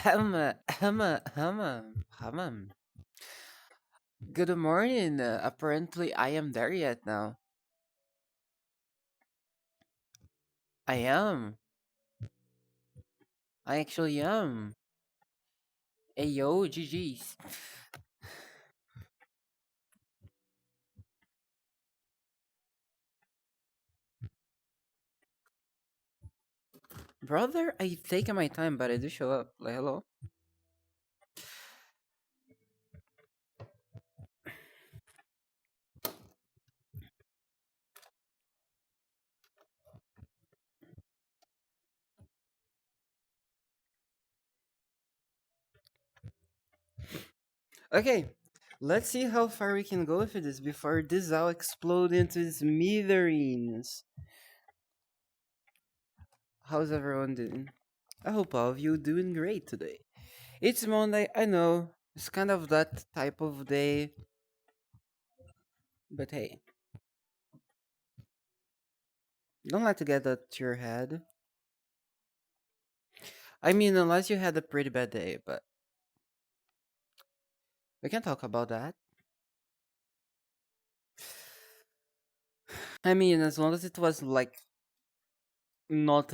Emma. Good morning. Apparently, I am there yet now. I am. I actually am. Ayo, GG's. Brother, I taken my time, but I do show up. Like, hello. Okay, let's see how far we can go with this before this all explode into smithereens. How's everyone doing? I hope all of you doing great today. It's Monday, I know. It's kind of that type of day, but hey, don't let it get that to your head. I mean, unless you had a pretty bad day, but we can talk about that. I mean, as long as it was like not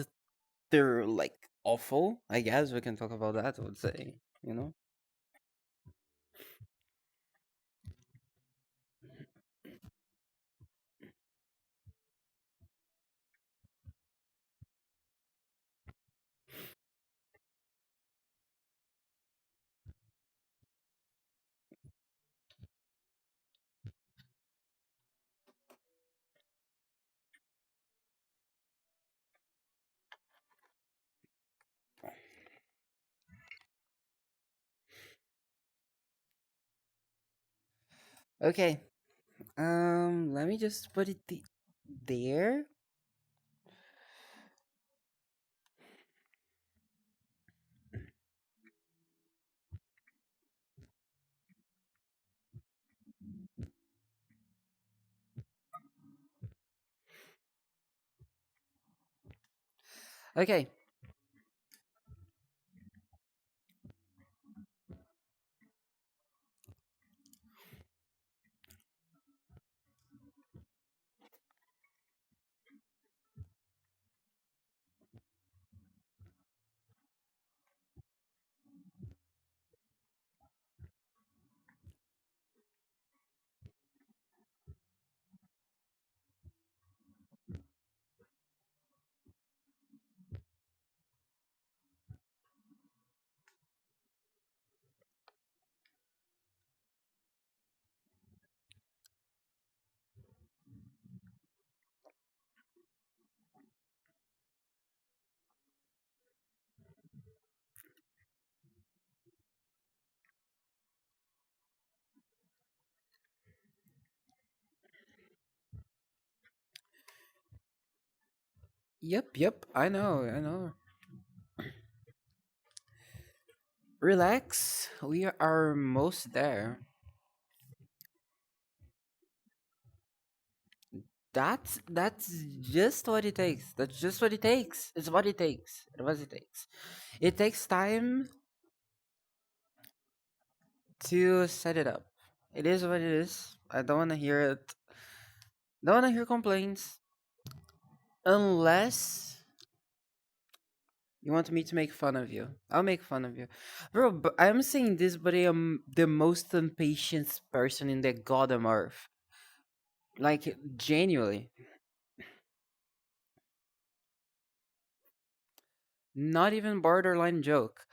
they're like awful, I guess we can talk about that. I would say, you know. Okay. Let me just put it there. Okay. Yep. I know. Relax. We are almost there. That's just what it takes. That's just what it takes. It's what it takes. It's what it takes. It takes time to set it up. It is what it is. I don't want to hear it. Don't want to hear complaints unless you want me to make fun of you. I'll make fun of you, bro. But I'm saying this, but I am the most impatient person in the goddamn earth. Like genuinely, not even borderline joke.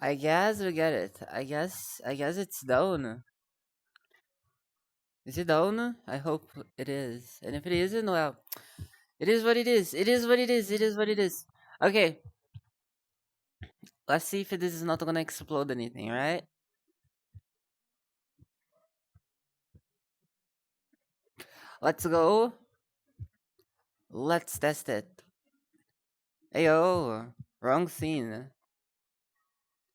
I guess we get it. I guess it's down. Is it down? I hope it is. And if it isn't, well, it is what it is. It is what it is. It is what it is. Okay, let's see if this is not gonna explode anything, right? Let's go. Let's test it. Ayo, wrong scene.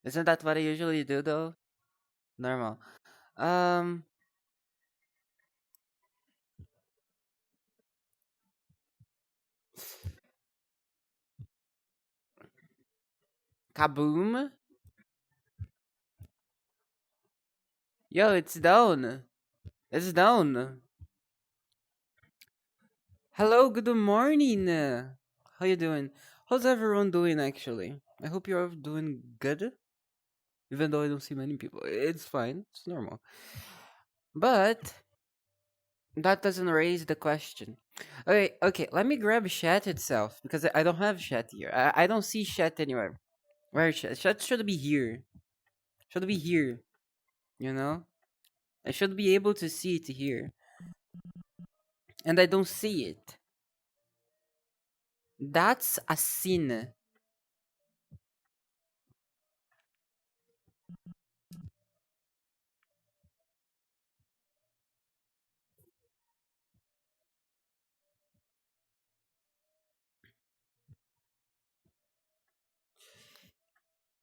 Isn't that what I usually do though? Normal. Um, kaboom. Yo, it's down. It's down. Hello, good morning. How you doing? How's everyone doing actually? I hope you're doing good. Even though I don't see many people. It's fine. It's normal. But that doesn't raise the question. Okay, okay, let me grab chat itself because I don't have chat here. I don't see chat anywhere. Where is chat? Chat should be here. Should be here, you know? I should be able to see it here. And I don't see it. That's a sin.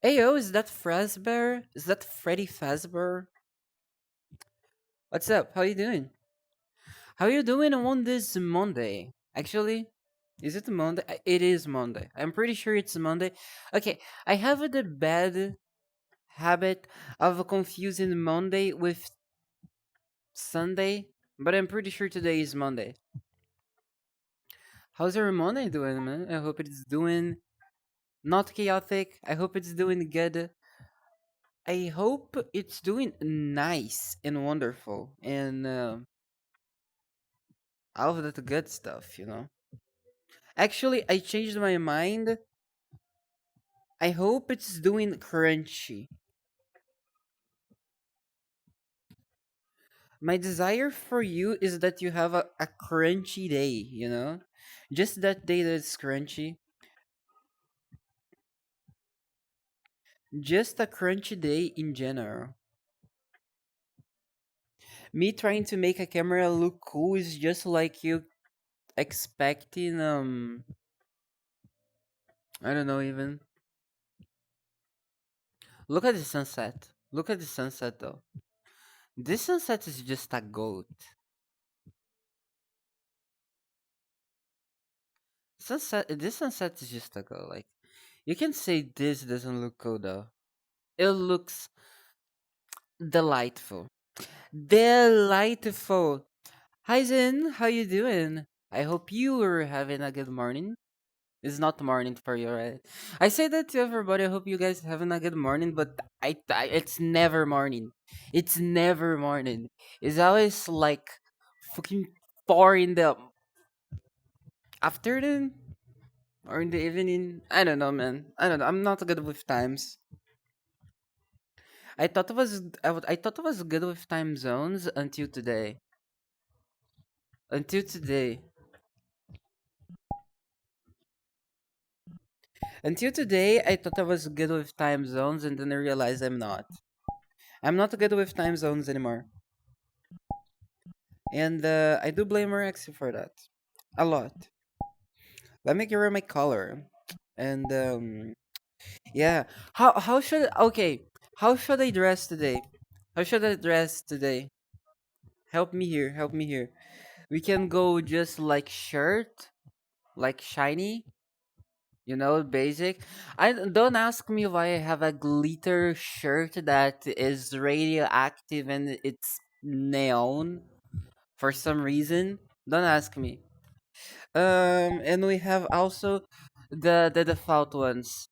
Ayo, is that Fazbear? Is that Freddy Fazbear? What's up? How you doing? How you doing on this Monday? Actually, is it Monday? It is Monday. I'm pretty sure it's Monday. Okay, I have the bad habit of confusing Monday with Sunday, but I'm pretty sure today is Monday. How's your Monday doing, man? I hope it's doing not chaotic. I hope it's doing good. I hope it's doing nice and wonderful and all of that good stuff. Actually, I changed my mind. I hope it's doing crunchy. My desire for you is that you have a crunchy day. Just that day that's crunchy. Just a crunchy day in general. Me trying to make a camera look cool is just like you expecting I don't know even. Look at the sunset. Look at the sunset though. This sunset is just a goat. This sunset is just a goat. Like you can say this doesn't look cool though. It looks delightful. Delightful. Hi Zen, how you doing? I hope you are having a good morning. It's not morning for you, right? I say that to everybody. I hope you guys having a good morning, but it's never morning. It's never morning. It's always like fucking 4 in the afternoon or in the evening. I don't know, man. I don't know. I'm not good with times. I thought it was good with time zones until today. Until today. Until today, I thought I was good with time zones, and then I realized I'm not. I'm not good with time zones anymore. And I do blame Rexy for that. A lot. Let me give her my color. And yeah. How should okay. How should I dress today? How should I dress today? Help me here, help me here. We can go just like shirt, like shiny, basic. I don't ask me why I have a glitter shirt that is radioactive and it's neon for some reason. Don't ask me. And we have also the default ones.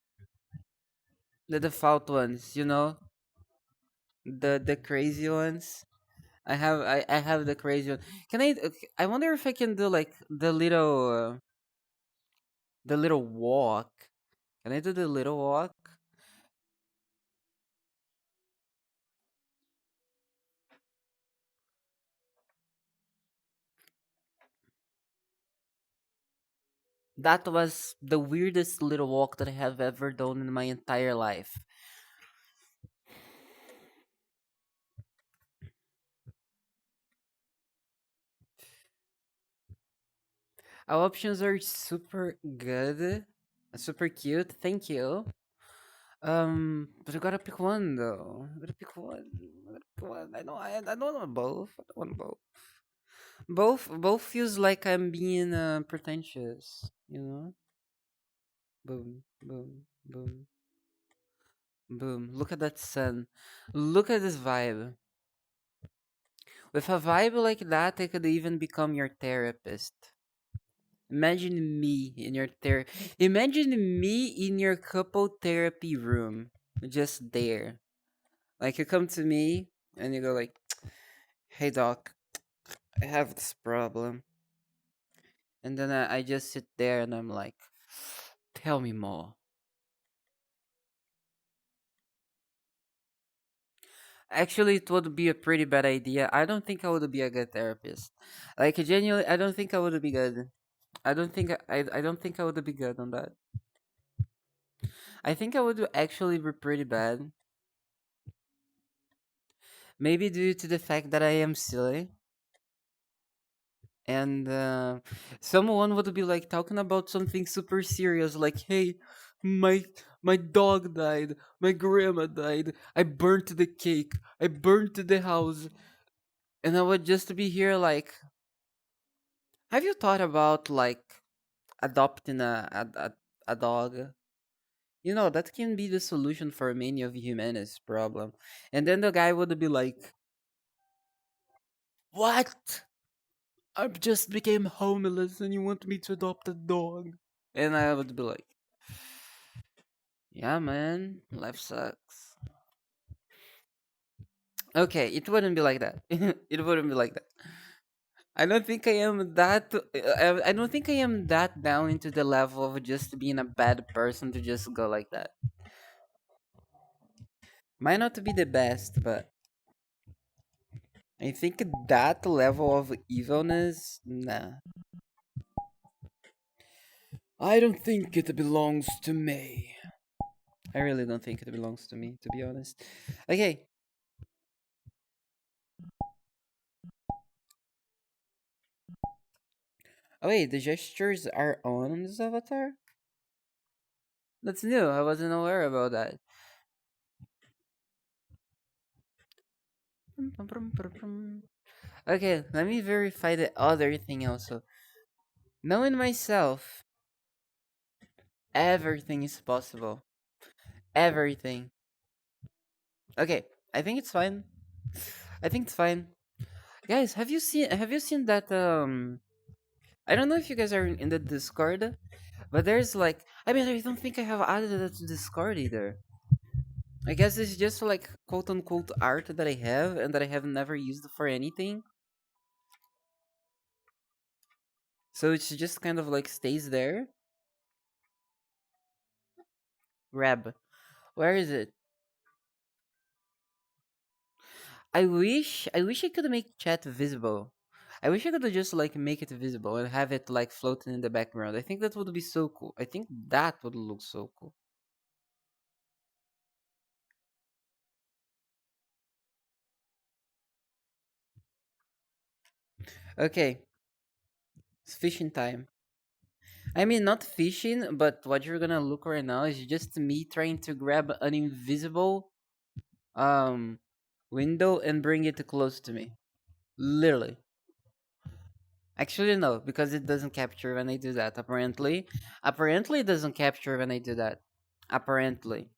The default ones, the crazy ones. I have the crazy one. Can I? I wonder if I can do like the little walk. Can I do the little walk? That was the weirdest little walk that I have ever done in my entire life. Our options are super good, super cute. Thank you. But I gotta pick one though. I gotta pick one. I gotta pick one. I don't want both. I don't want both. Both feels like I'm being pretentious. You know. Boom, boom, boom, boom. Look at that sun. Look at this vibe. With a vibe like that, I could even become your therapist. Imagine me in your Imagine me in your couple therapy room, just there. Like you come to me and you go like, "Hey doc, I have this problem," and then I just sit there and I'm like, "Tell me more." Actually, it would be a pretty bad idea. I don't think I would be a good therapist. Like genuinely, I don't think I would be good. I don't think I would be good on that. I think I would actually be pretty bad. Maybe due to the fact that I am silly and someone would be like talking about something super serious like, hey, my dog died, my grandma died, I burnt the cake, I burnt the house, and I would just be here like, have you thought about like adopting a dog? You know, that can be the solution for many of humanity's problem. And then the guy would be like, what? I just became homeless and you want me to adopt a dog? And I would be like, yeah, man, life sucks. Okay, it wouldn't be like that. It wouldn't be like that. I don't think I am that. I don't think I am that down into the level of just being a bad person to just go like that. Might not be the best, but I think that level of evilness, nah. I don't think it belongs to me. I really don't think it belongs to me, to be honest. Okay. Oh wait, the gestures are on this avatar? That's new. I wasn't aware about that. Okay, let me verify the other thing also. Knowing myself, everything is possible. Everything. Okay, I think it's fine. I think it's fine. Guys, have you seen that I don't know if you guys are in the Discord, but there's like, I mean, I don't think I have added that to Discord either. I guess it's just like quote unquote art that I have and that I have never used for anything. So it's just kind of like stays there. Reb. Where is it? I wish I could make chat visible. I wish I could just like make it visible and have it like floating in the background. I think that would be so cool. I think that would look so cool. Okay, it's fishing time. I mean, not fishing, but what you're gonna look right now is just me trying to grab an invisible um window and bring it close to me. Literally. Actually, no, because it doesn't capture when I do that. Apparently, it doesn't capture when I do that. Apparently,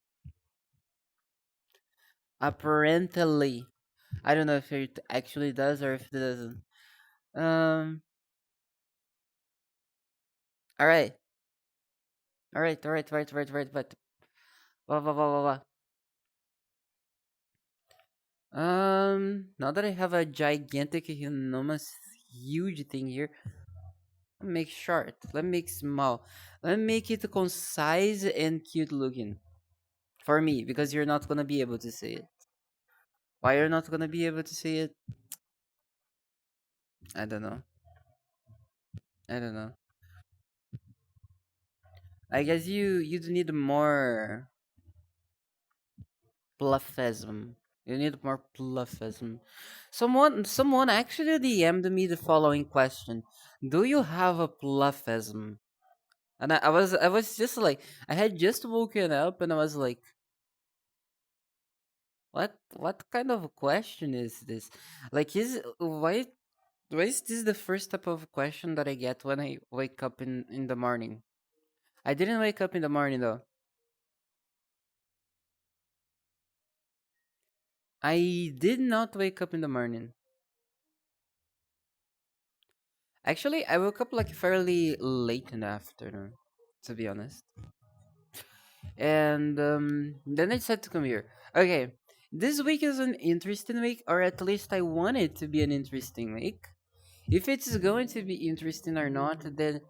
apparently, I don't know if it actually does or if it doesn't. Um. All right. All right. All right. Right. Right. Right. But. Wah, wah, wah, wah, wah. Now that I have a gigantic, enormous, huge thing here, let me make short. Let me make small. Let me make it concise and cute looking for me because you're not gonna be able to see it. Why you're not gonna be able to see it? I don't know. I don't know. I guess you need more bluffism. You need more bluffism. Someone actually DM'd me the following question: do you have a bluffism? And I was just like, I had just woken up and I was like, what kind of a question is this? Like, is why is this the first type of question that I get when I wake up in the morning? I didn't wake up in the morning though. I did not wake up in the morning. Actually, I woke up like fairly late in the afternoon, to be honest. And then I decided to come here. Okay, this week is an interesting week, or at least I want it to be an interesting week. If it's going to be interesting or not, then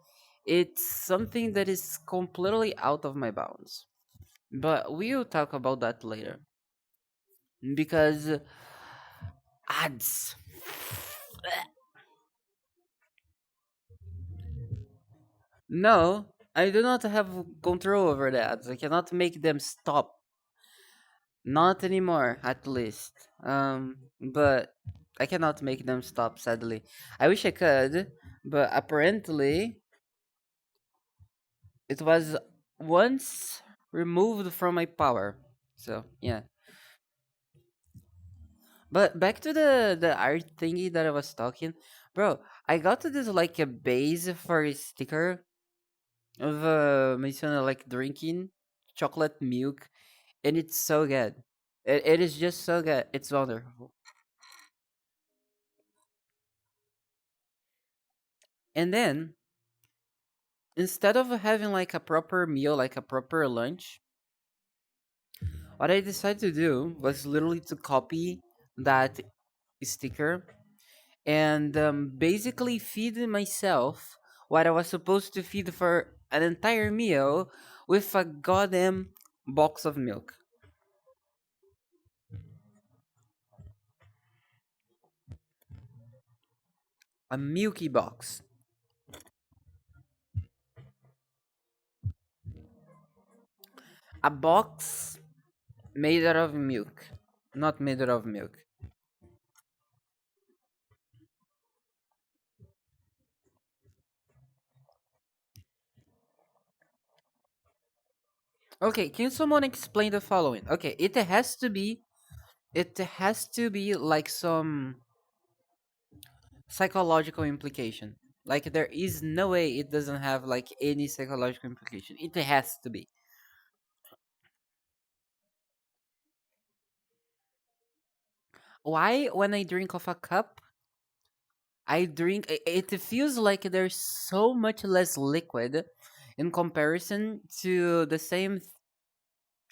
it's something that is completely out of my bounds. But we'll talk about that later. Because ads. No, I do not have control over the ads. I cannot make them stop. Not anymore, at least. But I cannot make them stop, sadly. I wish I could, but apparently it was once removed from my power. So yeah. But back to the art thingy that I was talking, bro. I got to this like a base for a sticker of Maisona like drinking chocolate milk, and it's so good. It is just so good. It's wonderful. And then instead of having like a proper meal, like a proper lunch, what I decided to do was literally to copy that sticker and basically feed myself what I was supposed to feed for an entire meal with a goddamn box of milk. A milky box. A box made out of milk. Not made out of milk. Okay, can someone explain the following? Okay, it has to be like some psychological implication. Like there is no way it doesn't have like any psychological implication. It has to be. Why when I drink off a cup, it feels like there's so much less liquid in comparison to the same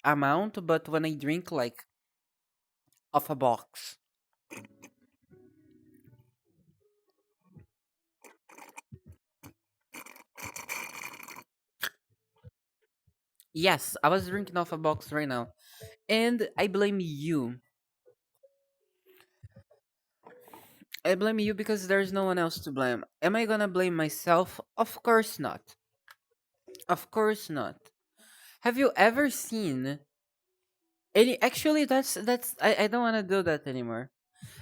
amount, but when I drink like off a box. Yes, I was drinking off a box right now. And I blame you. I blame you because there's no one else to blame. Am I gonna blame myself? Of course not. Of course not. Have you ever seen any actually that's I don't wanna do that anymore.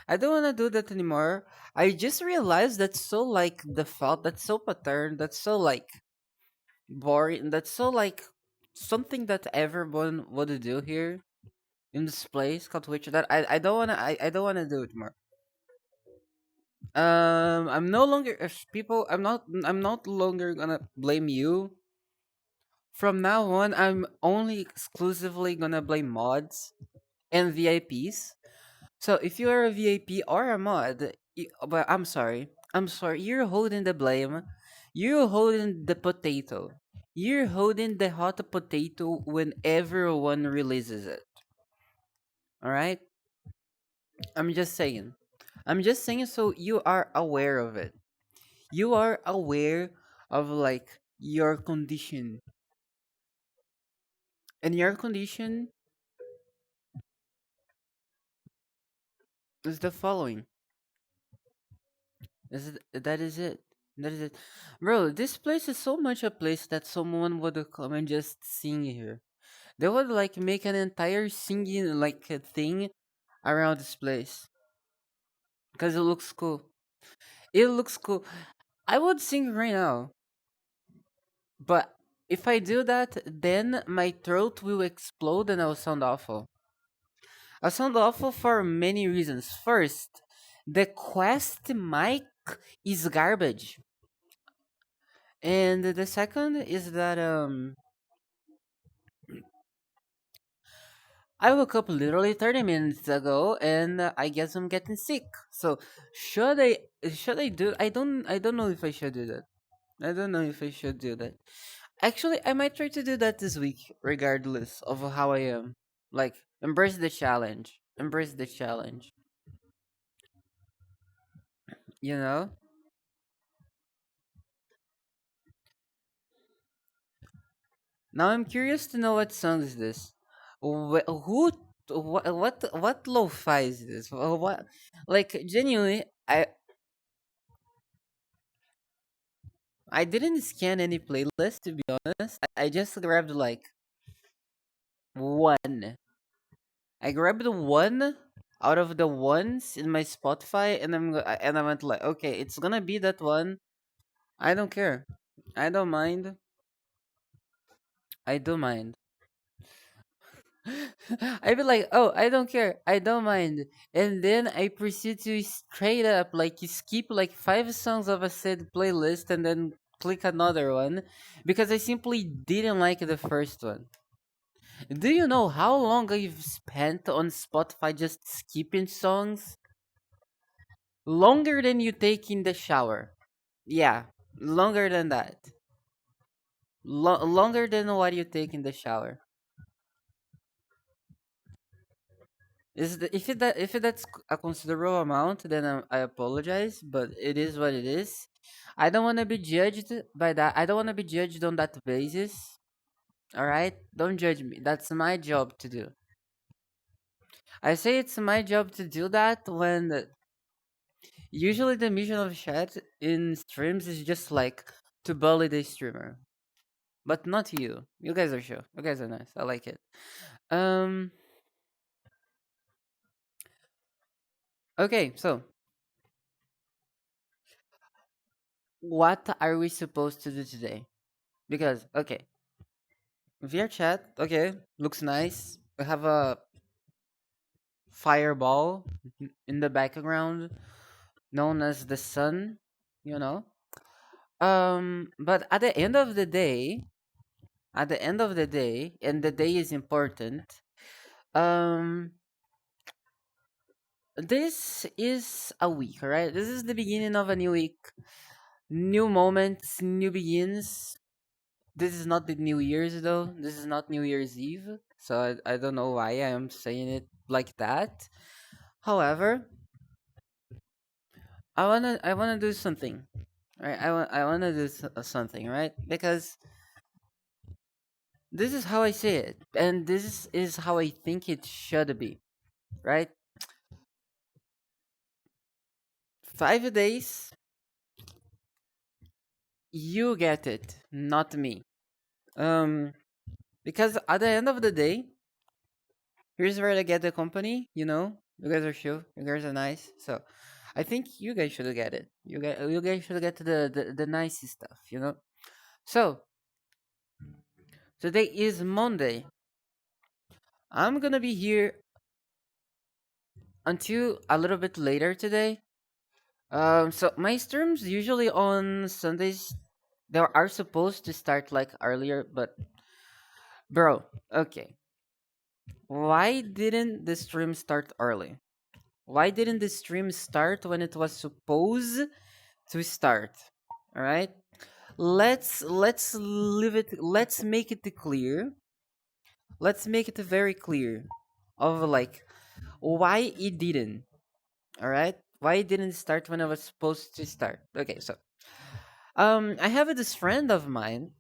I don't wanna do that anymore. I just realized that's so like default, that's so pattern, that's so like boring, that's so like something that everyone would do here in this place called Twitch that I don't wanna do it more. I'm no longer if people I'm not longer gonna blame you. From now on, I'm only exclusively gonna blame mods and VIPs. So if you are a VIP or a mod, but I'm sorry, you're holding the blame. You're holding the potato. You're holding the hot potato when everyone releases it. All right? I'm just saying. I'm just saying so you are aware of it. You are aware of like your condition. And your condition is the following. That is it. That is it. Bro, this place is so much a place that someone would come and just sing here. They would like make an entire singing like a thing around this place because it looks cool. It looks cool. I would sing right now, but if I do that, then my throat will explode and I'll sound awful. I'll sound awful for many reasons. First, the Quest mic is garbage, and the second is that I woke up literally 30 minutes ago and I guess I'm getting sick. So should I should I do I don't know if I should do that. I don't know if I should do that. Actually, I might try to do that this week regardless of how I am. Like embrace the challenge. Embrace the challenge. You know? Now I'm curious to know what song is this. Who what lo-fi is this? What like genuinely I didn't scan any playlist to be honest. I just grabbed like one. I grabbed one out of the ones in my Spotify, and and I went like, okay, it's gonna be that one. I don't care. I don't mind. I don't mind. I'd be like, oh, I don't care. I don't mind. And then I proceed to straight up like skip like 5 songs of a said playlist and then click another one because I simply didn't like the first one. Do you know how long I've spent on Spotify just skipping songs? Longer than you take in the shower. Yeah, longer than that. Longer than what you take in the shower. If that's a considerable amount, then I apologize, but it is what it is. I don't want to be judged by that. I don't want to be judged on that basis. All right, don't judge me. That's my job to do. I say it's my job to do that when usually the mission of chat in streams is just like to bully the streamer, but not you. You guys are chill. You guys are nice. I like it. Um. Okay, so what are we supposed to do today? Because okay, VR chat. Okay, looks nice. We have a fireball in the background, known as the sun. You know. But at the end of the day, and the day is important. Um, this is a week, right? This is the beginning of a new week, new moments, new begins. This is not the New Year's though. This is not New Year's Eve, so I don't know why I am saying it like that. However, I wanna do something, right? I wanna do something, right? Because this is how I see it, and this is how I think it should be, right? 5 days, you get it, not me. Um, because at the end of the day, here's where I get the company. You guys are chill, you guys are nice, so I think you guys should get it. You guys should get the nice stuff. So today is Monday. I'm gonna be here until a little bit later today. So my streams usually on Sundays they are supposed to start like earlier, but bro, okay. Why didn't the stream start early? Why didn't the stream start when it was supposed to start? All right? Let's leave it let's make it clear. Let's make it very clear of like why it didn't. All right? Why it didn't start when I was supposed to start. Okay, so I have this friend of mine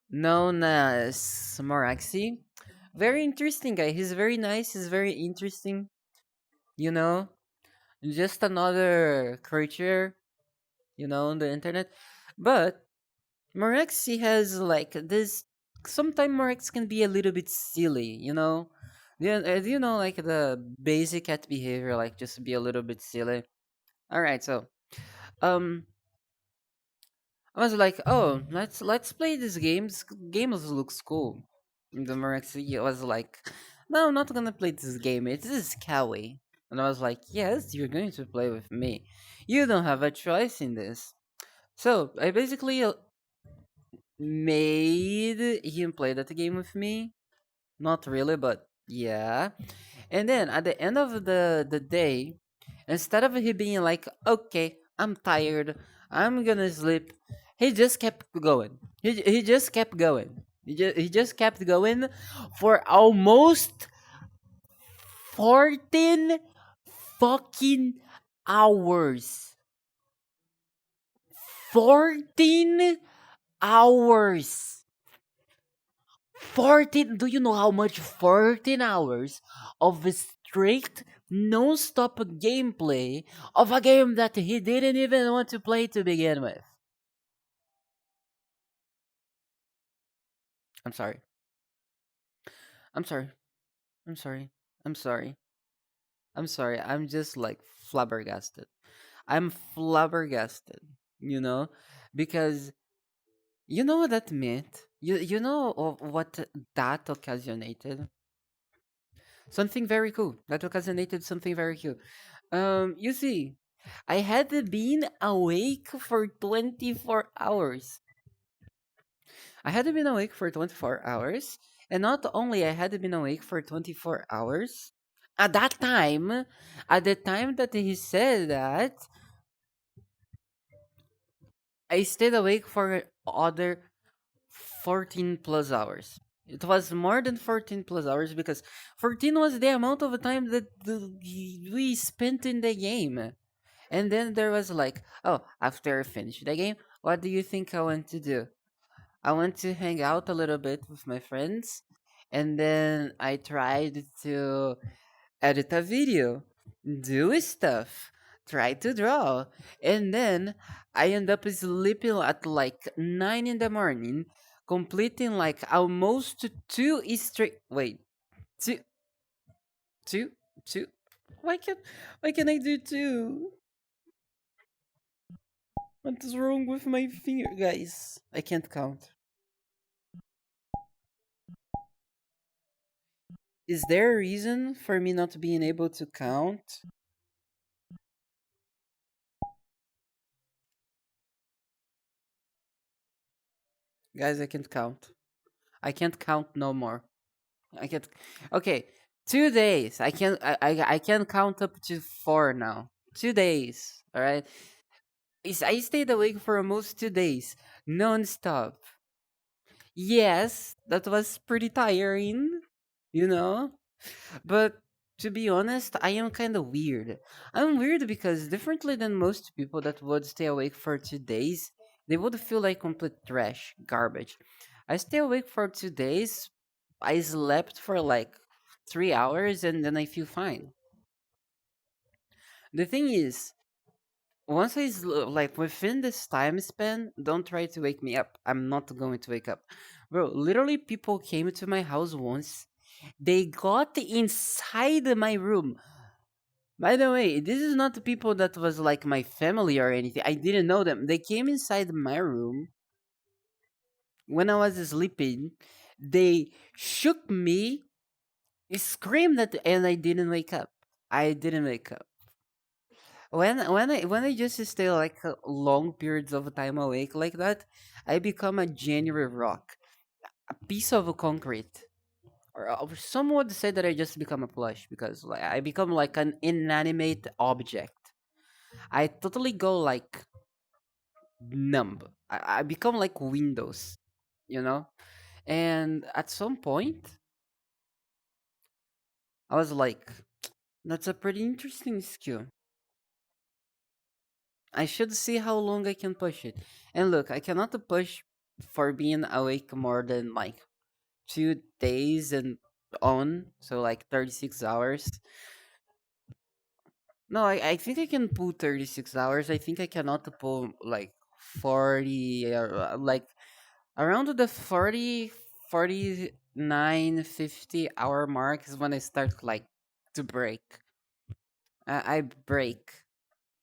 known as Moraxi. Very interesting guy. He's very nice, he's very interesting, you know? Just another creature, on the internet. But Morexi has like this. Sometimes Morex can be a little bit silly, Yeah, like the basic cat behavior, like just be a little bit silly. All right, so um, I was like, oh, let's play this game. This game looks cool. And the Morexi was like, no, I'm not gonna play this game. It is Kawi. And I was like, yes, you're going to play with me. You don't have a choice in this. So I basically made him play that game with me. Not really, but yeah. And then at the end of the day, instead of he being like, okay, I'm tired, I'm gonna sleep, he just kept going. He just kept going. He just kept going for almost 14 fucking hours. 14 hours. 14, do you know how much 14 hours of straight non-stop gameplay of a game that he didn't even want to play to begin with? I'm sorry. I'm sorry. I'm sorry. I'm sorry. I'm sorry. I'm just like flabbergasted. I'm flabbergasted, you know? Because you know what that meant? You know what that occasionated? Something very cool. That occasionated something very cool. You see, I had been awake for 24 hours. I had been awake for 24 hours, and not only I had been awake for 24 hours, at that time, at the time that he said that, I stayed awake for other 14 plus hours. It was more than 14 plus hours because 14 was the amount of time that we spent in the game. And then there was like, oh, after I finished the game, what do you think I want to do? I went to hang out a little bit with my friends, and then I tried to edit a video, do stuff, try to draw, and then I end up sleeping at like 9 in the morning, completing like almost two straight. Wait, two, two, two. Why can why can I do two? What is wrong with my finger, guys? I can't count. Is there a reason for me not being able to count? Guys, I can't count. I can't count no more. I can't. Okay, 2 days. I can count up to four now. 2 days. All right. I stayed awake for almost 2 days, non-stop. Yes, that was pretty tiring. You know. But to be honest, I am kind of weird. I'm weird because differently than most people that would stay awake for 2 days, they would feel like complete trash, garbage. I stay awake for 2 days. I slept for like 3 hours and then I feel fine. The thing is, once like within this time span, don't try to wake me up. I'm not going to wake up. Bro, literally people came to my house once. They got inside my room. By the way, this is not the people that was like my family or anything. I didn't know them. They came inside my room when I was sleeping. They shook me, screamed at, and I didn't wake up. I didn't wake up. When I just stay like long periods of time awake like that, I become a genuine rock, a piece of concrete. Or some would say that I just become a plush because like I become like an inanimate object. I totally go like numb. I become like Windows, you know? And at some point, I was like, that's a pretty interesting skill. I should see how long I can push it. And look, I cannot push for being awake more than like 2 days and on, so like 36 hours. No, I think I can pull 36 hours. I think I cannot pull like 40 or like around the 40, 49, 50 hour mark is when I start like to break. I break.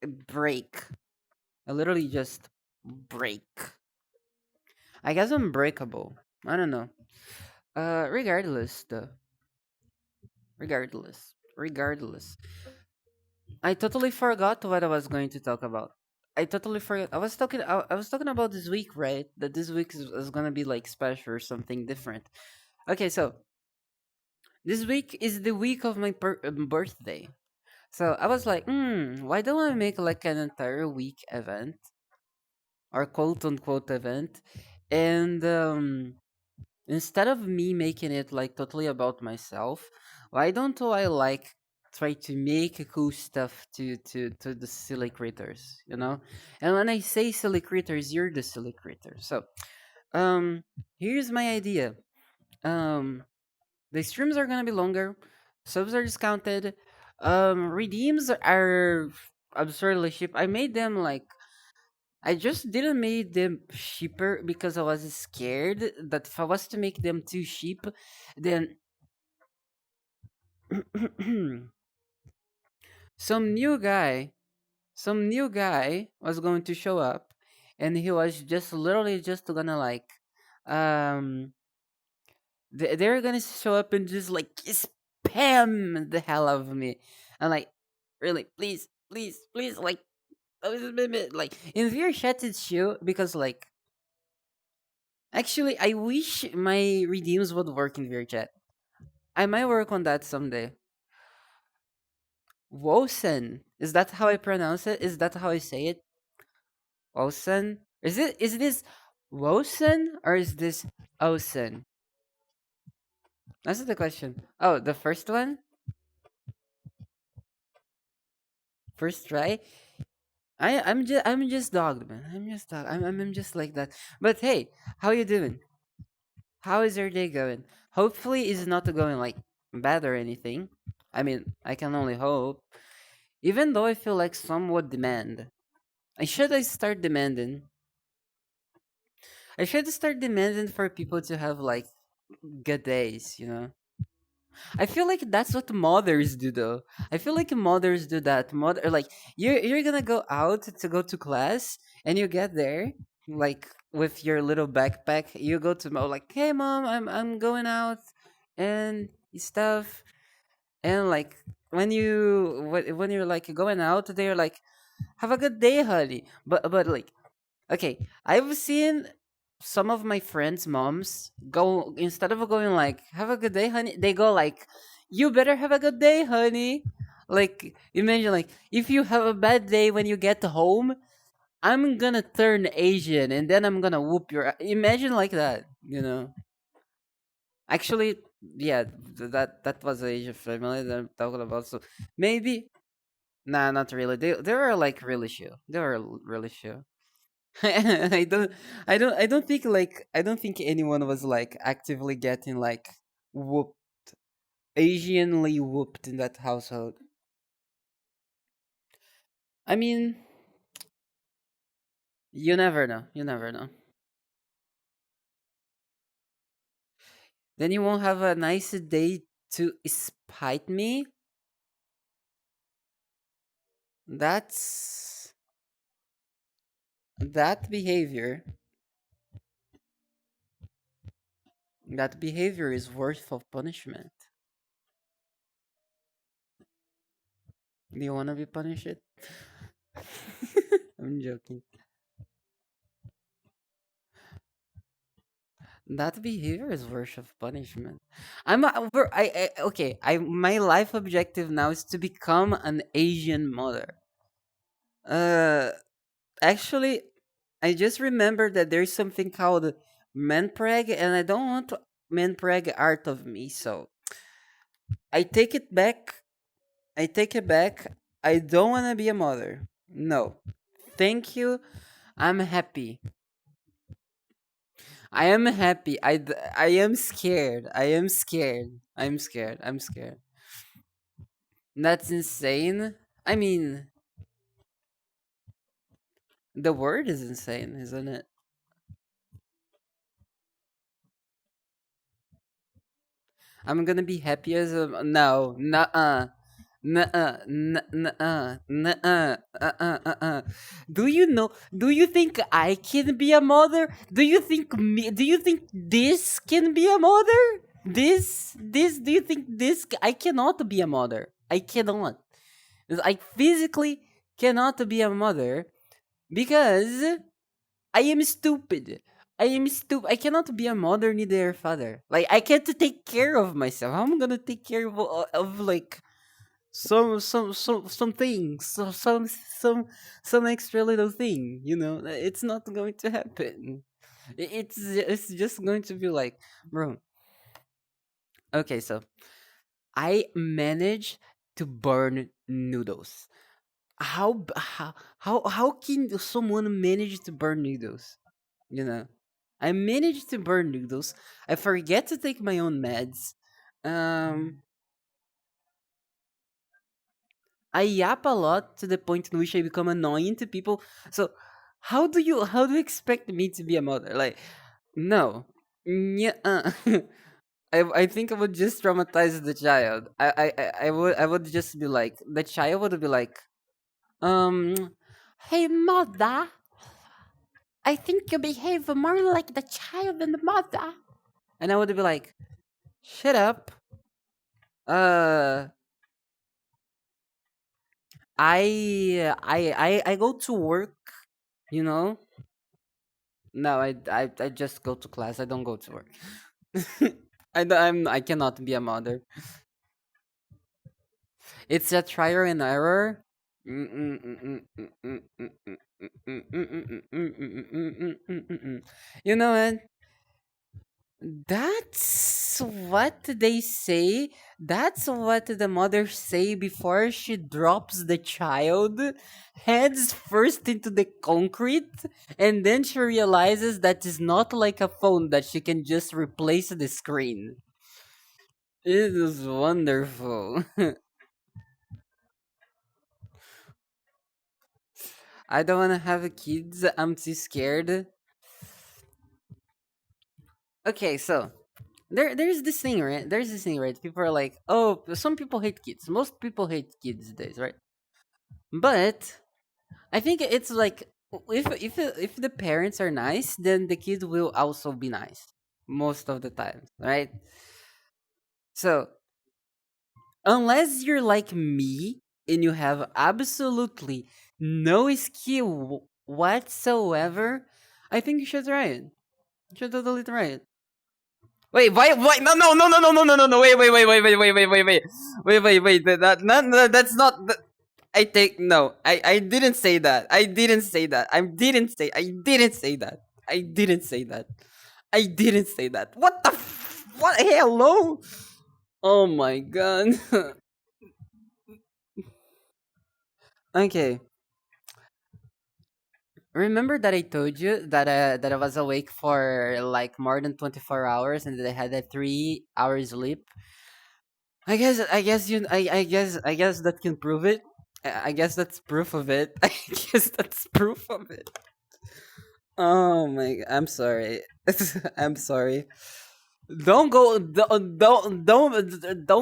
I literally just break. I guess I'm breakable. I don't know. Regardless, though. Regardless. I totally forgot what I was going to talk about. I totally forgot. I was talking about this week, right? That this week is gonna be like special or something different. Okay, so this week is the week of my birthday. So I was like, why don't I make like an entire week event or quote unquote event, and instead of me making it like totally about myself, why don't I like try to make cool stuff to the silly critters, you know? And when I say silly critters, you're the silly critter. So, um, here's my idea. Um, the streams are gonna be longer, subs are discounted, redeems are absurdly cheap. I made them like I just didn't make them cheaper because I was scared that if I was to make them too cheap, then some new guy, some new guy was going to show up, and he was just literally just gonna like, um, they're gonna show up and just like spam the hell out of me, and like, really, please, like, like in VR chat it's chill because like actually, I wish my redeems would work in VRChat. I might work on that someday. Wosen. Is that how I pronounce it? Is that how I say it? Wosen? Is this Wosen or is this Osen? That's the question. Oh, the first one? First try? I'm just dogged, man. I'm just dogged. I'm just like that. But hey, how you doing? How is your day going? Hopefully it's not going like bad or anything. I mean, I can only hope. Even though I feel like some would demand. I start demanding. I should start demanding for people to have like good days, you know? I feel like that's what mothers do though. I feel like mothers do that. Mother like you're gonna go out to go to class and you get there like with your little backpack. You go to mom like, hey mom, I'm going out and stuff. And like when you're like going out, they're like, have a good day, honey. But like, okay, I've seen some of my friends' moms go instead of going like, have a good day, honey, they go like, you better have a good day, honey. Like imagine like if you have a bad day when you get home, I'm gonna turn Asian and then I'm gonna whoop your imagine like that, you know. Actually, yeah, that was the Asian family that I'm talking about. So maybe nah, not really. They were like really chill. They were really chill. I don't I don't think anyone was like actively getting like whooped Asianly whooped in that household. I mean, you never know. You never know. Then you won't have a nice day to spite me. That's that behavior. That behavior is worth of punishment. Do you want to be punished? I'm joking. That behavior is worth of punishment. Okay. I my life objective now is to become an Asian mother. Uh, actually, I just remembered that there's something called manpreg, and I don't want manpreg art of me. So I take it back. I take it back. I don't want to be a mother. No, thank you. I'm happy. I am happy. I am scared. I am scared. I'm scared. I'm scared. That's insane. I mean, the word is insane, isn't it? I'm gonna be happy as a no, nuh-uh. Nuh-uh, nuh-uh, nuh-uh, uh-uh. Do you know? Do you think I can be a mother? Do you think me? Do you think this can be a mother? This. Do you think this? I cannot be a mother. I cannot. I physically cannot be a mother because I am stupid. I am stupid. I cannot be a mother neither a father. Like I can't take care of myself. How am I gonna take care of like some things, some extra little thing? You know, it's not going to happen. It's just going to be like, bro. Okay, so I managed to burn noodles. How can someone manage to burn noodles? You know, I managed to burn noodles. I forget to take my own meds. Um, I yap a lot to the point in which I become annoying to people. So, how do you expect me to be a mother? Like, no, yeah. I think I would just traumatize the child. I would just be like the child would be like, hey mother, I think you behave more like the child than the mother. And I would be like, shut up. Uh, I go to work. You know. No, I just go to class. I don't go to work. I cannot be a mother. It's a trial and error. You know what? That's what they say. That's what the mother say before she drops the child heads first into the concrete, and then she realizes that it's not like a phone that she can just replace the screen. It is wonderful. I don't want to have kids. I'm too scared. Okay, so there's this thing, right? There's this thing, right? People are like, oh, some people hate kids. Most people hate kids these days, right? But I think it's like if the parents are nice, then the kids will also be nice most of the time, right? So unless you're like me and you have absolutely no skill whatsoever, I think you should try it. You should totally try it. Wait, why? Why? No, no, no, no, no, no, no, no, no! Wait, wait, wait, wait, wait, wait, wait, wait, wait, wait, wait, wait! No, that's not. I take no. I didn't say that. I didn't say that. I didn't say. I didn't say that. I didn't say that. I didn't say that. What the? What? Hello? Oh my god. Okay. Remember that I told you that I was awake for like more than 24 hours and that I had a 3 hours sleep. I guess that can prove it. I guess that's proof of it. I guess that's proof of it. Oh my! I'm sorry. I'm sorry. Don't go. Don't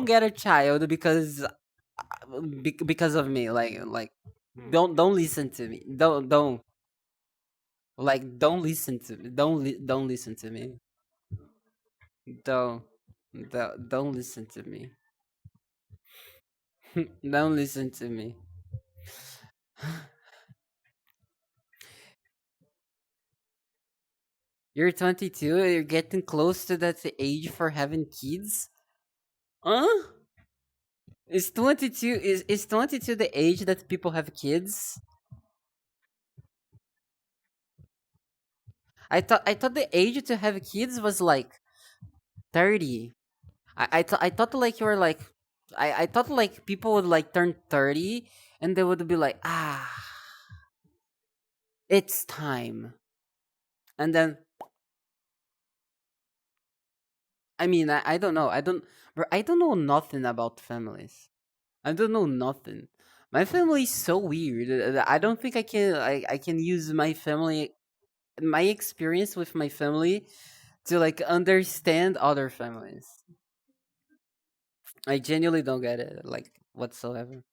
get a child because of me. Like don't listen to me. Don't listen to me. Don't listen to me. Don't don't listen to me. Don't listen to me. You're 22. You're getting close to that age for having kids. Huh? Is 22 the age that people have kids? I thought the age to have kids was like 30. I thought like you were like I thought like people would like turn 30 and they would be like, ah, it's time. And then I mean I don't know. I don't know nothing about families. I don't know nothing. My family is so weird. I don't think I can use my family, my experience with my family, to like understand other families. I genuinely don't get it, like whatsoever.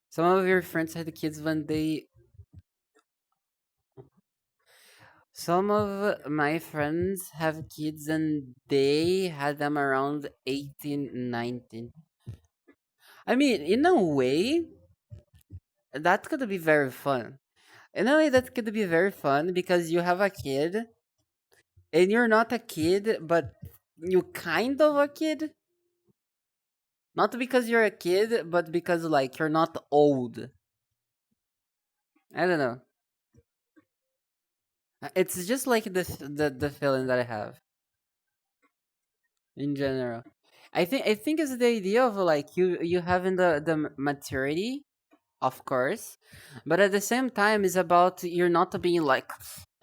Some of your friends had kids when they. Some of my friends have kids and they had them around 18, 19. I mean, in a way, that could be very fun. In a way, that could be very fun because you have a kid and you're not a kid, but you kind of a kid. Not because you're a kid, but because like you're not old. I don't know. It's just like the feeling that I have in general. I think it's the idea of like you having the maturity, of course, but at the same time, it's about you're not being like,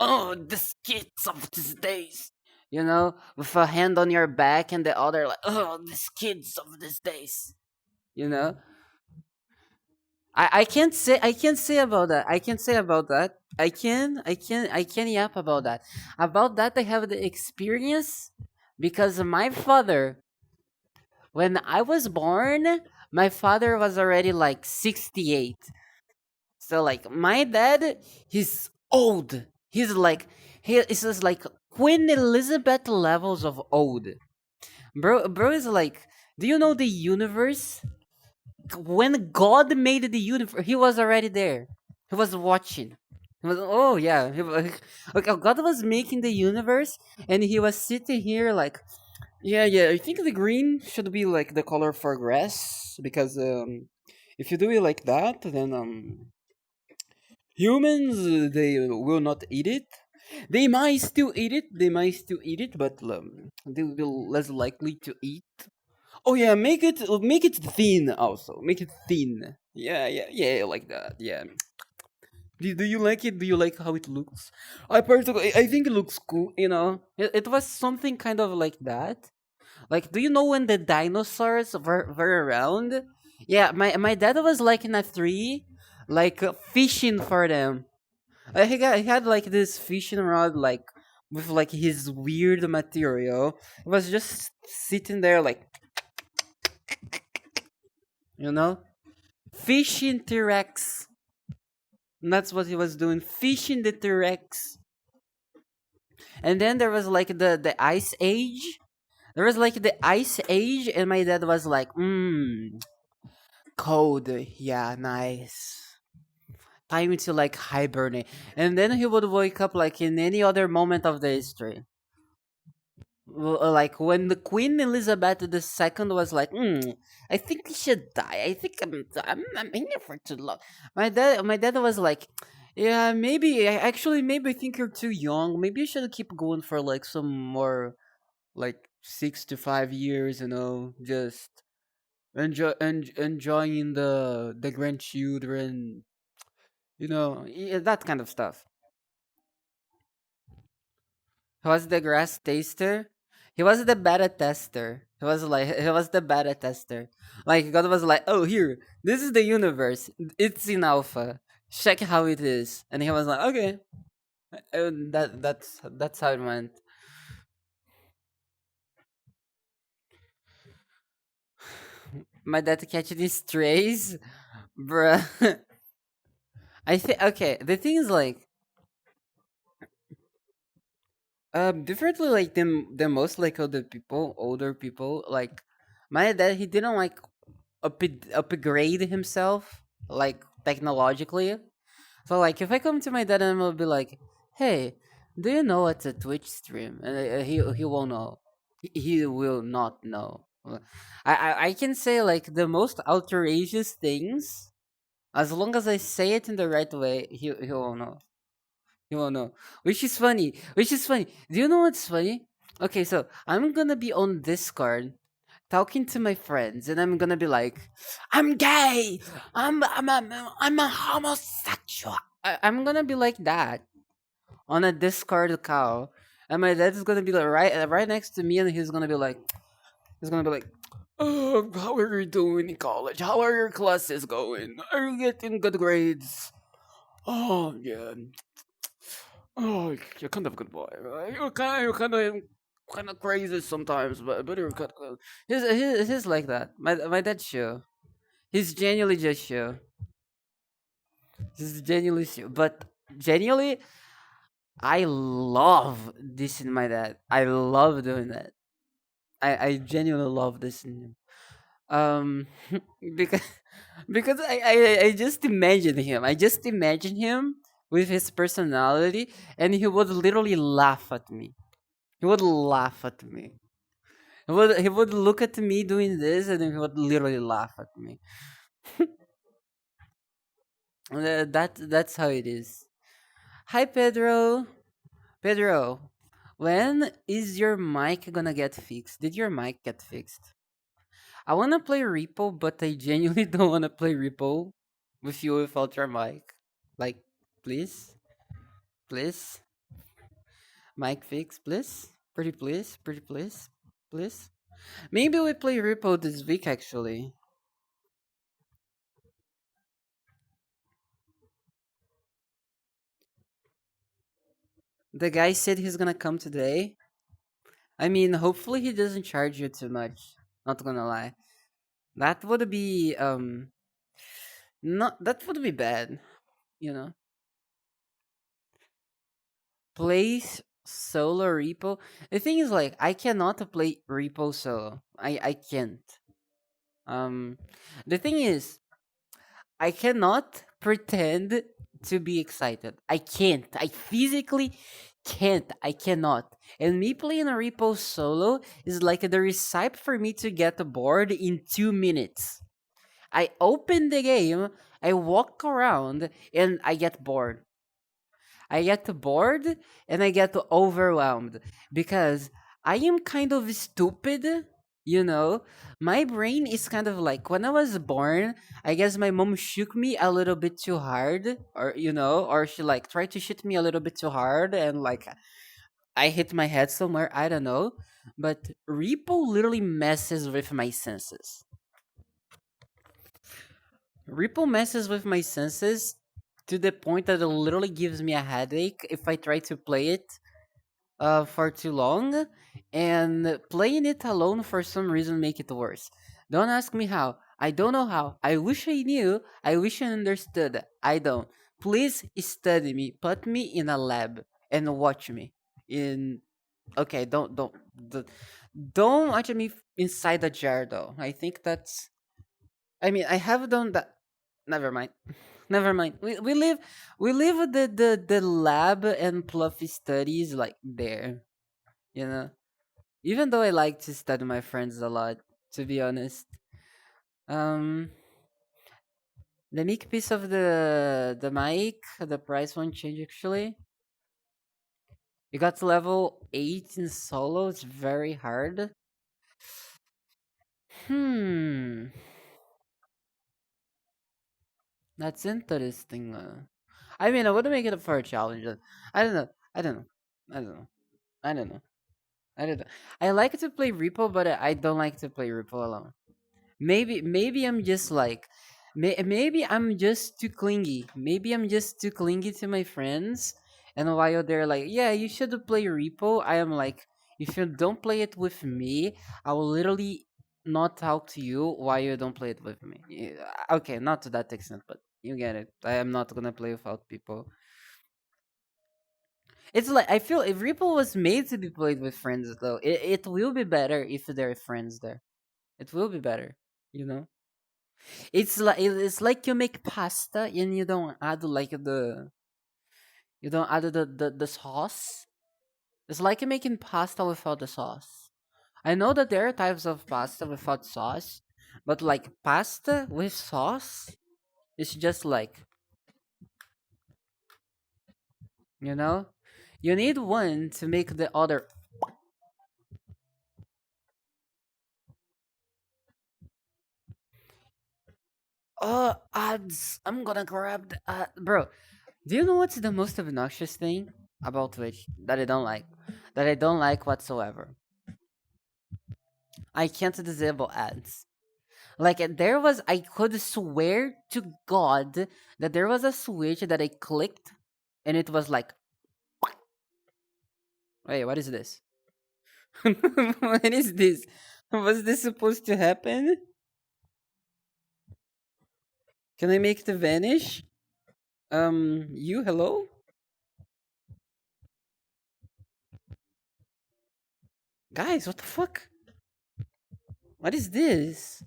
oh, the kids of these days, with a hand on your back and the other like, oh, these kids of these days, you know. I can't say about that. I can say about that. I can yap about that. About that I have the experience because my father, when I was born, my father was already like 68. So like my dad, he's old. He is like Queen Elizabeth levels of old. Bro is like, do you know the universe? When God made the universe, he was already there. He was watching. He was, oh yeah, okay, God was making the universe, and he was sitting here like, yeah, yeah. I think the green should be like the color for grass because if you do it like that, then humans they will not eat it. They might still eat it. They might still eat it, but they will be less likely to eat. Oh yeah, make it thin also. Make it thin. Yeah, yeah, yeah, like that. Yeah. Do you like it? Do you like how it looks? I think it looks cool. It was something kind of like that. Like, do you know when the dinosaurs were around? Yeah, my dad was like in a tree, like fishing for them. He had like this fishing rod, like with like his weird material. It was just sitting there, like, you know, fishing T-Rex. And that's what he was doing, fishing the T-Rex. And then there was like the ice age. There was like the ice age, and my dad was like, cold, yeah, nice. Time to like hibernate. And then he would wake up like in any other moment of the history. Like when the Queen Elizabeth II was like, I think he should die. I think I'm here for too long. My dad was like, yeah, maybe. Actually, maybe I think you're too young. Maybe you should keep going for like some more, like 6 to 5 years. Just enjoying the grandchildren. Yeah, that kind of stuff. He was the grass taster. He was the beta tester. He was the beta tester. Like God was like, oh here, this is the universe. It's in alpha. Check how it is. And he was like, okay. And that's how it went. My dad catching strays, bruh. I think okay. The thing is like, differently like the most like older people like my dad. He didn't like upgrade himself like technologically. So like if I come to my dad and I'll be like, "Hey, do you know what's a Twitch stream?" And he won't know. He will not know. I can say like the most outrageous things as long as I say it in the right way. He won't know. He won't know. Which is funny. Which is funny. Do you know what's funny? Okay, so I'm gonna be on Discord talking to my friends, and I'm gonna be like, "I'm gay. I'm a homosexual." I'm gonna be like that on a Discord call, and my dad is gonna be like right next to me, and he's gonna be like, He's gonna be like, "Oh, how are you doing in college? How are your classes going? Are you getting good grades? Oh yeah. Oh, you're kind of a good boy. You're kind of crazy sometimes, but you're kind of. He's like that. My dad's sure. He's genuinely just sure. He's genuinely sure. But genuinely, I love this in my dad. I love doing that. I genuinely love this in him. Um, because I just imagine him. I just imagine him with his personality, and he would literally laugh at me. He would laugh at me. He would look at me doing this, and then he would literally laugh at me. That's how it is. Hi, Pedro. Pedro, when is your mic gonna get fixed? Did your mic get fixed? I wanna play Repo, but I genuinely don't wanna play Repo with you without your mic. Like, please, please, mic fix, please, pretty please, please. Maybe we play Repo this week actually. The guy said he's gonna come today. I mean, hopefully he doesn't charge you too much. Not gonna lie. That would be not that would be bad, you know. Plays solo repo. The thing is like I cannot play repo solo. I can't. Um the thing is I cannot pretend to be excited. I can't. I physically can't. I cannot. And me playing a repo solo is like the recipe for me to get bored in 2 minutes. I open the game, I walk around, and I get bored. I get bored and I get overwhelmed because I am kind of stupid, you know? My brain is kind of like when I was born, I guess my mom shook me a little bit too hard, or she like tried to shoot me a little bit too hard and like I hit my head somewhere, I don't know. But Repo literally messes with my senses. Repo messes with my senses to the point that it literally gives me a headache if I try to play it for too long, and playing it alone for some reason make it worse. Don't ask me how. I don't know how. I wish I knew. I wish I understood. I don't. Please study me. Put me in a lab and watch me. In okay, don't watch me inside a jar though. I think that's. I mean, I have done that. Never mind. Never mind. We leave the lab and fluffy studies like there. You know. Even though I like to study my friends a lot, to be honest. Um, the mic piece of the mic, the price won't change actually. You got to level 8 in solo. It's very hard. Hmm, that's interesting. I mean, I would make it for a challenge. I don't know. I don't know. I don't know. I don't know. I don't know. I like to play Repo, but I don't like to play Repo alone. Maybe I'm just like maybe I'm just too clingy. Maybe I'm just too clingy to my friends. And while they're like, yeah, you should play Repo, I am like, if you don't play it with me, I will literally not talk to you while you don't play it with me. Yeah, okay, not to that extent, but you get it. I am not gonna play without people. It's like I feel if Repo was made to be played with friends, though, it will be better if there are friends there. It will be better, you know. It's like you make pasta and you don't add like the sauce. It's like you making pasta without the sauce. I know that there are types of pasta without sauce, but like pasta with sauce, it's just like you know, you need one to make the other. Ads. I'm gonna grab bro. Do you know what's the most obnoxious thing about Twitch that I don't like? That I don't like whatsoever. I can't disable ads. Like there was, I could swear to God that there was a switch that I clicked, and it was like, wait, what is this? What is this? Was this supposed to happen? Can I make it vanish? You, hello? Guys, what the fuck? What is this?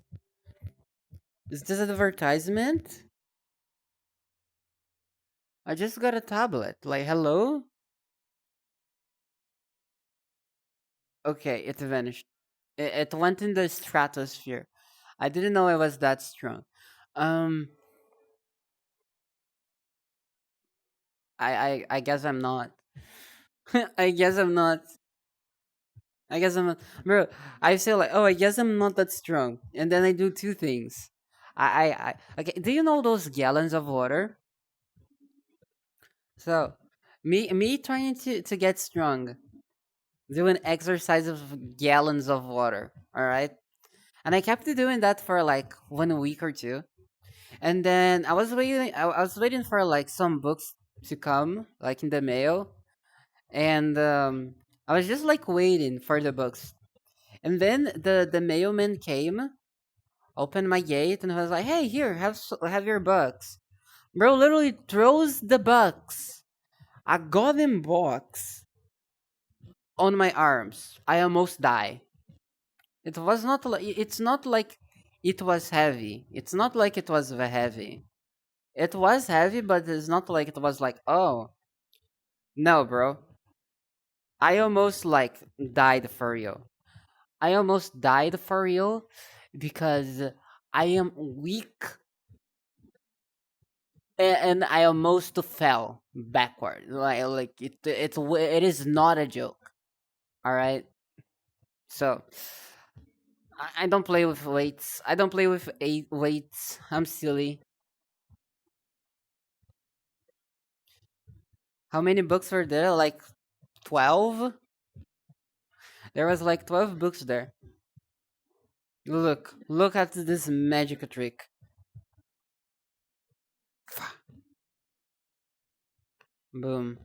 Is this an advertisement? I just got a tablet. Like, hello? Okay, it vanished. It went in the stratosphere. I didn't know it was that strong. Um, I guess I'm not. I guess I'm not. I guess I'm not. Bro, I say like, oh, I guess I'm not that strong. And then I do two things. Okay, do you know those gallons of water? So, me trying to get strong, doing exercise of gallons of water, all right? And I kept doing that for like 1 week or two. And then I was waiting for like some books to come, like in the mail. And I was just like waiting for the books. And then the mailman came, opened my gate, and was like, "Hey, here, have your books." Bro literally throws the books, a golden box, on my arms. I almost die. It was not like it's not like it was heavy. It's not like it was heavy. It was heavy, but it's not like it was like, oh no, bro. I almost like died for real. I almost died for real because I am weak, and I almost fell backward. Like it is not a joke. All right. So I don't play with weights. I don't play with eight weights. I'm silly. How many books were there? Like 12? There was like 12 books there. Look at this magic trick. Boom.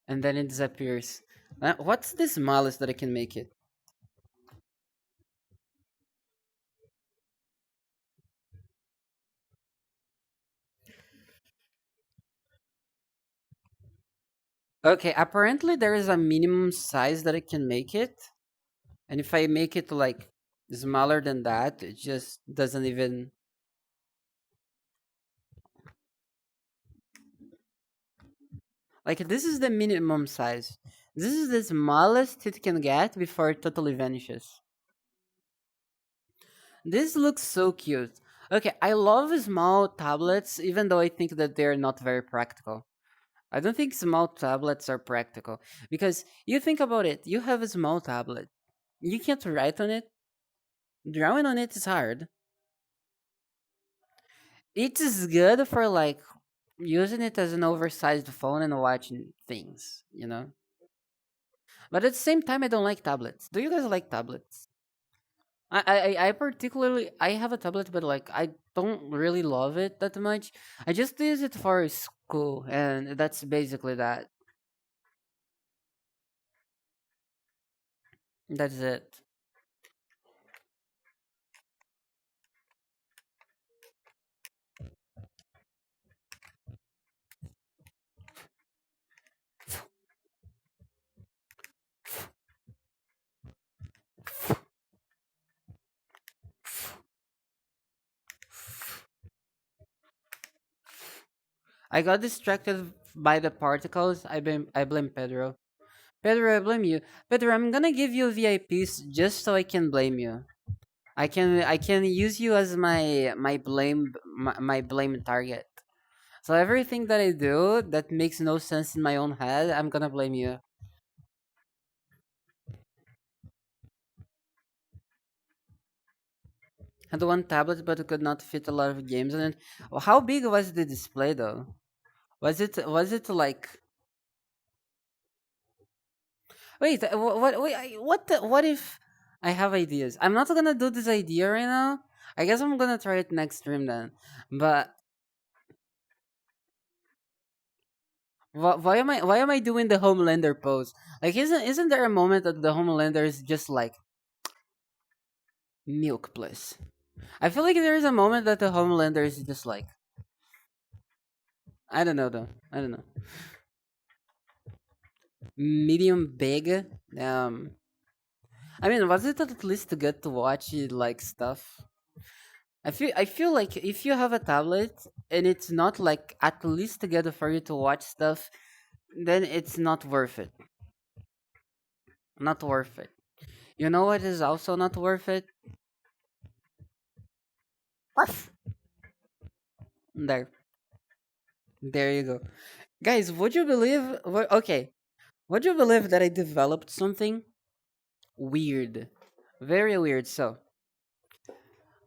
And then it disappears. What's this malice that I can make it? Okay, apparently there is a minimum size that I can make it. And if I make it like smaller than that, it just doesn't even. Like, this is the minimum size. This is the smallest it can get before it totally vanishes. This looks so cute. Okay, I love small tablets, even though I think that they're not very practical. I don't think small tablets are practical because you think about it. You have a small tablet. You can't write on it. Drawing on it is hard. It is good for like using it as an oversized phone and watching things, you know? But at the same time, I don't like tablets. Do you guys like tablets? I particularly I have a tablet, but like I don't really love it that much. I just use it for school, and that's basically that. That's it. I got distracted by the particles. I blame Pedro. Pedro, I blame you. Pedro, I'm gonna give you VIPs just so I can blame you. I can use you as my blame target. So everything that I do that makes no sense in my own head, I'm gonna blame you. Had one tablet but it could not fit a lot of games on it. Well, how big was the display though? Was it like Wait, what? Wait, what? What if I have ideas? I'm not gonna do this idea right now. I guess I'm gonna try it next stream then. But why am I doing the Homelander pose? Like, isn't there a moment that the Homelander is just like milk bliss? I feel like there is a moment that the Homelander is just like, I don't know though. I don't know. Medium big. Um, I mean, was it at least good to watch like stuff? I feel like if you have a tablet and it's not like at least together for you to watch stuff, then it's not worth it. Not worth it. You know what is also not worth it? What? There. There you go. Guys, would you believe okay. Would you believe that I developed something weird? Very weird. So,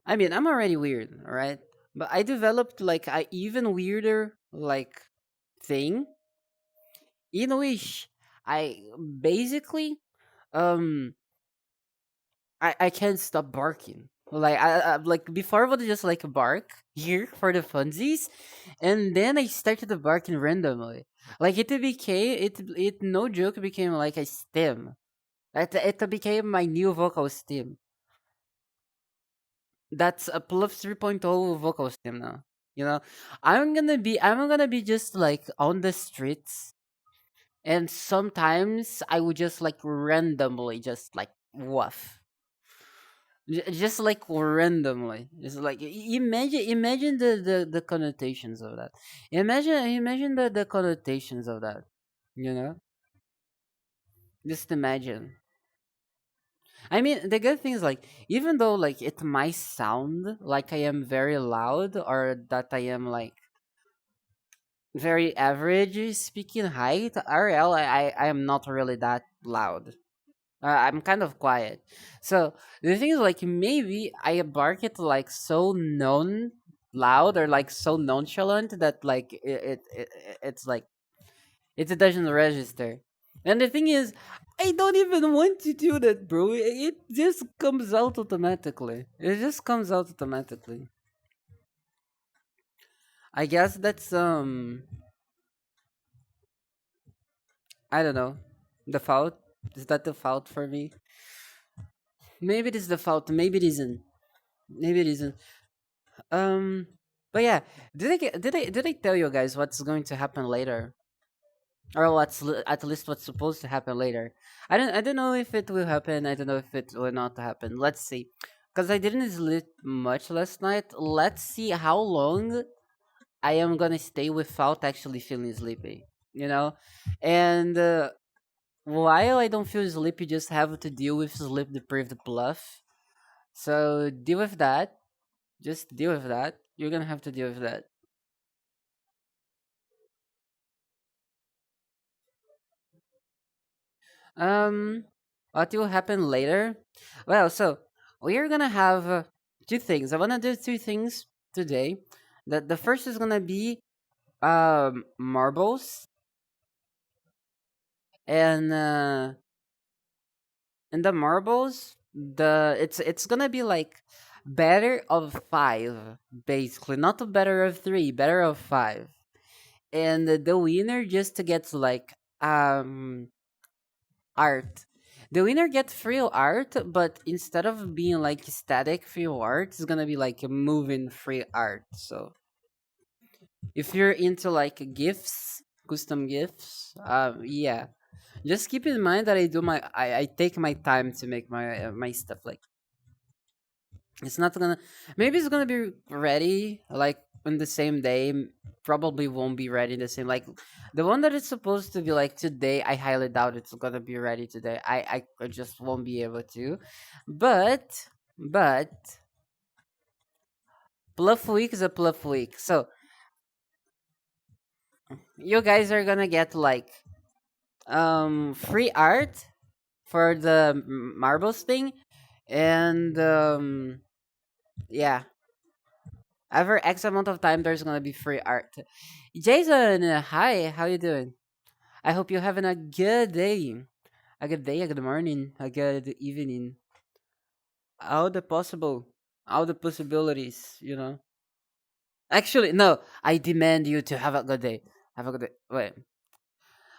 I mean, I'm already weird, alright? But I developed like a even weirder like thing in which I basically um I can't stop barking. Like I like before I would just like bark here for the funsies, and then I started barking randomly. Like it became it no joke became like a stem. It became my new vocal stem. That's a plus 3.0 vocal stem now. You know, I'm gonna be just like on the streets, and sometimes I would just like randomly just like woof. Just like randomly, it's like imagine the connotations of that. Imagine the connotations of that. You know, just imagine. I mean, the good thing is like even though like it might sound like I am very loud or that I am like very average speaking height, RL, I am not really that loud. I'm kind of quiet. So the thing is, like, maybe I bark it like so non loud or like so nonchalant that like it's like it doesn't register. And the thing is, I don't even want to do that, bro. It just comes out automatically. It just comes out automatically. I guess that's I don't know, the fault. Is that the fault for me? Maybe it is the fault. Maybe it isn't. Maybe it isn't. Um, but yeah, did I tell you guys what's going to happen later, or at least what's supposed to happen later? I don't know if it will happen. I don't know if it will not happen. Let's see, because I didn't sleep much last night. Let's see how long I am gonna stay without actually feeling sleepy. You know, and while I don't feel sleepy, just have to deal with sleep deprived bluff. So deal with that. Just deal with that. You're gonna have to deal with that. Um, what will happen later? Well, so we are gonna have two things. I wanna do two things today. The first is gonna be marbles, and in the marbles it's gonna be like better of five, basically, not a better of three, better of five, and the winner just gets like art. The winner gets free art, but instead of being like static free art, it's gonna be like a moving free art. So if you're into like gifts, custom gifts, yeah, just keep in mind that I take my time to make my stuff. Like it's not gonna, maybe it's gonna be ready like on the same day. Probably won't be ready the same. Like the one that is supposed to be like today, I highly doubt it's gonna be ready today. I just won't be able to. But Bluff Week is a Bluff Week. So you guys are gonna get like free art for the marbles thing, and yeah, Ever X amount of time, there's gonna be free art. Jason, hi, how you doing? I hope you're having a good day. a good day, a good morning, a good evening. All the possible, all the possibilities, you know. Actually, no, I demand you to have a good day. Have a good day. Wait,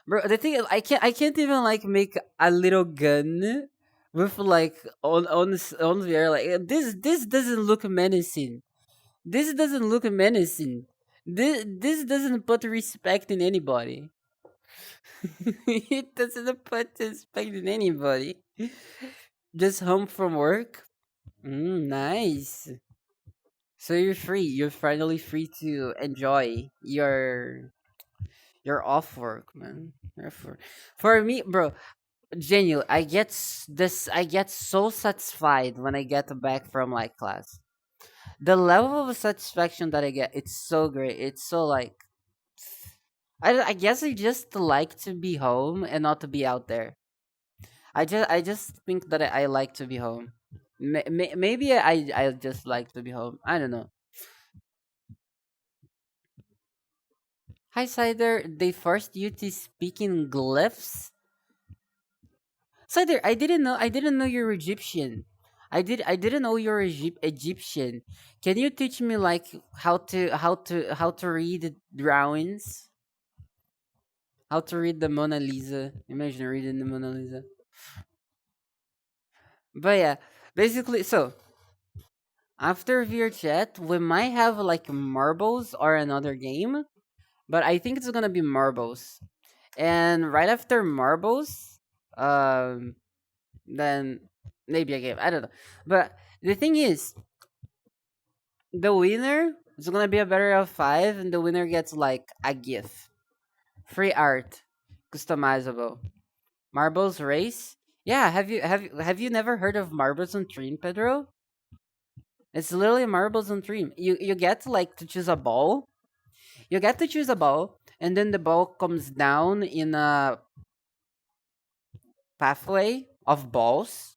bro. The thing is, I can't even like make a little gun with like on the air. Like this doesn't look menacing. This doesn't look menacing. This doesn't put respect in anybody. It doesn't put respect in anybody. Just home from work. Nice. So you're free. You're finally free to enjoy your off work, man. For me, bro. Genuine, I get so satisfied when I get back from like class. The level of satisfaction that I get, it's so great. It's so like I guess I just like to be home and not to be out there. I just think that I like to be home. Maybe I just like to be home. I don't know. Hi Cider, they forced you to speak in glyphs. Cider, I didn't know you're Egyptian. I didn't know you're Egyptian. Can you teach me like how to read drawings? How to read the Mona Lisa? Imagine reading the Mona Lisa. But yeah, basically, so after VR chat, we might have like marbles or another game, but I think it's gonna be marbles. And right after marbles, um, then maybe a game. I don't know. But the thing is, the winner is gonna be a better of five, and the winner gets like a gift, free art, customizable. Marbles race. Yeah, have you never heard of Marbles on Dream, Pedro? It's literally Marbles on Dream. You get like to choose a ball. You get to choose a ball, and then the ball comes down in a pathway of balls.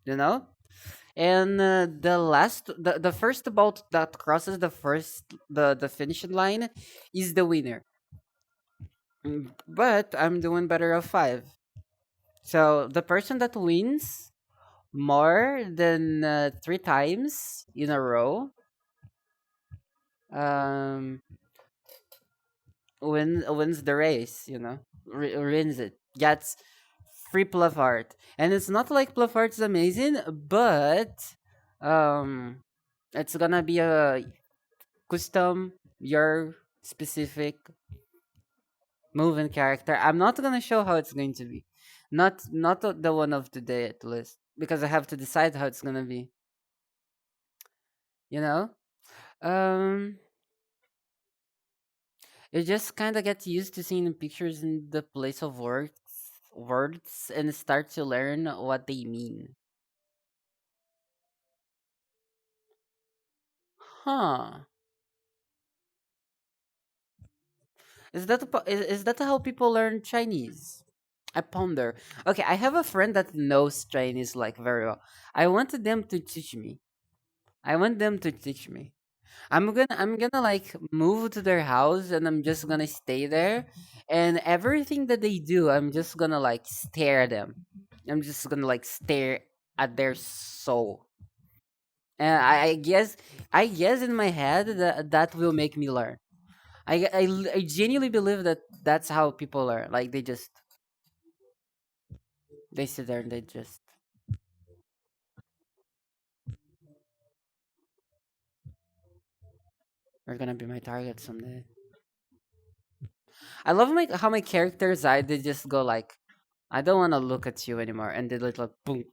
You know, and the first ball that crosses the finishing line is the winner. But I'm doing better of five. So the person that wins more than three times in a row um wins the race, wins it, gets free pluff art. And it's not like pluff art is amazing, but um it's gonna be a custom, your specific moving character. I'm not gonna show how it's going to be, not the one of today at least, because I have to decide how it's gonna be, you know um you just kind of get used to seeing pictures in the place of words and start to learn what they mean. Huh. Is that how people learn Chinese? I ponder. Okay, I have a friend that knows Chinese like very well. I wanted them to teach me. I want them to teach me. I'm gonna like move to their house and I'm just gonna stay there, and everything that they do, I'm just gonna like stare at them. I'm just gonna like stare at their soul. And I guess in my head that will make me learn. I genuinely believe that that's how people learn. Like they sit there and they just are gonna be my target someday. I love how my characters they just go like, I don't want to look at you anymore, and they like boom,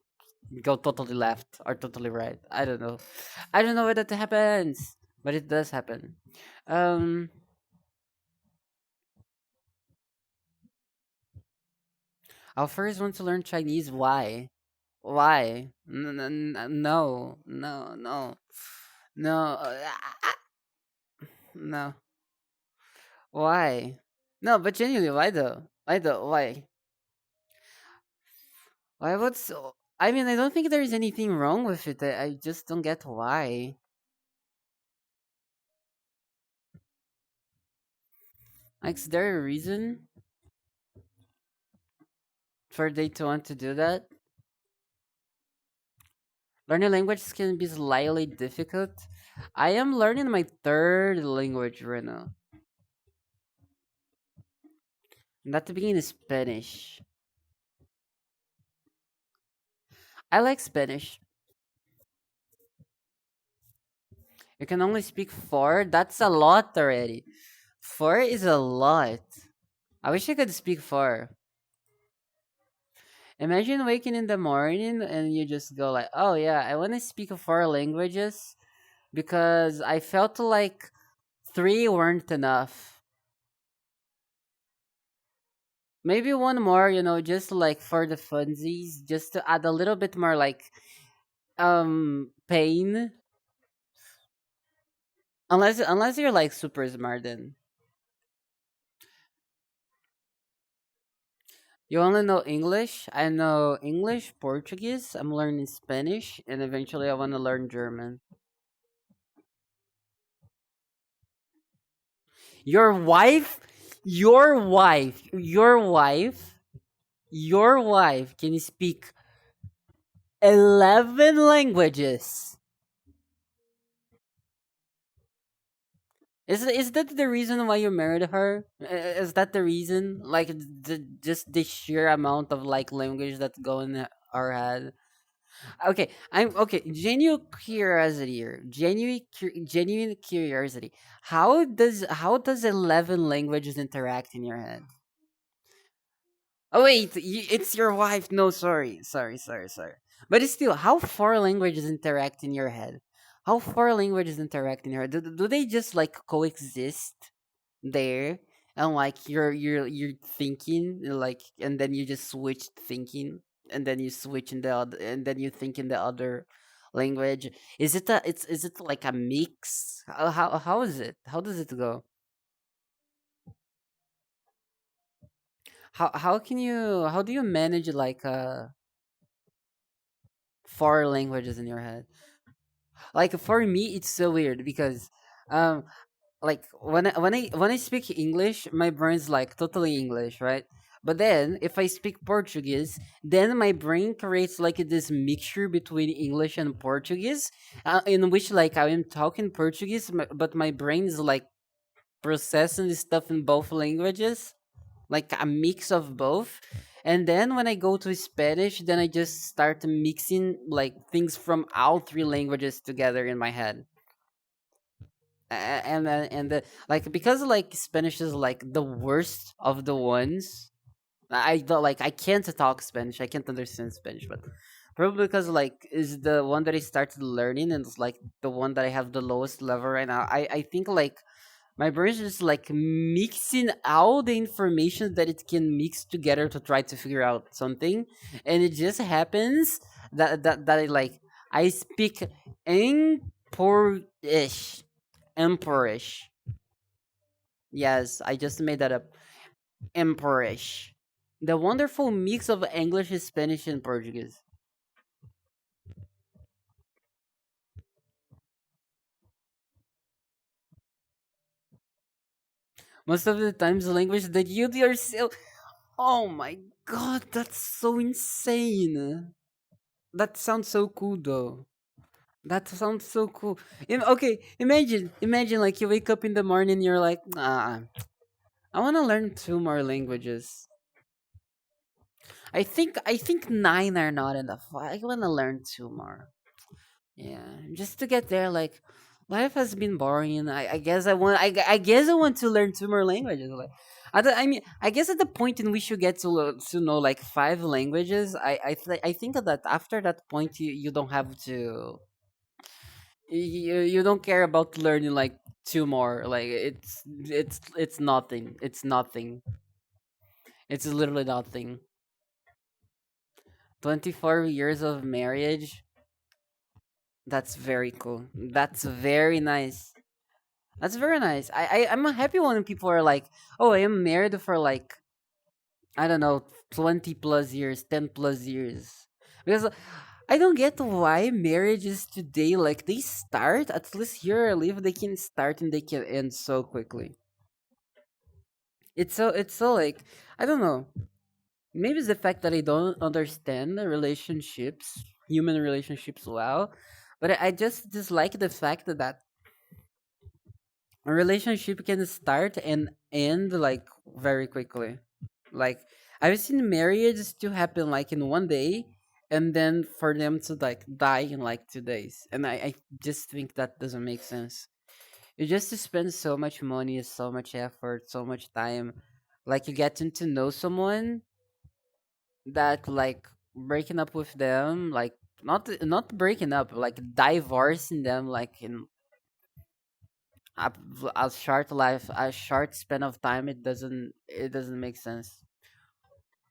go totally left or totally right. I don't know. I don't know why that happens, but it does happen. Um, I'll first want to learn Chinese. Why? Why? No, no, no, no, no. Why? No, but genuinely, why though? Why though? Why? Why? I mean, I don't think there is anything wrong with it. I just don't get why. Like, is there a reason? for they to want to do that. Learning languages can be slightly difficult. I am learning my third language right now. Not to begin is Spanish. I like Spanish. You can only speak four. That's a lot already. Four is a lot. I wish I could speak four. Imagine waking in the morning and you just go like, "Oh yeah, I want to speak four languages because I felt like three weren't enough. Maybe one more, just like for the funsies, just to add a little bit more like pain. Unless you're like super smart then. You only know English? I know English, Portuguese, I'm learning Spanish, and eventually I want to learn German. Your wife, your wife, your wife, your wife can speak 11 languages. Is that the reason why you married her? Is that the reason? Like just the sheer amount of like language that's going in our head. Okay, I'm okay. Genuine curiosity here. Genuine curiosity. How does 11 languages interact in your head? Oh wait, it's your wife. No, sorry. But it's still, how four languages interact in your head? How four languages interact in your head? Do they just like coexist there? And like you're thinking like, and then you just switch thinking, and then you switch in the other, and then you think in the other language. Is it like a mix? How is it? How does it go? How do you manage like four languages in your head? Like for me, it's so weird because, um, like when I speak English, my brain's like totally English, right? But then if I speak Portuguese, then my brain creates like this mixture between English and Portuguese, in which like I am talking Portuguese, but my brain is like processing this stuff in both languages, like a mix of both. And then when I go to Spanish, then I just start mixing like things from all three languages together in my head. Like, because like Spanish is like the worst of the ones. I don't like, I can't talk Spanish. I can't understand Spanish, but probably because like is the one that I started learning, and it's like the one that I have the lowest level right now. I think like my brain is just like mixing all the information that it can mix together to try to figure out something, and it just happens that I speak Emporish. Emporish. Yes, I just made that up. Emporish. The wonderful mix of English, Spanish, and Portuguese. Most of the times, the language that you yourself. Oh my god, that's so insane. That sounds so cool, though. That sounds so cool. Okay, imagine like you wake up in the morning, you're like, I want to learn two more languages. I think nine are not enough. I want to learn two more. Yeah, just to get there. Like, life has been boring. I guess I want. I guess I want to learn two more languages. Like, I mean, I guess at the point in which you get to know like five languages, I think that after that point you don't have to. You don't care about learning like two more. Like it's nothing. It's nothing. It's literally nothing. 24 years of marriage. That's very cool. That's very nice. That's very nice. I'm happy when people are like, "Oh, I am married for like, I don't know, 20 plus years, 10 plus years," because I don't get why marriages today, like, they start, at least here I live, they can start and they can end so quickly. It's so like, I don't know. Maybe it's the fact that I don't understand the relationships, human relationships well, but I just dislike the fact that a relationship can start and end like very quickly. Like I've seen marriages to happen like in one day, and then for them to like die in like 2 days, and I just think that doesn't make sense. You just spend so much money, so much effort, so much time, like you getting to know someone that like breaking up with them, like not breaking up, like divorcing them, like in a, a short life, a short span of time. It doesn't make sense.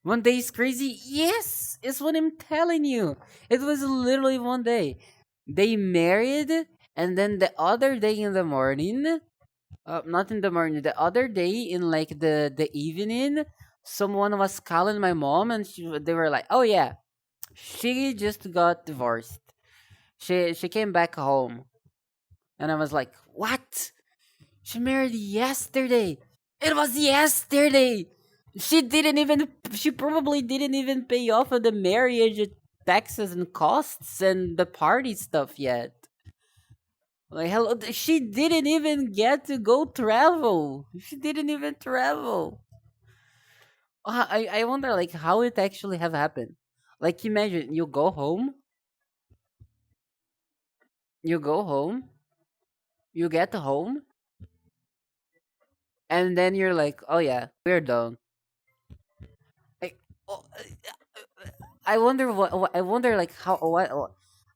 One day is crazy. Yes, it's what I'm telling you. It was literally one day. They married, and then the other day in the morning, not in the morning, the other day in like the evening, someone was calling my mom, and they were like, "Oh yeah, she just got divorced. She came back home." And I was like, "What? She married yesterday. It was yesterday. She probably didn't even pay off of the marriage taxes and costs and the party stuff yet. Like, hello, she didn't even get to go travel. She didn't even travel. I wonder, like, how it actually have happened. Like, imagine you go home, you get home, and then you're like, oh yeah, we're done. Like, oh, I wonder I wonder like how what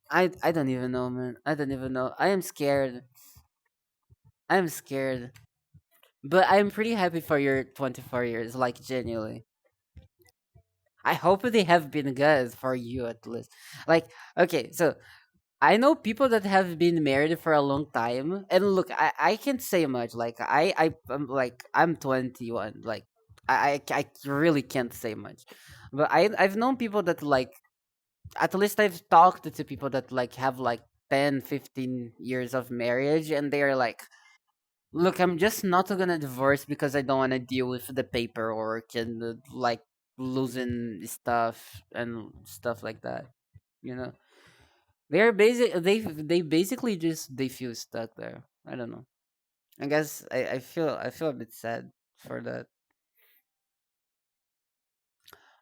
I don't even know, man. I don't even know. I am scared. I'm scared. But I'm pretty happy for your 24 years, like genuinely. I hope they have been good for you at least. Like, okay, so I know people that have been married for a long time, and look, I can't say much. Like, I'm like I'm 21. Like, I really can't say much. But I've known people that like at least I've talked to people that like have like 10, 15 years of marriage, and they're like, look, I'm just not gonna divorce because I don't want to deal with the paperwork and like losing stuff and stuff like that. You know, they basically just they feel stuck there. I don't know. I guess I feel a bit sad for that.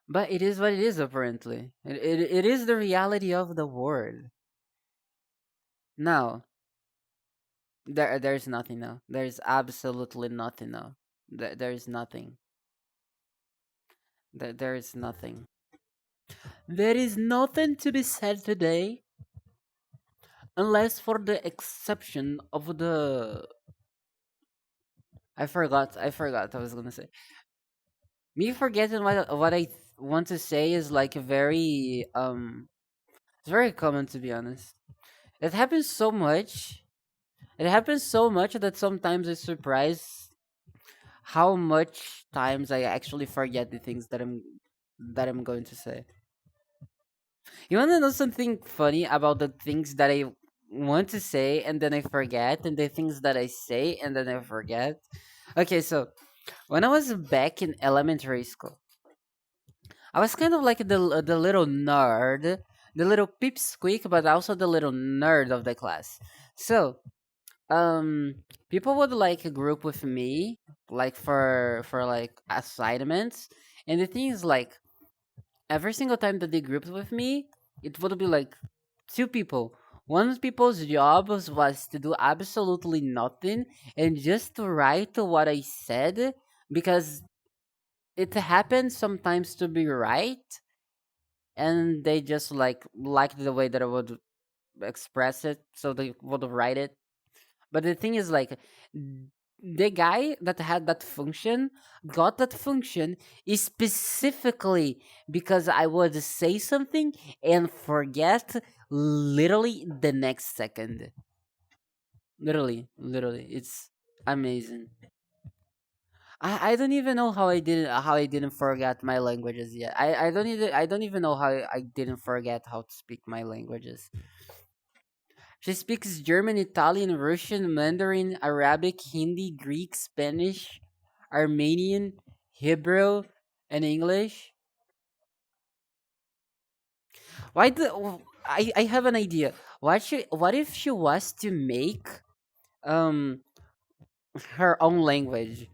But it is what it is. Apparently, it is the reality of the world. Now, there's nothing now. There's absolutely nothing now. There's nothing. There is nothing. There is nothing to be said today, unless for the exception of the. I forgot. I forgot. I was gonna say. Me forgetting what I want to say is like very It's very common to be honest. It happens so much. It happens so much that sometimes I surprise how much times I actually forget the things that I'm going to say. You want to know something funny about the things that I want to say and then I forget, and the things that I say and then I forget? Okay, so when I was back in elementary school, I was kind of like the little nerd, the little pipsqueak, but also the little nerd of the class. So, people would like group with me, like for like assignments, and the thing is like every single time that they grouped with me, it would be like two people. One people's job was to do absolutely nothing and just to write what I said because it happens sometimes to be right, and they just like liked the way that I would express it, so they would write it. But the thing is, like, the guy that had that function got that function specifically because I would say something and forget literally the next second. Literally, it's amazing. I don't even know how I didn't forget my languages yet. I don't even know how I didn't forget how to speak my languages. She speaks German, Italian, Russian, Mandarin, Arabic, Hindi, Greek, Spanish, Armenian, Hebrew, and English. Why the? I have an idea. What if she was to make um her own language?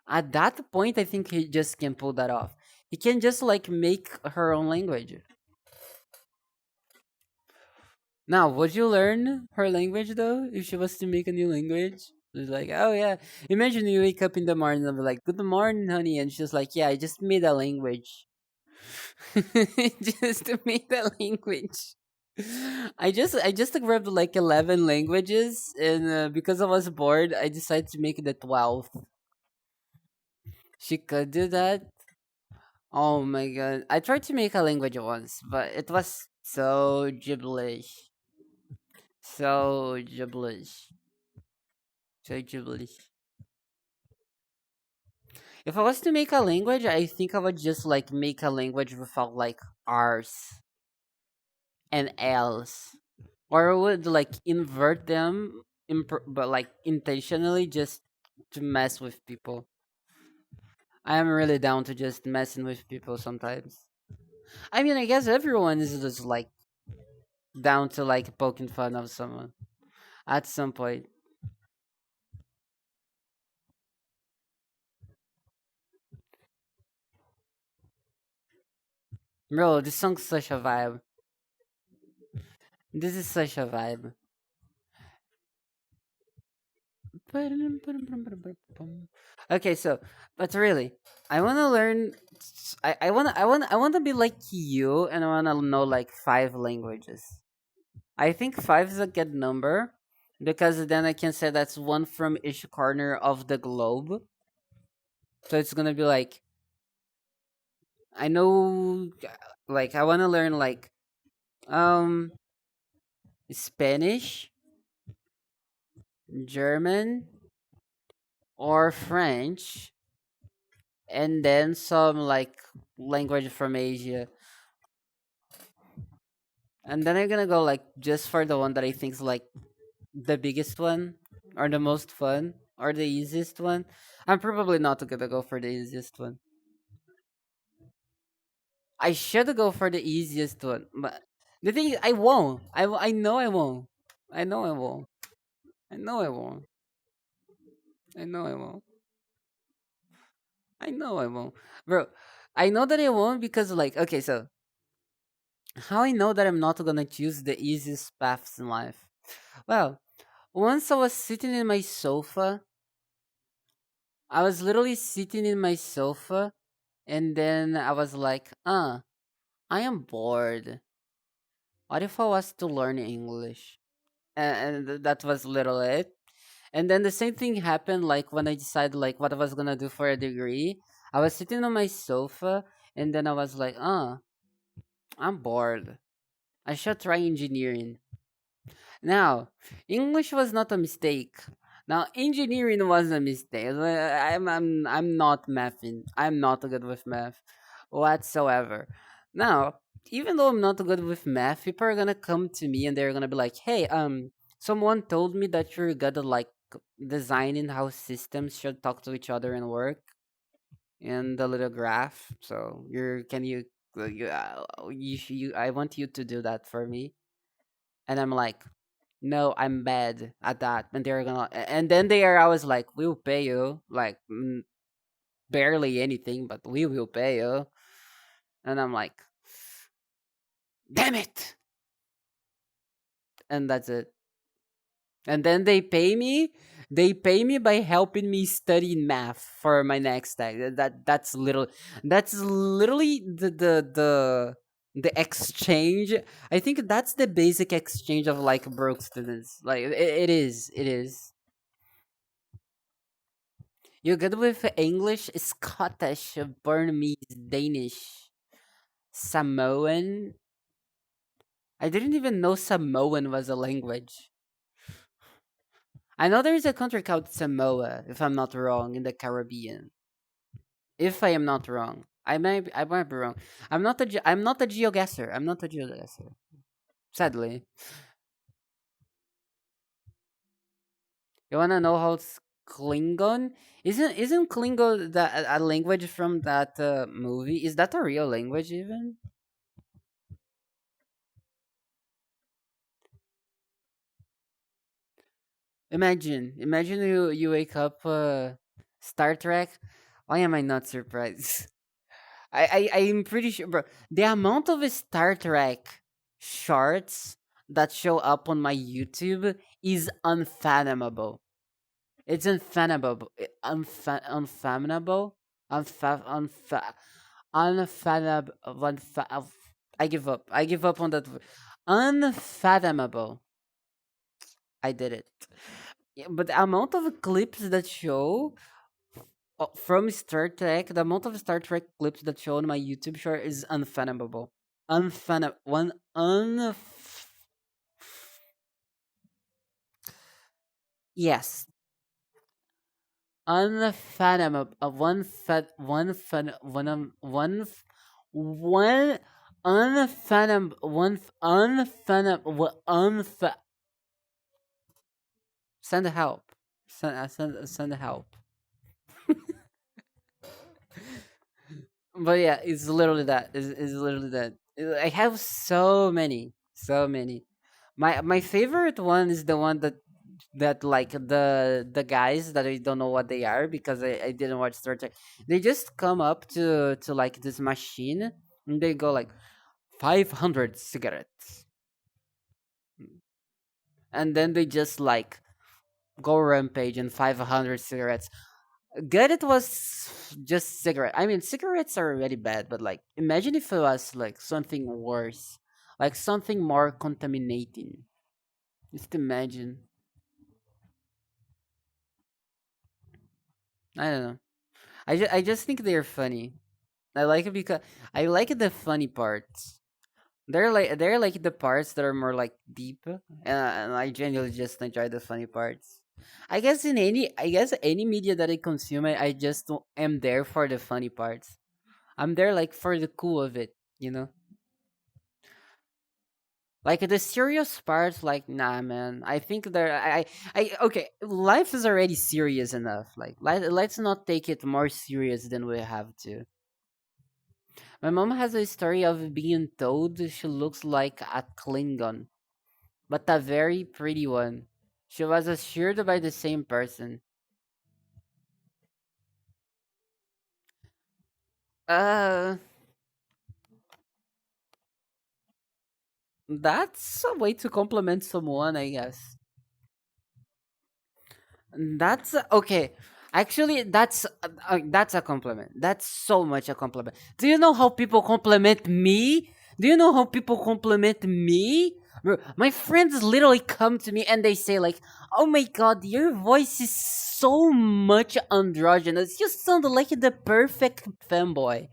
At that point, I think he just can pull that off. He can just like make her own language. Now, would you learn her language though if she was to make a new language? It's like, oh yeah. Imagine you wake up in the morning and be like, "Good morning, honey," and she's like, "Yeah, I just made a language." Just to make that language. I just grabbed like 11 languages, and because I was bored, I decided to make it the 12th. She could do that. Oh my god! I tried to make a language once, but it was so gibberish, so gibberish, so gibberish. If I was to make a language, I think I would just like make a language without like R's and L's, or I would like invert them, but like intentionally just to mess with people. I am really down to just messing with people sometimes. I mean, I guess everyone is just like down to like poking fun of someone at some point. Bro, this song's such a vibe. This is such a vibe. Okay, so, but really, I want to learn. I want to be like you, and I want to know like 5 languages. I think five is a good number because then I can say that's one from each corner of the globe. So it's gonna be like I know, like I want to learn like um Spanish, German, or French, and then some like language from Asia. And then I'm gonna go like just for the one that I think is like the biggest one, or the most fun, or the easiest one. I'm probably not gonna go for the easiest one. I should go for the easiest one, but the thing is, I won't. I know I won't. I know I won't. I know I won't. I know I won't. I know I won't, bro. I know that I won't because like okay, so how I know that I'm not gonna choose the easiest paths in life? Well, once I was sitting in my sofa. I was literally sitting in my sofa, and then I was like, I am bored. What if I was to learn English? And that was literally it. And then the same thing happened like when I decided like what I was gonna do for a degree. I was sitting on my sofa, and then I was like, I'm bored. I should try engineering. Now, English was not a mistake. Now, engineering was a mistake. I'm not mathing. I'm not good with math whatsoever. Now, even though I'm not good with math, people are gonna come to me and they're gonna be like, "Hey, someone told me that you're good at like designing how systems should talk to each other and work in the little graph. So you're can you I want you to do that for me." And I'm like, no, I'm bad at that. And they're gonna, and then they are always like, we'll pay you, like barely anything, but we will pay you. And I'm like, damn it. And that's it. And then they pay me by helping me study math for my next tag. That's literally the exchange. I think that's the basic exchange of like broke students. Like it is. You're good with English, Scottish, Burmese, Danish, Samoan. I didn't even know Samoan was a language. I know there is a country called Samoa, if I'm not wrong, in the Caribbean. If I am not wrong, I might be wrong. I'm not a geoguesser. I'm not a geoguesser. Sadly, you wanna know how it's Klingon? Isn't Klingon a language from that movie? Is that a real language even? Imagine you wake up Star Trek. Why am I not surprised? I'm pretty sure, bro. The amount of Star Trek shorts that show up on my YouTube is unfathomable. It's unfathomable. Unfathomable. Unfathomable. I give up. I give up on that. Unfathomable. I did it. Yeah, but the amount of clips that show from Star Trek, the amount of Star Trek clips that show on my YouTube short is unfathomable. Unfathomable. Yes. Unfathomable. One unfathomable. Send help. Send help. But yeah, it's literally that. It's literally that. I have so many. My favorite one is the one that like the guys that I don't know what they are because I didn't watch Star Trek. They just come up to like this machine and they go like 500 cigarettes, and then they just like go rampage and 500 cigarettes. Good, it was just cigarette. I mean, cigarettes are already bad, but like, imagine if it was like something worse, like something more contaminating. Just imagine. I don't know. I just think they're funny. I like it because I like the funny parts. They're like the parts that are more like deep, and I genuinely just enjoy the funny parts. I guess any media that I consume, I just am there for the funny parts. I'm there like for the cool of it, you know. Like the serious parts, like nah, man. I think there. Okay. Life is already serious enough. Like, let's not take it more serious than we have to. My mom has a story of being told she looks like a Klingon, but a very pretty one. She was assured by the same person. Uh, that's a way to compliment someone, I guess. That's okay. Actually, that's a compliment. That's so much a compliment. Do you know how people compliment me? Do you know how people compliment me? Bro, my friends literally come to me and they say like, "Oh my god, your voice is so much androgynous. You sound like the perfect fanboy."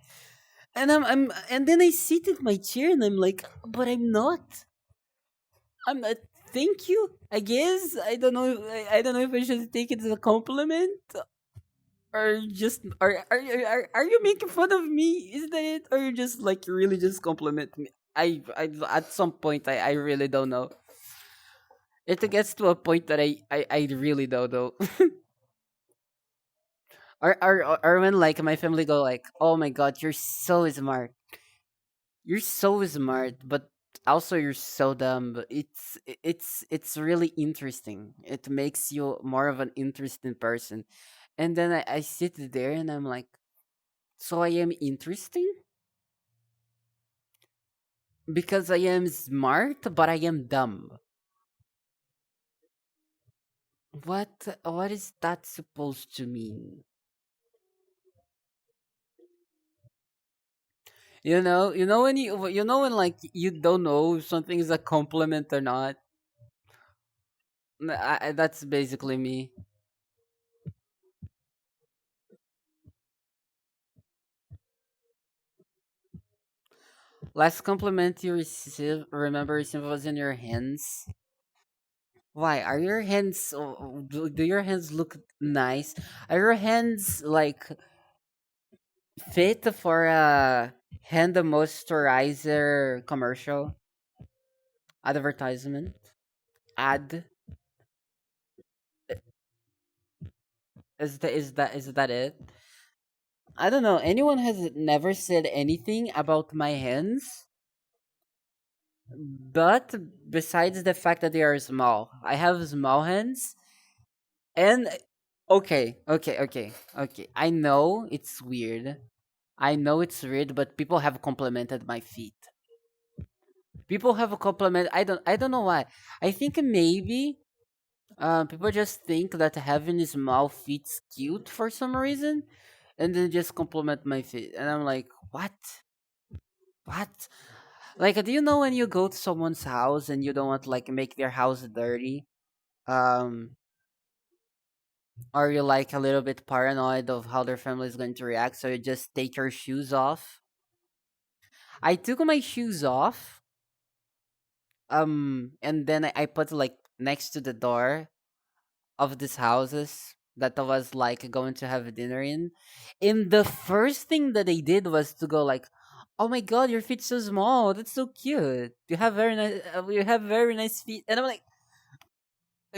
And then I sit in my chair and I'm like, "But I'm not. I'm not." Thank you. I guess I don't know. I don't know if I should take it as a compliment or just are you making fun of me? Is that it? Or you just like really just compliment me? I at some point I really don't know. It gets to a point that I really don't know. or when like my family go like, oh my god, you're so smart. You're so smart, but also you're so dumb. But it's really interesting. It makes you more of an interesting person. And then I sit there and I'm like, so I am interesting because I am smart, but I am dumb. What is that supposed to mean? You know when like you don't know if something is a compliment or not. That's basically me. Last compliment you remember receiving was in your hands. Why are your hands? Do your hands look nice? Are your hands like fit for a hand moisturizer commercial advertisement? Ad is that it? I don't know. Anyone has never said anything about my hands, but besides the fact that they are small, I have small hands, And okay. I know it's weird. I know it's weird, but people have complimented my feet. People have a compliment. I don't know why. I think maybe people just think that having small feet's cute for some reason, and then just compliment my feet. And I'm like, what? What? Like, do you know when you go to someone's house and you don't want to like make their house dirty? Um, or you're like a little bit paranoid of how their family is going to react, so you just take your shoes off. I took my shoes off, and then I put like next to the door of these houses that I was like going to have dinner in. And the first thing that they did was to go like, "Oh my god, your feet's so small. That's so cute. You have very nice feet." And I'm like,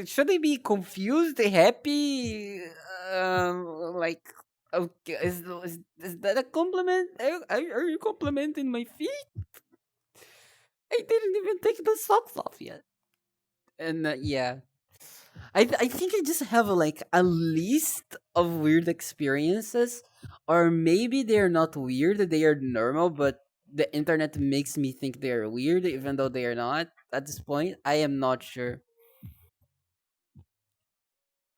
should they be confused, happy, like, okay, is that a compliment? Are you complimenting my feet? I didn't even take the socks off yet. And yeah, I think I just have like a list of weird experiences, or maybe they're not weird, they are normal, but the internet makes me think they are weird, even though they are not. At this point, I am not sure.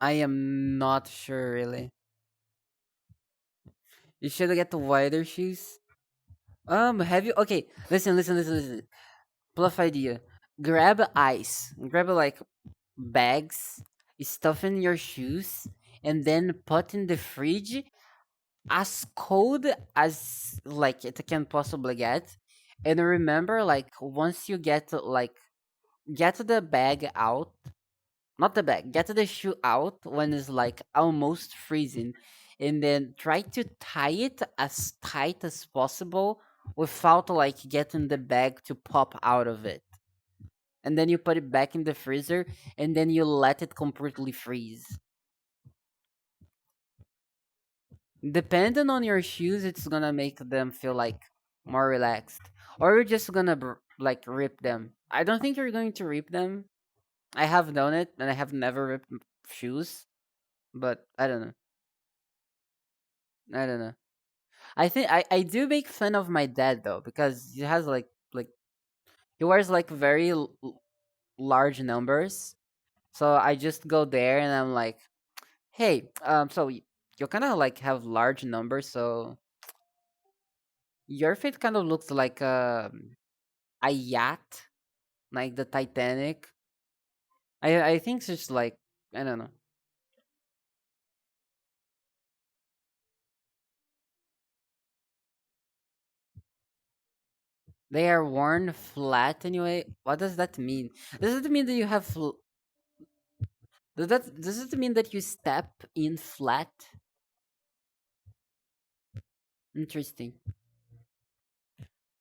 I am not sure really. You should get the wider shoes. Have you? Okay, listen. Bluff idea. Grab ice. Grab like bags, stuff in your shoes, and then put in the fridge as cold as like it can possibly get. And remember, like once you get the bag out, not the bag, get the shoe out when it's like almost freezing, and then try to tie it as tight as possible without like getting the bag to pop out of it. And then you put it back in the freezer, and then you let it completely freeze. Depending on your shoes, it's gonna make them feel like more relaxed, or you're just gonna like rip them. I don't think you're going to rip them. I have done it, and I have never ripped shoes, but I don't know. I don't know. I think I do make fun of my dad though, because he has like he wears like very large numbers. So I just go there and I'm like, hey, so you kind of like have large numbers, so your feet kind of looks like a yacht, like the Titanic. I think it's just like, I don't know. They are worn flat anyway. What does that mean? Does it mean that you have does it mean that you step in flat? Interesting.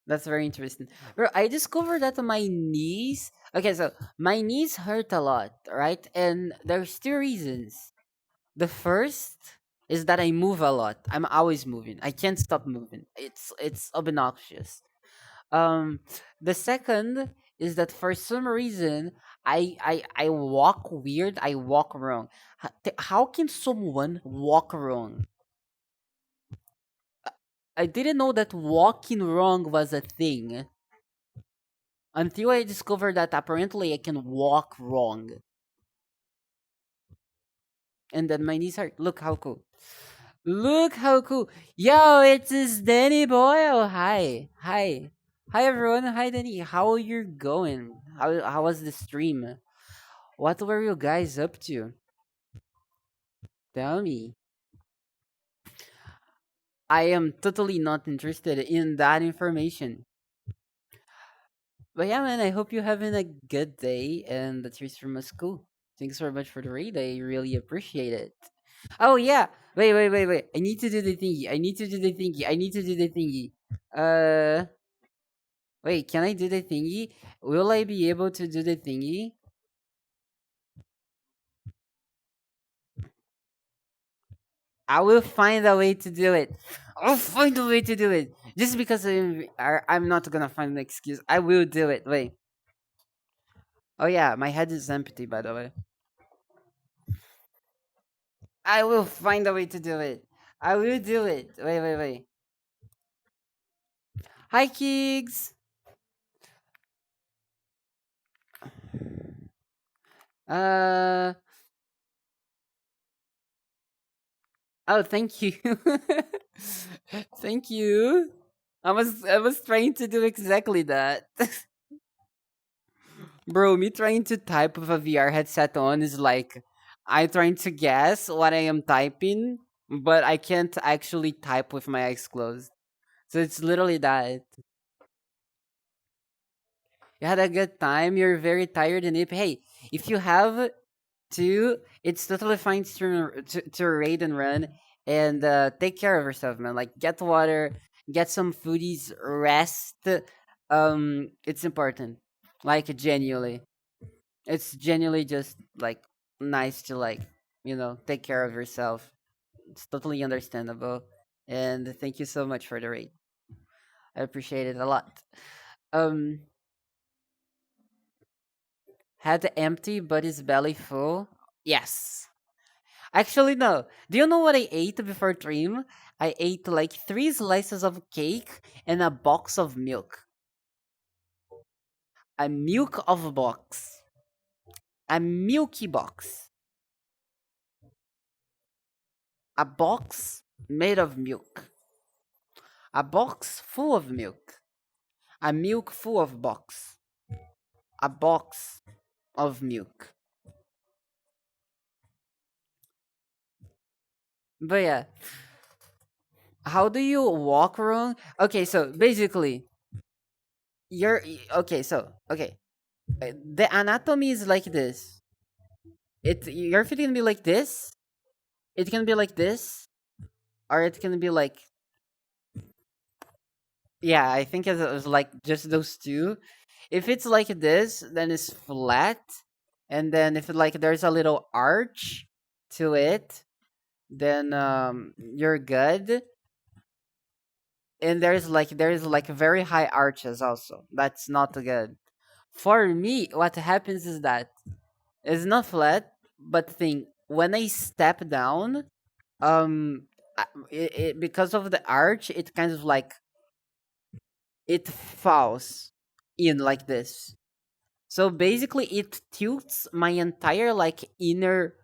That's very interesting. Bro, I discovered that my knees. Okay, so my knees hurt a lot, right? And there's two reasons. The first is that I move a lot. I'm always moving. I can't stop moving. It's obnoxious. Um, the second is that for some reason I walk weird. I walk wrong. How can someone walk wrong? I didn't know that walking wrong was a thing until I discovered that apparently I can walk wrong. And then my knees hurt. Look how cool. Look how cool. Yo, it's this Danny Boyle. Hi. Hi. Hi everyone. Hi Danny. How are you going? How was the stream? What were you guys up to? Tell me. I am totally not interested in that information. But yeah, man, I hope you're having a good day and that you're from a school. Thanks very much for the read. I really appreciate it. Oh yeah. Wait. I need to do the thingy. I need to do the thingy. I need to do the thingy. Uh Wait, can I do the thingy? Will I be able to do the thingy? I will find a way to do it. I'll find a way to do it. Just because I'm not gonna find an excuse. I will do it. Wait. Oh yeah, my head is empty by the way. I will find a way to do it. I will do it. Wait, wait, wait. Hi, Kigs. Uh. Oh, thank you. Thank you. I was trying to do exactly that. Bro, me trying to type with a VR headset on is like I trying to guess what I am typing, but I can't actually type with my eyes closed. So it's literally that. You had a good time, you're very tired and if hey, if you have to, it's totally fine to raid and run and take care of yourself, man. Like get water, get some foodies, rest. It's important. Like genuinely. It's genuinely just like nice to like take care of yourself. It's totally understandable, and thank you so much for the rate. I appreciate it a lot. um had empty but his belly full. Yes, actually no. Do you know what I ate before dream? I ate like 3 slices of cake and a box of milk. A milk of box. A milky box. A box made of milk. A box full of milk. A milk full of box. A box of milk. But yeah, how do you walk wrong? Okay, so basically, you're okay. So okay, the anatomy is like this. Your feet can be like this. It can be like this, or it can be like yeah. I think it's like just those two. If it's like this, then it's flat, and then if like there's a little arch to it, then you're good. And there's like very high arches also. That's not good. For me, what happens is that it's not flat, but thing when I step down, because of the arch, it kind of like it falls in like this. So basically, it tilts my entire like inner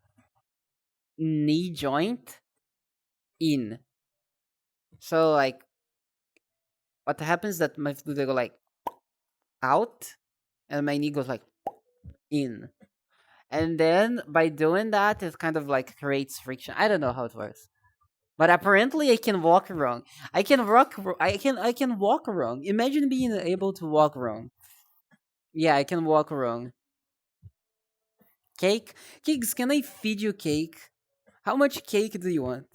knee joint in. So like, what happens that my foot they go like out, and my knee goes like in. And then by doing that, it kind of like creates friction. I don't know how it works, but apparently I can walk wrong. I can walk wrong. Imagine being able to walk wrong. Yeah, I can walk wrong. Cake, cakes. Can I feed you cake? How much cake do you want?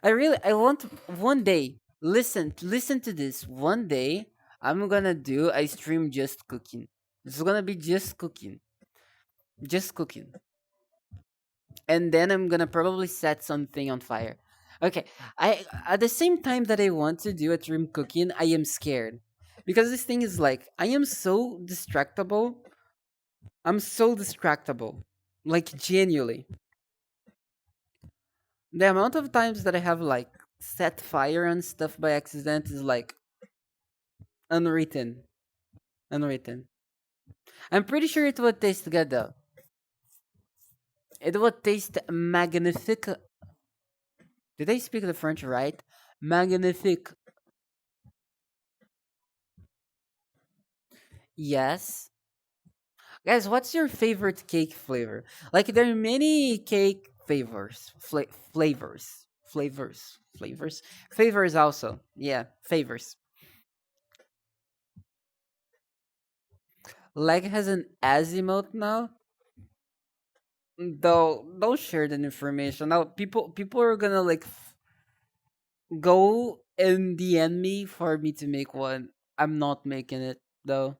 I want one day. Listen to this. One day, I'm gonna do a stream just cooking. It's gonna be just cooking. And then I'm gonna probably set something on fire. Okay, I at the same time that I want to do a dream cooking, I am scared because this thing is like I am so distractible. I'm so distractible, like genuinely. The amount of times that I have like set fire on stuff by accident is like unwritten, unwritten. I'm pretty sure it would taste good though. It would taste magnifique. Did I speak the French right? Magnifique. Yes. Guys, what's your favorite cake flavor? Like, there are many cake flavors also. Yeah, favors. Leg has an azimuth now. Though, don't share that information. Now, people are gonna like go and DM me for me to make one. I'm not making it though.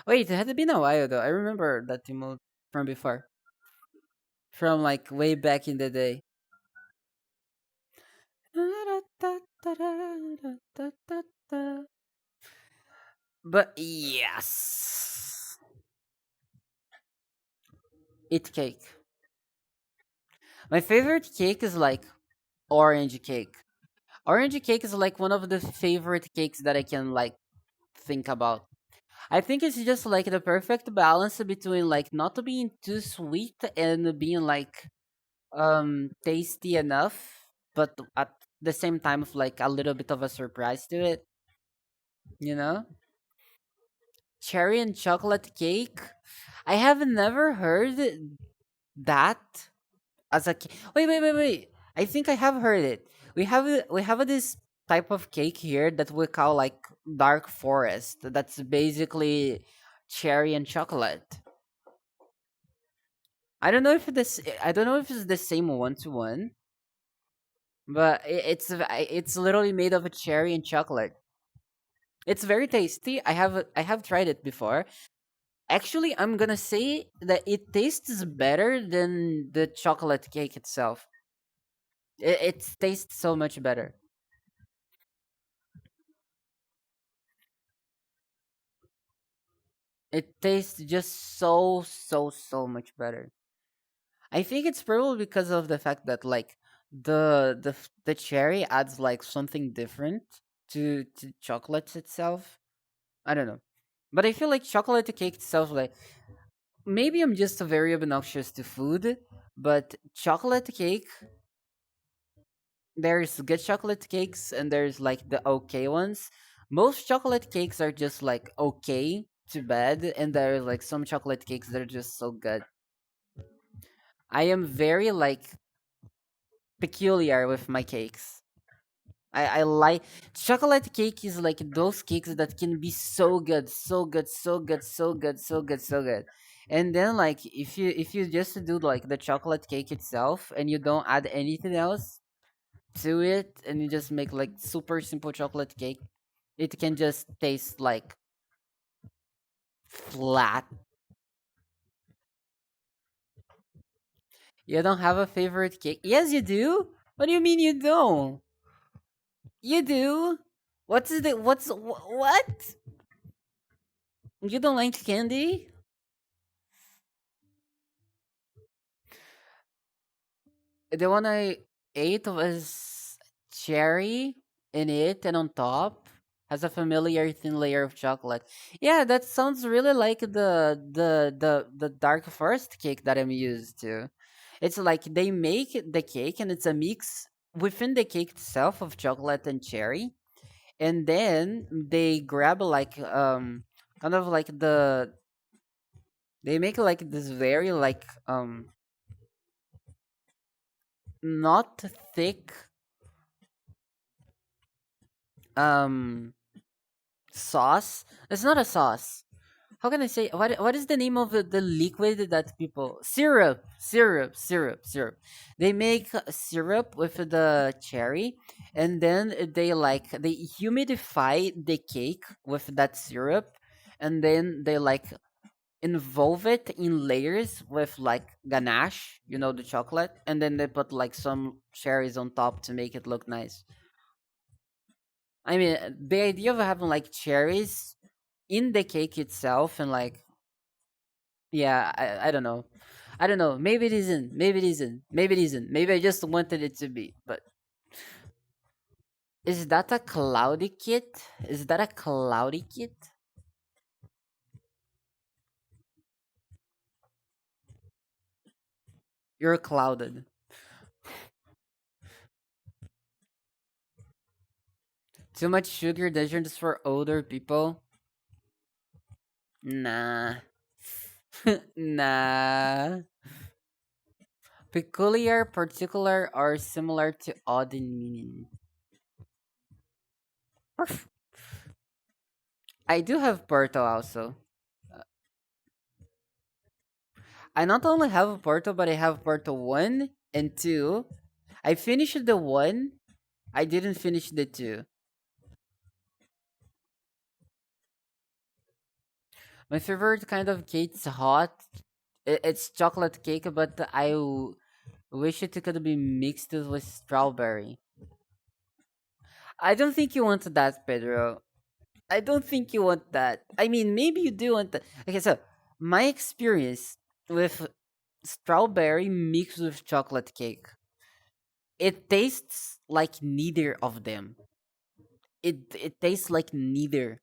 Wait, it had been a while though. I remember that emote from before, from like way back in the day. But yes, eat cake. My favorite cake is like orange cake. Orange cake is like one of the favorite cakes that I can like think about. I think it's just like the perfect balance between like not being too sweet and being like tasty enough, but at the same time of like a little bit of a surprise to it, you know? Cherry and chocolate cake. I have never heard that as a wait. I think I have heard it. We have this type of cake here that we call like dark forest. That's basically cherry and chocolate. I don't know if it's the same one to one, but it's literally made of a cherry and chocolate. It's very tasty. I have tried it before. Actually, I'm gonna say that it tastes better than the chocolate cake itself. It tastes so much better. It tastes just so much better. I think it's probably because of the fact that like the cherry adds like something different to chocolate itself. I don't know. But I feel like chocolate cake itself like maybe I'm just very obnoxious to food, but chocolate cake, there's good chocolate cakes and there's like the okay ones. Most chocolate cakes are just like okay to bad, and there's like some chocolate cakes that are just so good. I am very like peculiar with my cakes. I like chocolate cake is like those cakes that can be so good, so good, so good, so good, so good, so good. And then like if you just do like the chocolate cake itself and you don't add anything else to it and you just make like super simple chocolate cake, it can just taste like flat. You don't have a favorite cake? Yes, you do. What do you mean you don't? You do. What? You don't like candy? The one I ate was cherry in it, and on top has a familiar thin layer of chocolate. Yeah, that sounds really like the dark forest cake that I'm used to. It's like they make the cake and it's a mix within the cake itself of chocolate and cherry, and then they grab like kind of like they make like this very like not thick um sauce. It's not a sauce. How can I say what is the name of the liquid that people syrup. They make syrup with the cherry, and then they humidify the cake with that syrup, and then they like involve it in layers with like ganache, the chocolate, and then they put like some cherries on top to make it look nice. I mean, the idea of having like cherries in the cake itself and like, yeah, I don't know. I don't know. Maybe it isn't. Maybe it isn't. Maybe it isn't. Maybe I just wanted it to be. But is that a cloudy kit? Is that a cloudy kit? You're clouded. Too much sugar dangerous for older people? Nah. Nah. Peculiar, particular, or similar to odd in meaning. I do have Porto also. I not only have Porto, but I have Porto 1 and 2. I finished the 1. I didn't finish the 2. My favorite kind of cake is hot. It's chocolate cake, but wish it could be mixed with strawberry. I don't think you want that, Pedro. I don't think you want that. I mean, maybe you do want that. Okay, so my experience with strawberry mixed with chocolate cake. It tastes like neither of them. It tastes like neither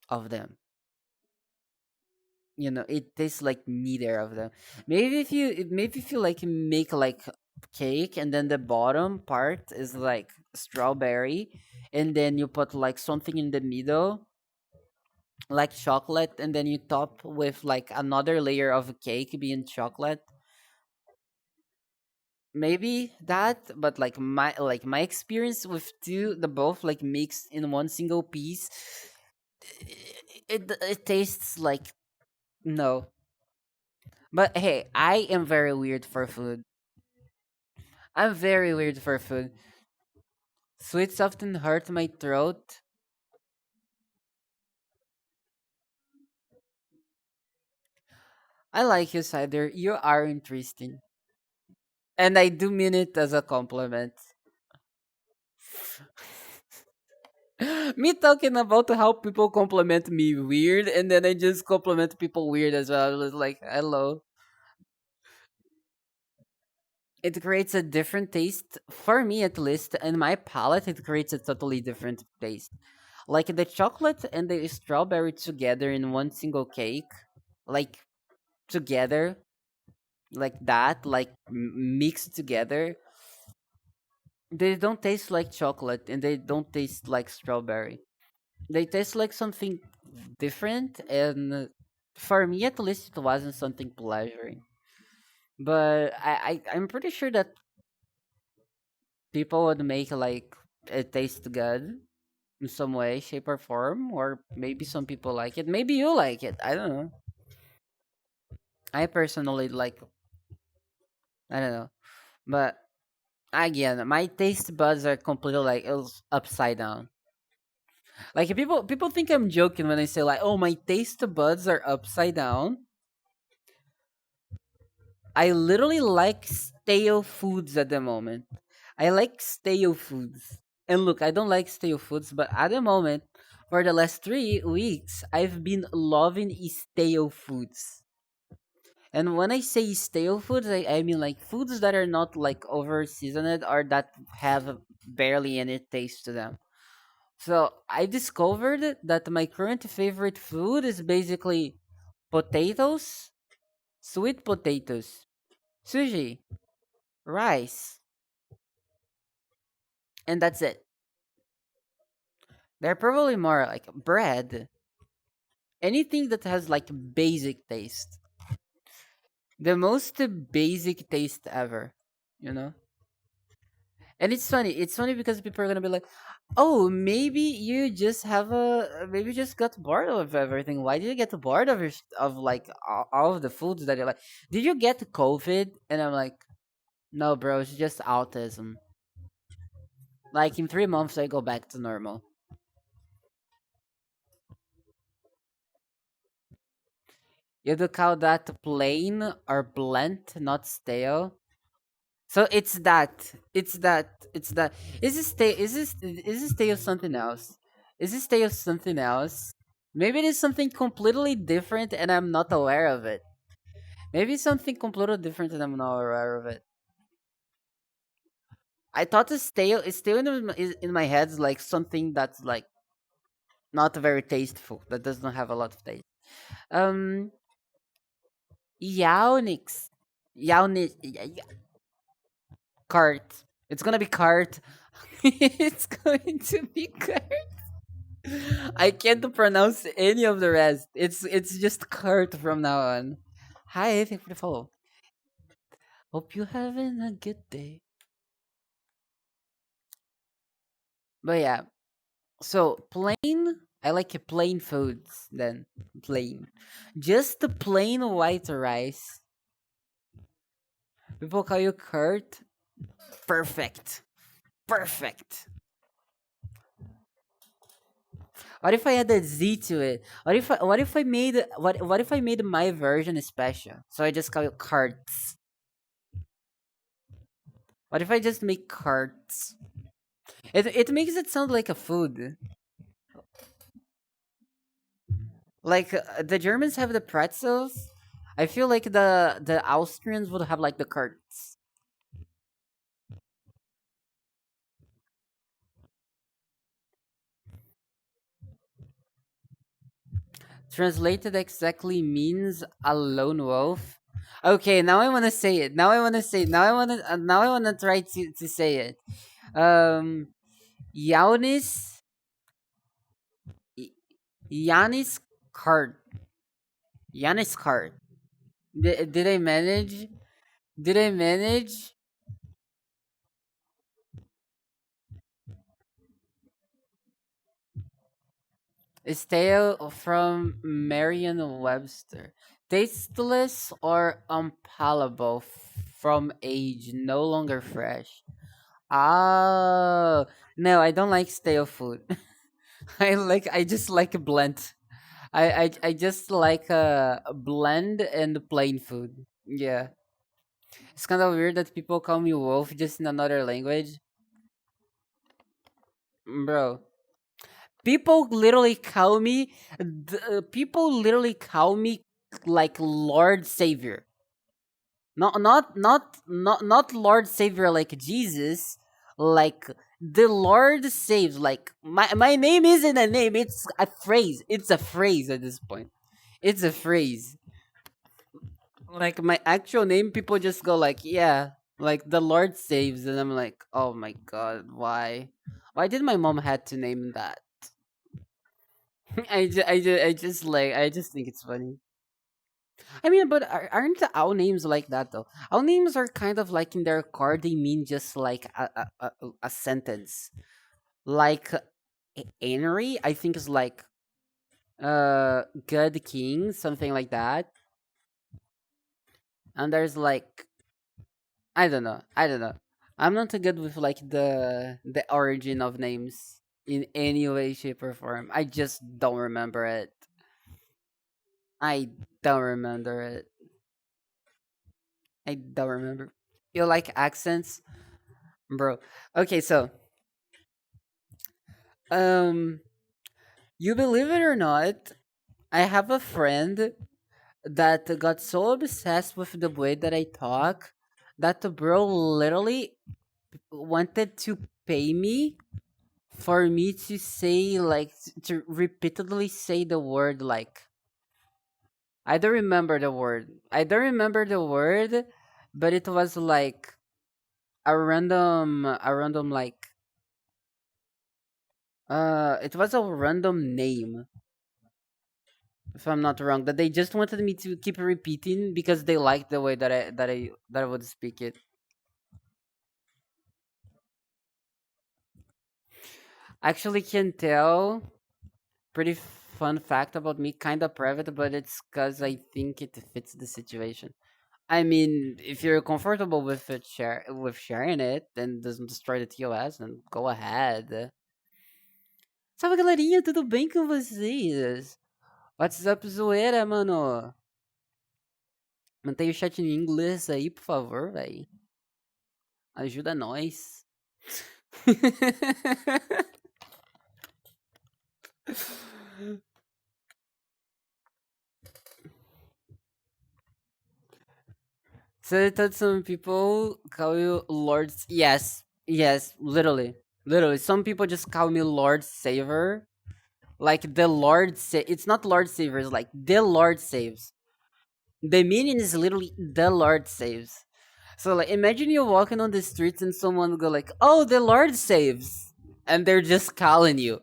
of them. It tastes like neither of them. Maybe if you like make like cake and then the bottom part is like strawberry and then you put like something in the middle like chocolate and then you top with like another layer of cake being chocolate. Maybe that, but like my experience with two the both like mixed in one single piece, it tastes like no. But hey, I am very weird for food. I'm very weird for food. Sweets often hurt my throat. I like you, cider. You are interesting. And I do mean it as a compliment. Me talking about how people compliment me weird, and then I just compliment people weird as well. I was like, hello. It creates a different taste. For me, at least, in my palate, it creates a totally different taste. Like the chocolate and the strawberry together in one single cake, like together, like that, like mixed together. They don't taste like chocolate and they don't taste like strawberry. They taste like something different, and for me at least, it wasn't something pleasuring. But I'm pretty sure that people would make like it taste good in some way, shape, or form, or maybe some people like it. Maybe you like it. I don't know. I personally like. I don't know, but again, my taste buds are completely like upside down. Like people think I'm joking when I say like, oh, my taste buds are upside down. I literally like stale foods at the moment. I like stale foods. And look, I don't like stale foods, but at the moment, for the last 3 weeks, I've been loving stale foods. And when I say stale foods, I mean like foods that are not like over seasoned or that have barely any taste to them. So I discovered that my current favorite food is basically potatoes, sweet potatoes, sushi, rice, and that's it. They're probably more like bread, anything that has like basic taste, the most basic taste ever, you know. And it's funny. It's funny because people are gonna be like, "Oh, maybe you just maybe you just got bored of everything. Why did you get bored of of like all of the foods that you like? Did you get COVID?" And I'm like, "No, bro. It's just autism. Like in 3 months, I go back to normal." You do call that plain or blunt, not stale? So it's that. It's that. It's that. Is this stale something else? Is this stale something else? Maybe it is something completely different and I'm not aware of it. Maybe it's something completely different and I'm not aware of it. I thought it's stale in my head is like something that's like not very tasteful, that does not have a lot of taste. Um, Yaunix, Yaunix, cart. It's gonna be cart. It's going to be cart. I can't pronounce any of the rest. It's just Kurt from now on. Hi, thank you for the follow. Hope you're having a good day. But yeah, so plain. I like plain foods then. Plain, just the plain white rice. People call you Kurt. Perfect, perfect. What if I add a Z to it? What if I made my version special? So I just call it carts. What if I just make carts? It makes it sound like a food. Like the Germans have the pretzels. I feel like the Austrians would have like the cards. Translated exactly means a lone wolf. Okay, now I want to say it. Now I want to say. Now I want to. Now I want to try to say it. Um, Yanis, Yanis card. Yanis card. Did I manage? Did I manage? Stale from Merriam-Webster. Tasteless or unpalatable from age, no longer fresh. Oh no, I don't like stale food. I just like a blend. I just like a blend and plain food. Yeah, it's kind of weird that people call me wolf just in another language, bro. People literally call me like Lord Savior. Not Lord Savior like Jesus, like the Lord saves. Like my name isn't a name, it's a phrase. It's a phrase at this point. It's a phrase. Like my actual name, people just go like, yeah, like the Lord saves, and I'm like, oh my god, why? Why did my mom had to name that? I just think it's funny. I mean, but aren't our names like that though? Our names are kind of like in their car. They mean just like a sentence. Like Henry, I think is like good king, something like that. And there's like I don't know, I don't know. I'm not too good with like the origin of names in any way, shape, or form. I just don't remember it. I don't remember it. I don't remember. You like accents, bro? Okay, so um, you believe it or not, I have a friend that got so obsessed with the way that I talk that the bro literally wanted to pay me for me to say like to repeatedly say the word like I don't remember the word. I don't remember the word, but it was like a random like it was a random name if I'm not wrong, that they just wanted me to keep repeating because they liked the way that I would speak it. Actually, can tell. Pretty fun fact about me, kind of private, but it's because I think it fits the situation. I mean, if you're comfortable with it, sharing it, then doesn't destroy the TOS, then go ahead. Salve galerinha, tudo bem com vocês? WhatsApp zoeira, mano. Mantenha o chat em inglês aí, por favor, velho. Ajuda nós. So I thought some people call you Lord. Yes, yes, literally, literally. Some people just call me Lord Saver. Like the Lord it's not Lord Saver. It's like the Lord saves. The meaning is literally the Lord saves. So like, imagine you're walking on the streets and someone will go like, "Oh, the Lord saves," and they're just calling you.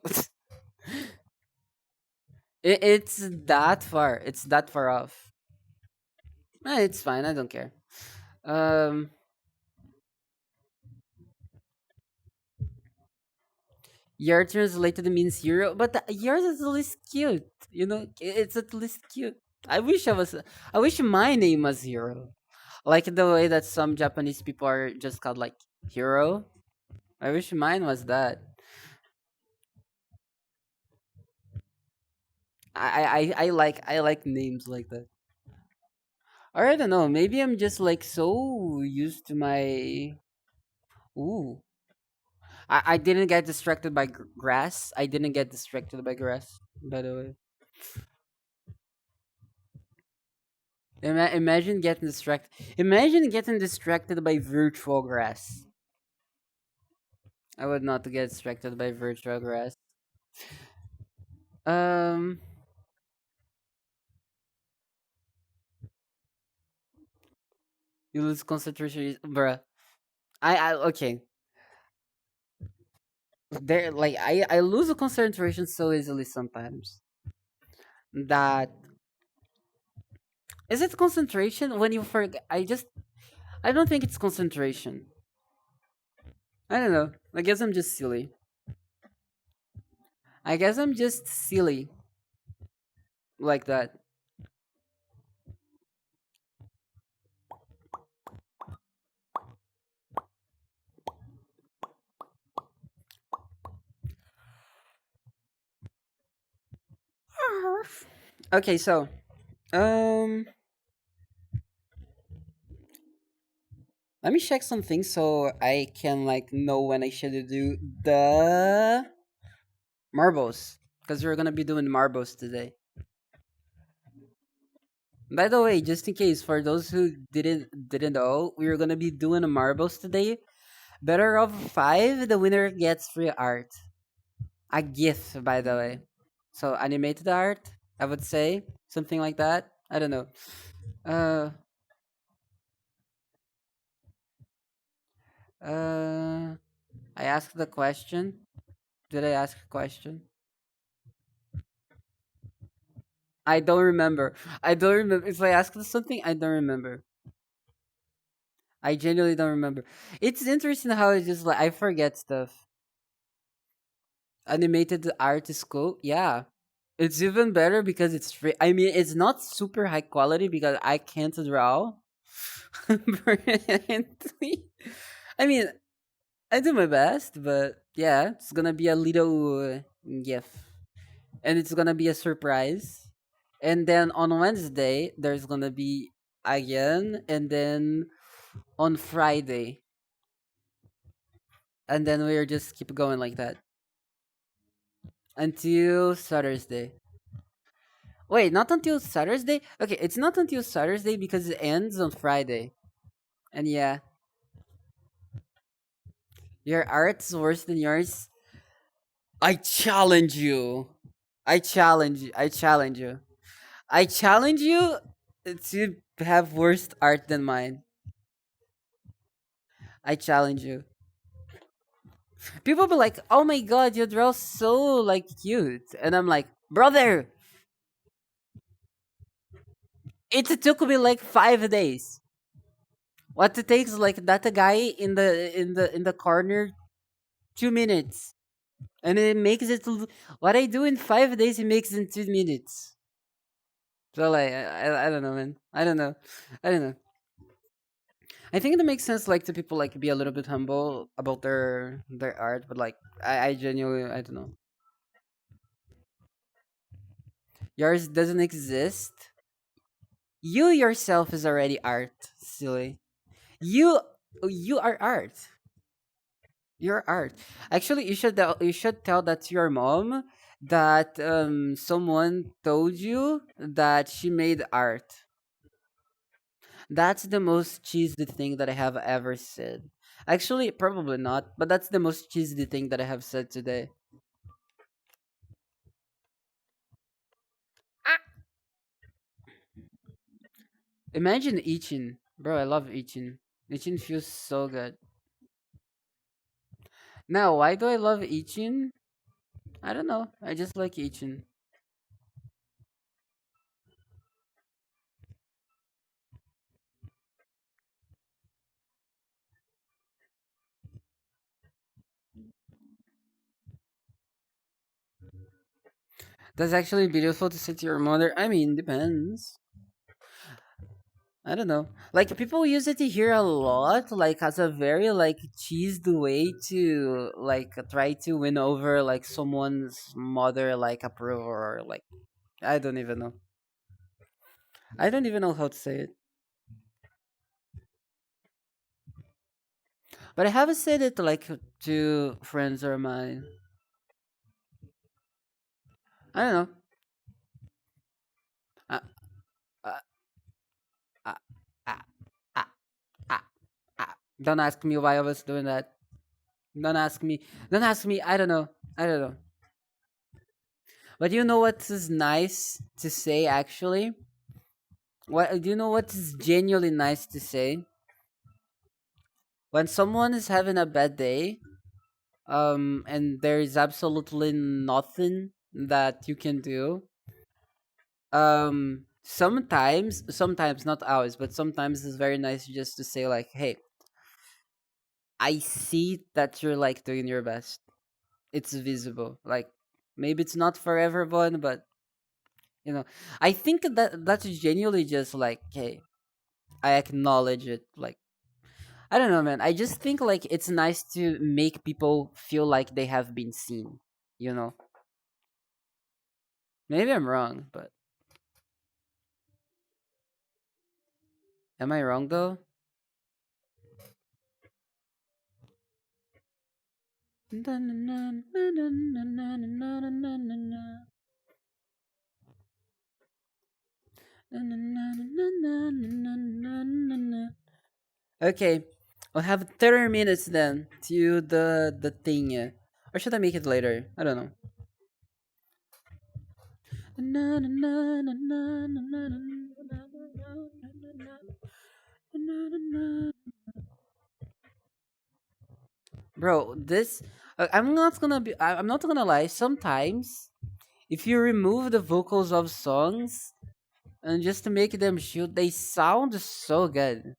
It's that far. It's that far off. It's fine. I don't care. Um, Your translated means hero, but yours is at least cute. You know, it's at least cute. I wish I was. I wish my name was Hero, like the way that some Japanese people are just called like Hero. I wish mine was that. I like names like that. Or I don't know. Maybe I'm just like so used to my. Ooh, I didn't get distracted by grass. I didn't get distracted by grass. By the way. Imagine getting distracted. Imagine getting distracted by virtual grass. I would not get distracted by virtual grass. Um, you lose concentration, bruh. I okay. There, like I lose the concentration so easily sometimes. That is it concentration when you forget? I don't think it's concentration. I don't know. I guess I'm just silly. I guess I'm just silly like that. Okay, so um, let me check something so I can like know when I should do the marbles because we're gonna be doing marbles today. By the way, just in case for those who didn't know, we are gonna be doing marbles today. Better of five, the winner gets free art. A gift, by the way. So animated art, I would say something like that. I don't know. Uh, uh, I asked the question. Did I ask a question? I don't remember. I don't remember. If I asked something, I don't remember. I genuinely don't remember. It's interesting how it's just like I forget stuff. Animated art is cool. Yeah. It's even better because it's free. I mean, it's not super high quality because I can't draw brilliantly. I mean, I do my best, but yeah, it's gonna be a little gift, and it's gonna be a surprise. And then on Wednesday, there's gonna be again, and then on Friday, and then we'll just keep going like that until Saturday. Wait, not until Saturday? Okay, it's not until Saturday because it ends on Friday. And yeah, your art's worse than yours. I challenge you. I challenge you. I challenge you. I challenge you to have worse art than mine. I challenge you. People be like, "Oh my god, you draw so like cute," and I'm like, "Brother, it took me like 5 days. What it takes like that guy in the corner 2 minutes, and it makes it. What I do in 5 days, he makes in 2 minutes. So like, I don't know, man. I don't know. I don't know. I think it makes sense like to people like be a little bit humble about their art, but like I genuinely I don't know. Yours doesn't exist. You yourself is already art, silly. You you are art. You're art. Actually, you should tell that to your mom that someone told you that she made art. That's the most cheesy thing that I have ever said. Actually, probably not, but that's the most cheesy thing that I have said today. Imagine eating. Bro, I love eating. Eating feels so good. Now, why do I love eating? I don't know. I just like eating. That's actually beautiful to say to your mother. I mean, depends. I don't know. Like people use it here a lot, like as a very like cheesed way to like try to win over like someone's mother like approval or like I don't even know. I don't even know how to say it. But I haven't said it like to friends or mine. I don't know. I, Don't ask me why I was doing that. Don't ask me. Don't ask me. I don't know. I don't know. But you know what is nice to say actually? What do you know what is genuinely nice to say? When someone is having a bad day, and there is absolutely nothing that you can do. Sometimes not always, but sometimes it's very nice just to say like, "Hey, I see that you're like doing your best. It's visible. Like maybe it's not for everyone, but you know, I think that that's genuinely just like, hey, I acknowledge it. Like I don't know, man. I just think like it's nice to make people feel like they have been seen. You know, maybe I'm wrong, but am I wrong though? Okay, I'll have 30 minutes then to the thing. Or should I make it later? I don't know. Bro, this I'm not gonna lie. Sometimes if you remove the vocals of songs and just to make them shoot, they sound so good.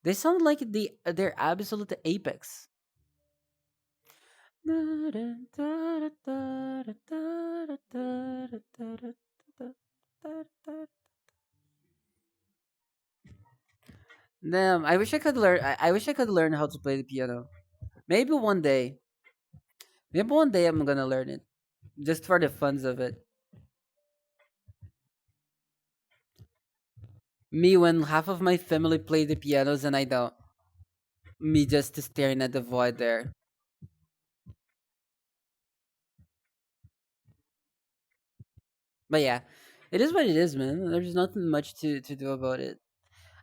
They sound like they're absolute apex. Damn, I wish I could learn. I wish I could learn how to play the piano. Maybe one day. Maybe one day I'm gonna learn it, just for the funs of it. Me when half of my family play the pianos and I don't. Me just staring at the void there. But yeah, it is what it is, man. There's nothing much to do about it.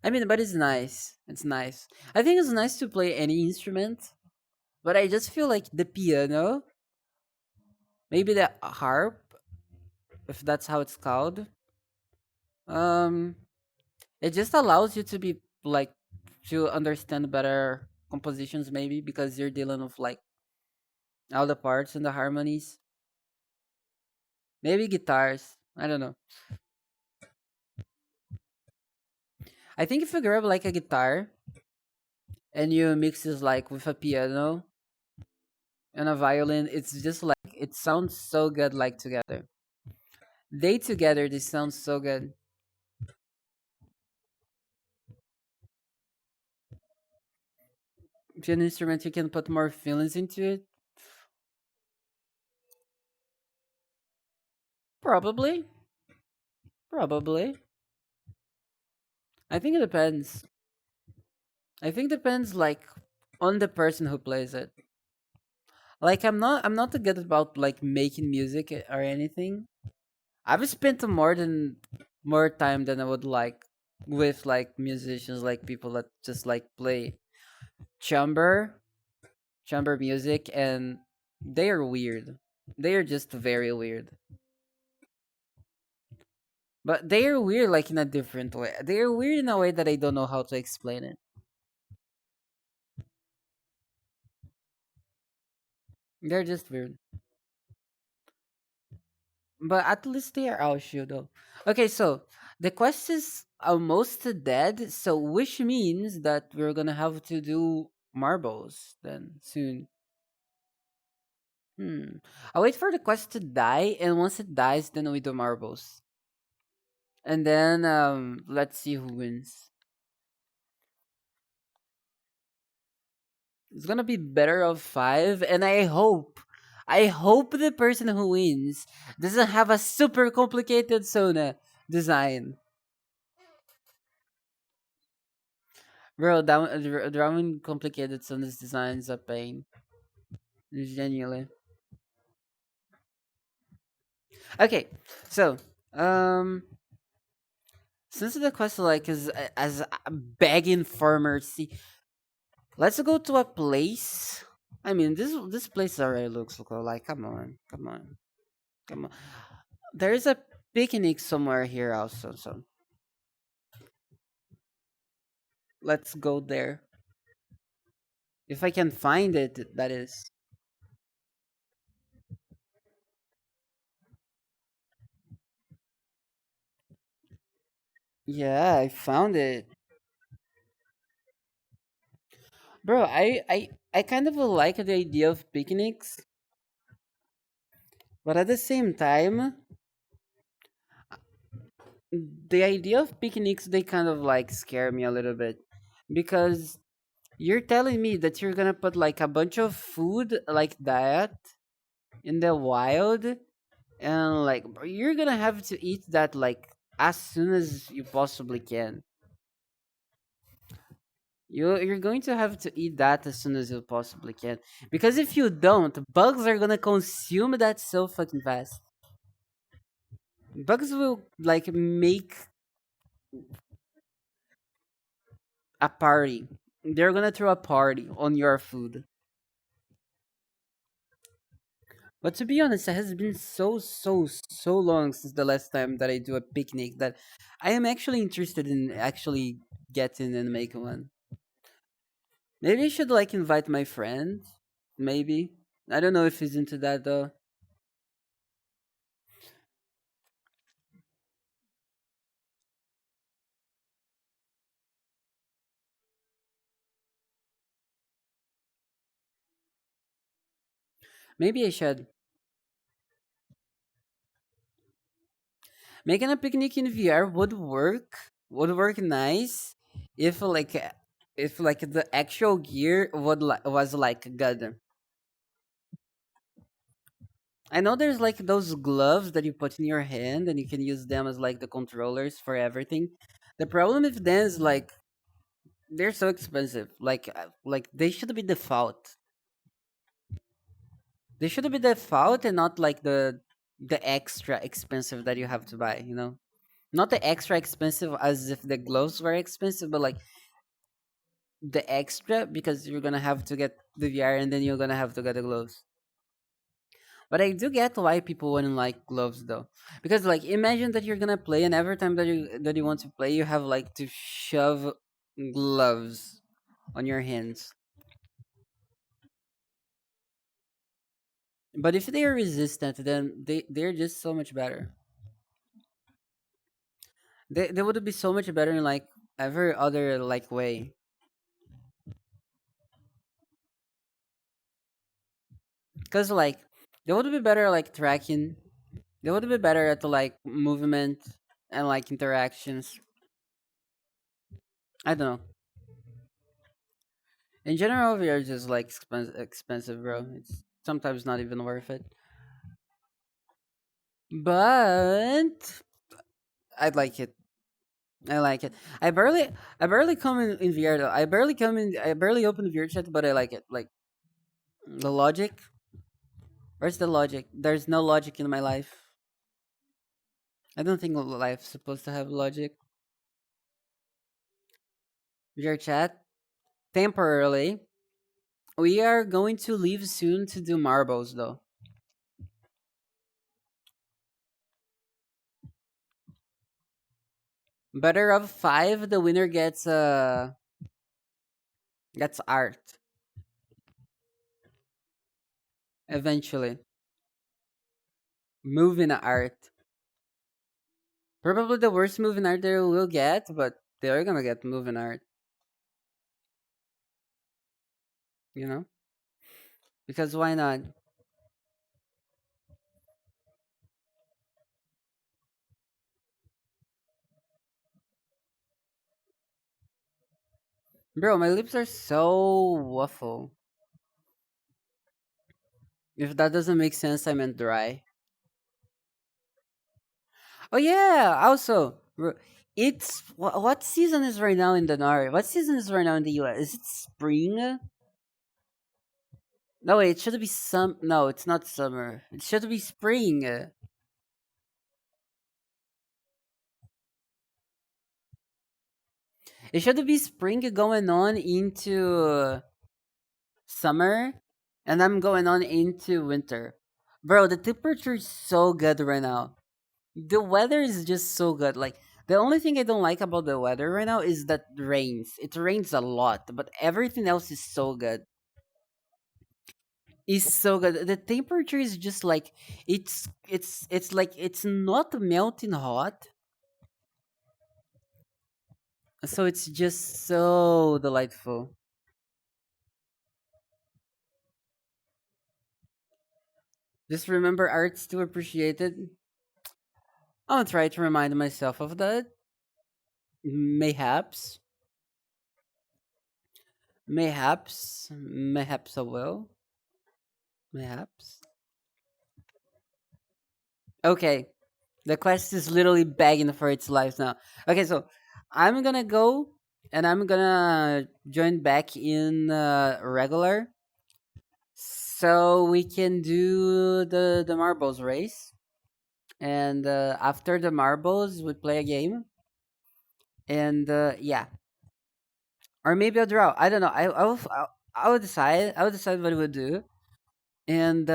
I mean, but it's nice. It's nice. I think it's nice to play any instrument, but I just feel like the piano, maybe the harp, if that's how it's called, um, it just allows you to be like to understand better compositions, maybe because you're dealing with like all the parts and the harmonies. Maybe guitars. I don't know. I think if you grab like a guitar and you mix it like with a piano and a violin, it's just like it sounds so good like together. They together, they sound so good. If you're an instrument, you can put more feelings into it. Probably, probably. I think it depends. I think depends like on the person who plays it. Like I'm not good about like making music or anything. I've spent more time than I would like with like musicians, like people that just like play chamber chamber music, and they are weird. They are just very weird. But they are weird like in a different way. They are weird in a way that I don't know how to explain it. They're just weird. But at least they are Aoshu though. Okay, so the quest is almost dead, so which means that we're gonna have to do marbles then soon. I'll wait for the quest to die, and once it dies, then we do marbles. And then let's see who wins. It's gonna be better of five, and I hope the person who wins doesn't have a super complicated Sona design. Bro, drawing complicated Sona's design is a pain. Genuinely. Okay, so um, since the quest like is as a begging for mercy, Let's go to a place. I mean, this place already looks cool. Like, come on, come on, come on. There is a picnic somewhere here also, so let's go there. If I can find it, that is. Yeah, I found it. Bro, I kind of like the idea of picnics, but at the same time, the idea of picnics they kind of like scare me a little bit because you're telling me that you're gonna put like a bunch of food like that in the wild, and like bro, you're gonna have to eat that like as soon as you possibly can. You're going to have to eat that as soon as you possibly can, because if you don't, bugs are gonna consume that so fucking fast. Bugs will like make a party. They're gonna throw a party on your food. But to be honest, it has been so long since the last time that I do a picnic that I am actually interested in actually getting and making one. Maybe I should like invite my friend. Maybe. I don't know if he's into that though. Maybe I should. Making a picnic in VR would work. Would work nice if like the actual gear was like good. I know there's like those gloves that you put in your hand and you can use them as like the controllers for everything. The problem with them is like they're so expensive. Like they should be default. They should be default and not like the extra expensive that you have to buy, you know? Not the extra expensive as if the gloves were expensive, but like the extra because you're gonna have to get the VR and then you're gonna have to get the gloves. But I do get why people wouldn't like gloves though, because like imagine that you're gonna play and every time that you want to play, you have like to shove gloves on your hands. But if they are resistant, then they're just so much better. They would be so much better in like every other like way. Cause like they would be better like tracking. They would be better at like movement and like interactions. I don't know. In general, VR is just like expensive, bro. It's sometimes not even worth it. But I like it. I like it. I barely come in VR though. I barely open VR chat, but I like it. Like the logic. Where's the logic? There's no logic in my life. I don't think life's supposed to have logic. VR chat temporarily. We are going to leave soon to do marbles though. Better of five, the winner gets art eventually. Moving art. Probably the worst moving art they will get, but they're gonna get moving art, you know? Because why not? Bro, my lips are so waffle. If that doesn't make sense, I meant dry. Oh yeah, also, it's what season is right now in the North? What season is right now in the US? Is it spring? No, wait, it should be some. No, it's not summer. It should be spring. It should be spring going on into summer, and I'm going on into winter. Bro, the temperature is so good right now. The weather is just so good. Like, the only thing I don't like about the weather right now is that it rains. It rains a lot, but everything else is so good. It's so good. The temperature is just like it's like it's not melting hot, so it's just so delightful. Just remember, art's still appreciated. I'll try to remind myself of that. Mayhaps, mayhaps I will. Mayhaps. Okay, the quest is literally begging for its life now. Okay, so I'm gonna go and I'm gonna join back in regular so we can do the marbles race. And after the marbles, we play a game. And yeah, or maybe a draw. I don't know. I will decide. I will decide what we'll do. And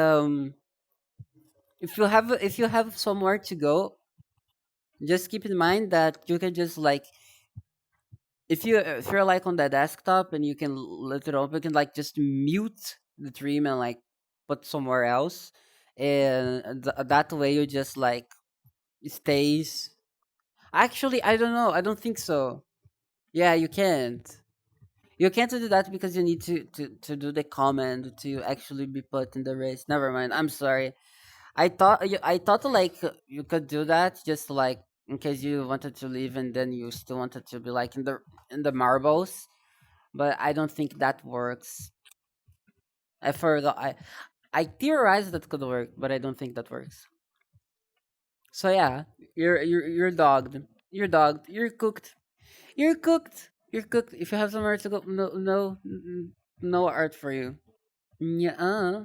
if you have somewhere to go, just keep in mind that you can just like if you're like on the desktop and you can lift it up, you can like just mute the dream and like put somewhere else, and that way you just like stays. Actually, I don't know. I don't think so. Yeah, you can't. You can't do that because you need to do the command to actually be put in the race. Never mind. I'm sorry. I thought like you could do that just like in case you wanted to leave and then you still wanted to be like in the marbles, but I don't think that works. I theorized that could work, but I don't think that works. So yeah, you're dogged. You're dogged. You're cooked. You're cooked. You're cooked. If you have somewhere to go, no art for you. Yeah.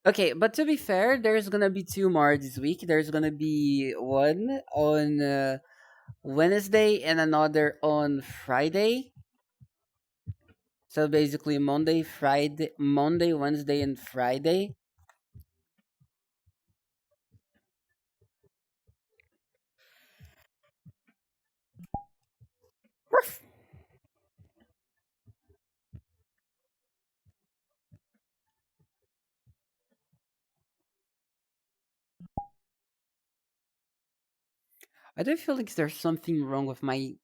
Okay, but to be fair, there's gonna be two more this week. There's gonna be one on Wednesday and another on Friday. So basically, Monday, Wednesday, and Friday. Woof. I do feel like there's something wrong with my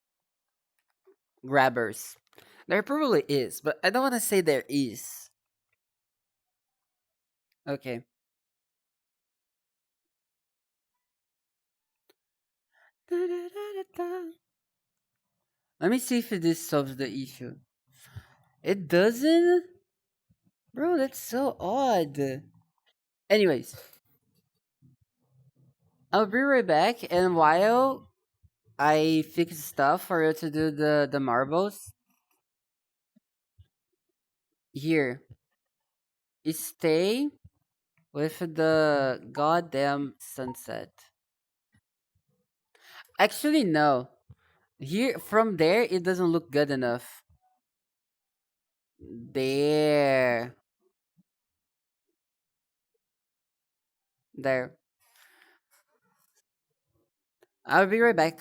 grabbers. There probably is, but I don't want to say there is. Okay. Let me see if this solves the issue. It doesn't? Bro, that's so odd. Anyways, I'll be right back, and while I fix stuff for you to do the marbles, here, stay with the goddamn sunset. Actually, no. Here, from there, it doesn't look good enough. There. There. I'll be right back.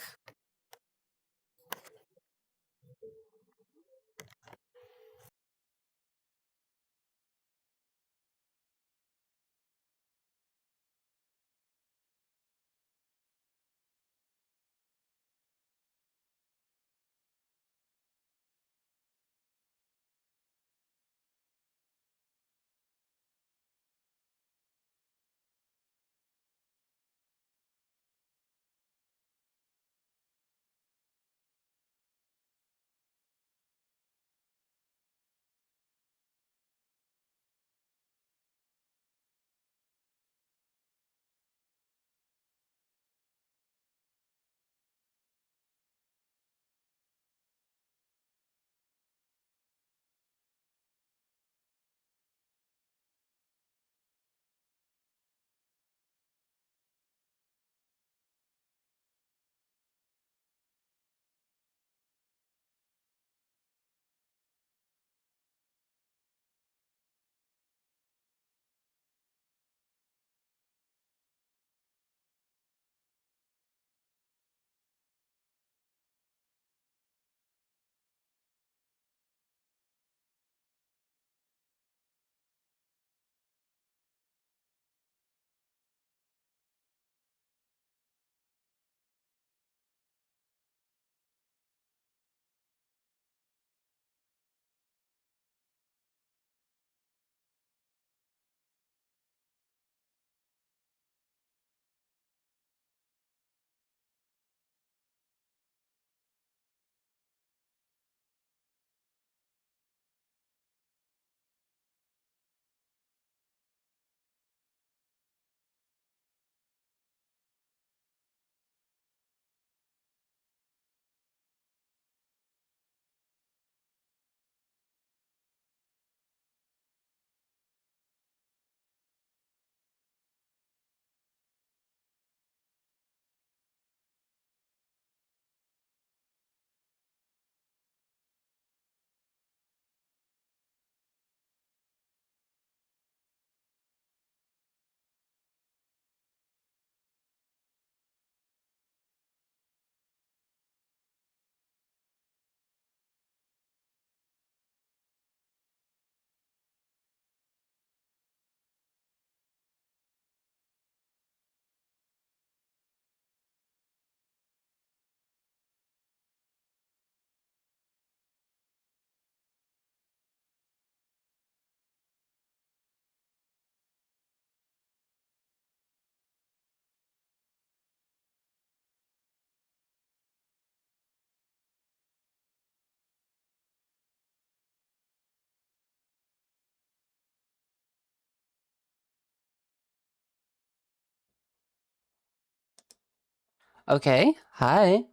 Okay. Hi.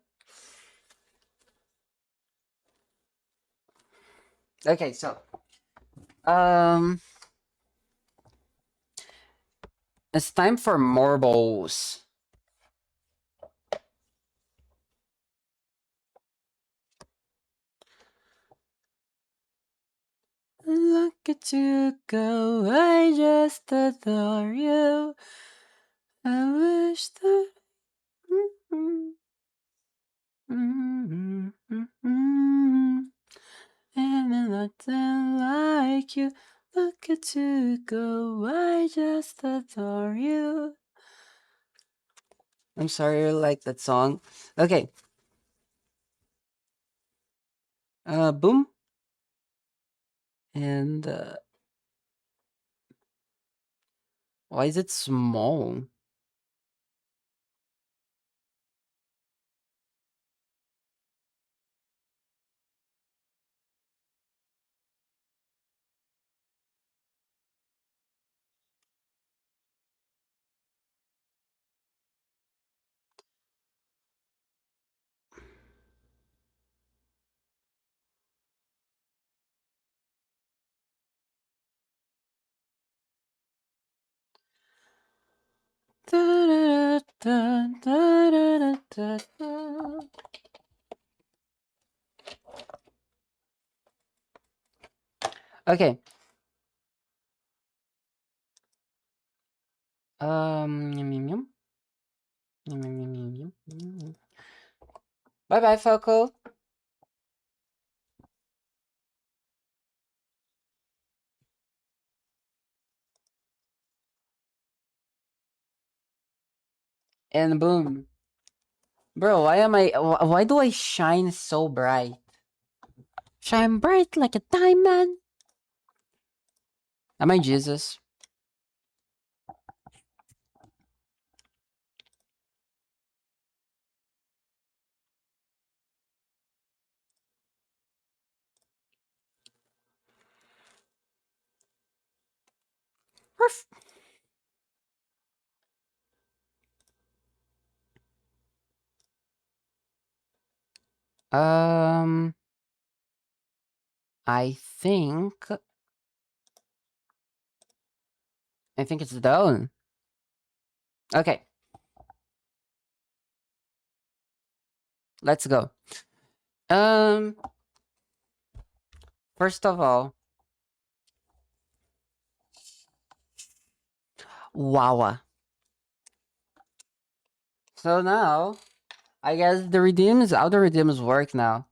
Okay, so um it's time for marbles. Look at you go, I just adore you. I wish that and nothing like you. Look at you go, I just adore you. I'm sorry I like that song. Okay. Boom. And why is it small? Okay. Yum, yum, yum. Yum, yum, yum, yum, yum, yum. Bye bye, Falco. And boom. Bro, why do I shine so bright? Shine bright like a diamond. Am I Jesus? Ruff. Um, I think I think it's down. Okay, let's go. Um, first of all, wow. So now, I guess the redeems, how the redeems work now.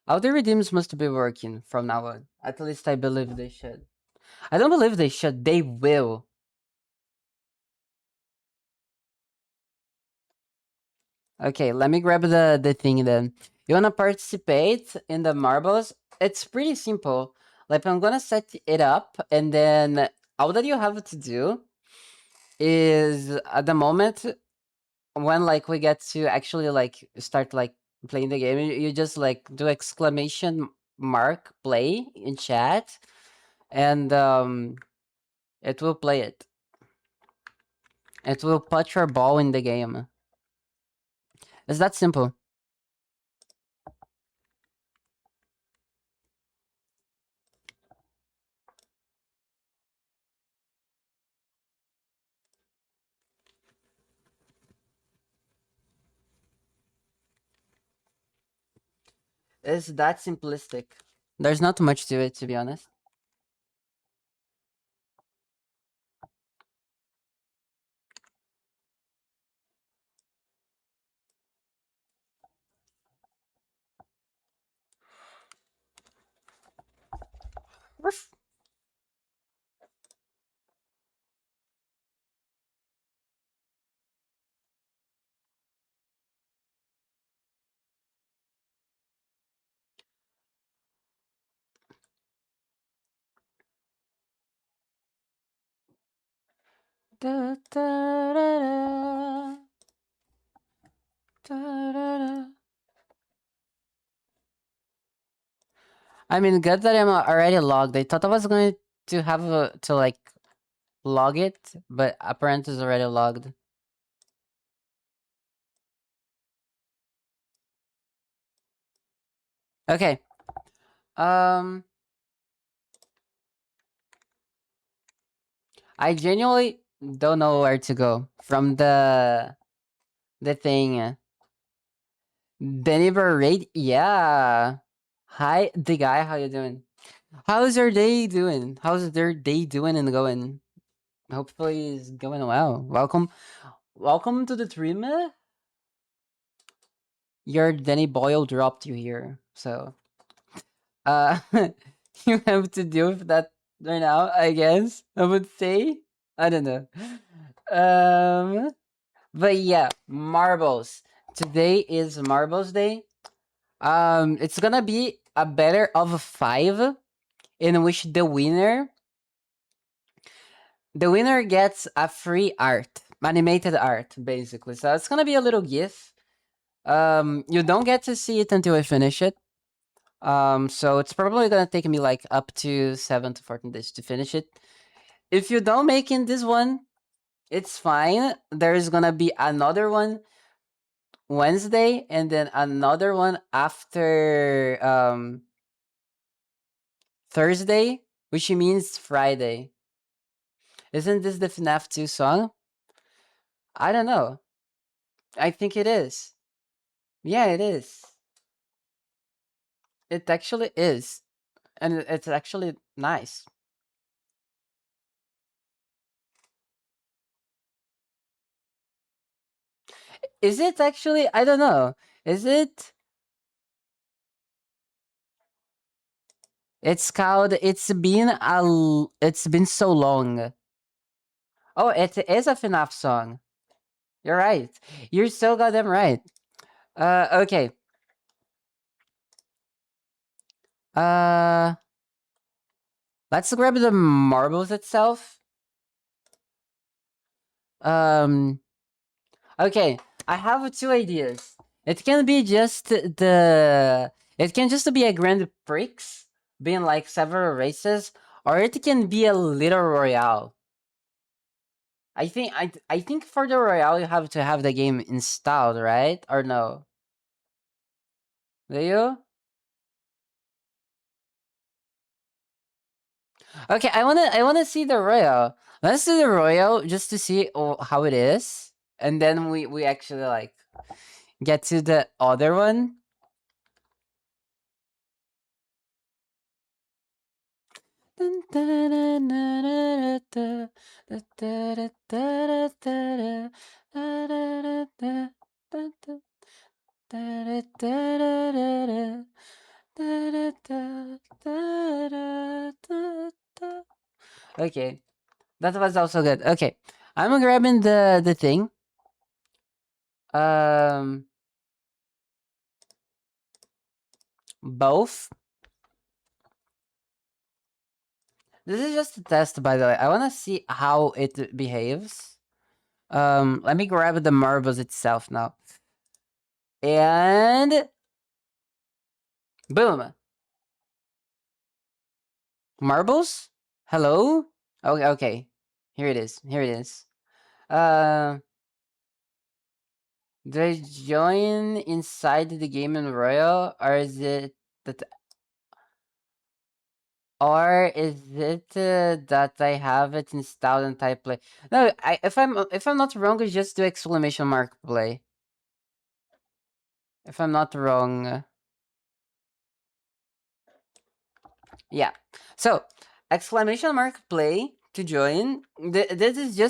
How the redeems must be working from now on. At least I believe they should. I don't believe they should. They will. Okay, let me grab the thing then. You wanna participate in the marbles? It's pretty simple. Like I'm gonna set it up, and then all that you have to do is at the moment when like we get to actually like start like playing the game, you just like do exclamation mark play in chat, and it will play it. It will put your ball in the game. It's that simple. It's that simplistic. There's not much to it, to be honest. Da, da, da, da, da, da, da. I mean, good that I'm already logged. I thought I was going to have to like log it, but apparently it's already logged. Okay. Um, I genuinely don't know where to go from the thing. Deliver rate? Yeah. Hi, the guy. How you doing? How's your day doing? How's their day doing and going? Hopefully, it's going well. Welcome to the stream. Your Danny Boyle dropped you here, so uh, you have to deal with that right now. I guess I would say. I don't know. Um, but yeah, marbles. Today is Marbles Day. It's gonna be a better of 5 in which the winner gets a free art, animated art, basically. So it's gonna be a little gift. You don't get to see it until I finish it. So it's probably gonna take me like up to 7 to 14 days to finish it. If you don't make in this one, it's fine. There's gonna be another one Wednesday and then another one after Thursday, which means Friday. Isn't this the FNAF 2 song? I don't know. I think it is. Yeah, it is. It actually is. And it's actually nice. Is it actually? I don't know. Is it? It's called it's been so long. Oh, it is a FNAF song. You're right. You're so goddamn right. Okay. Uh, let's grab the marbles itself. Um, okay. I have 2 ideas. It can be just the. It can just be a Grand Prix, being like several races, or it can be a little Royale. I think for the Royale you have to have the game installed, right? Or no? Do you? Okay, I wanna see the Royale. Let's do the Royale just to see how it is, and then we actually like get to the other one. Okay, that was also good. Okay, I'm grabbing the thing. Um, both. This is just a test, by the way. I want to see how it behaves. Let me grab the marbles itself now. And boom. Marbles? Hello? Okay, okay. Here it is. Here it is. Uh, do I join inside the game in Royal, or is it that, that I have it installed and type play? No, if I'm not wrong, it's just do exclamation mark play. If I'm not wrong. Yeah. So, exclamation mark play to join. This is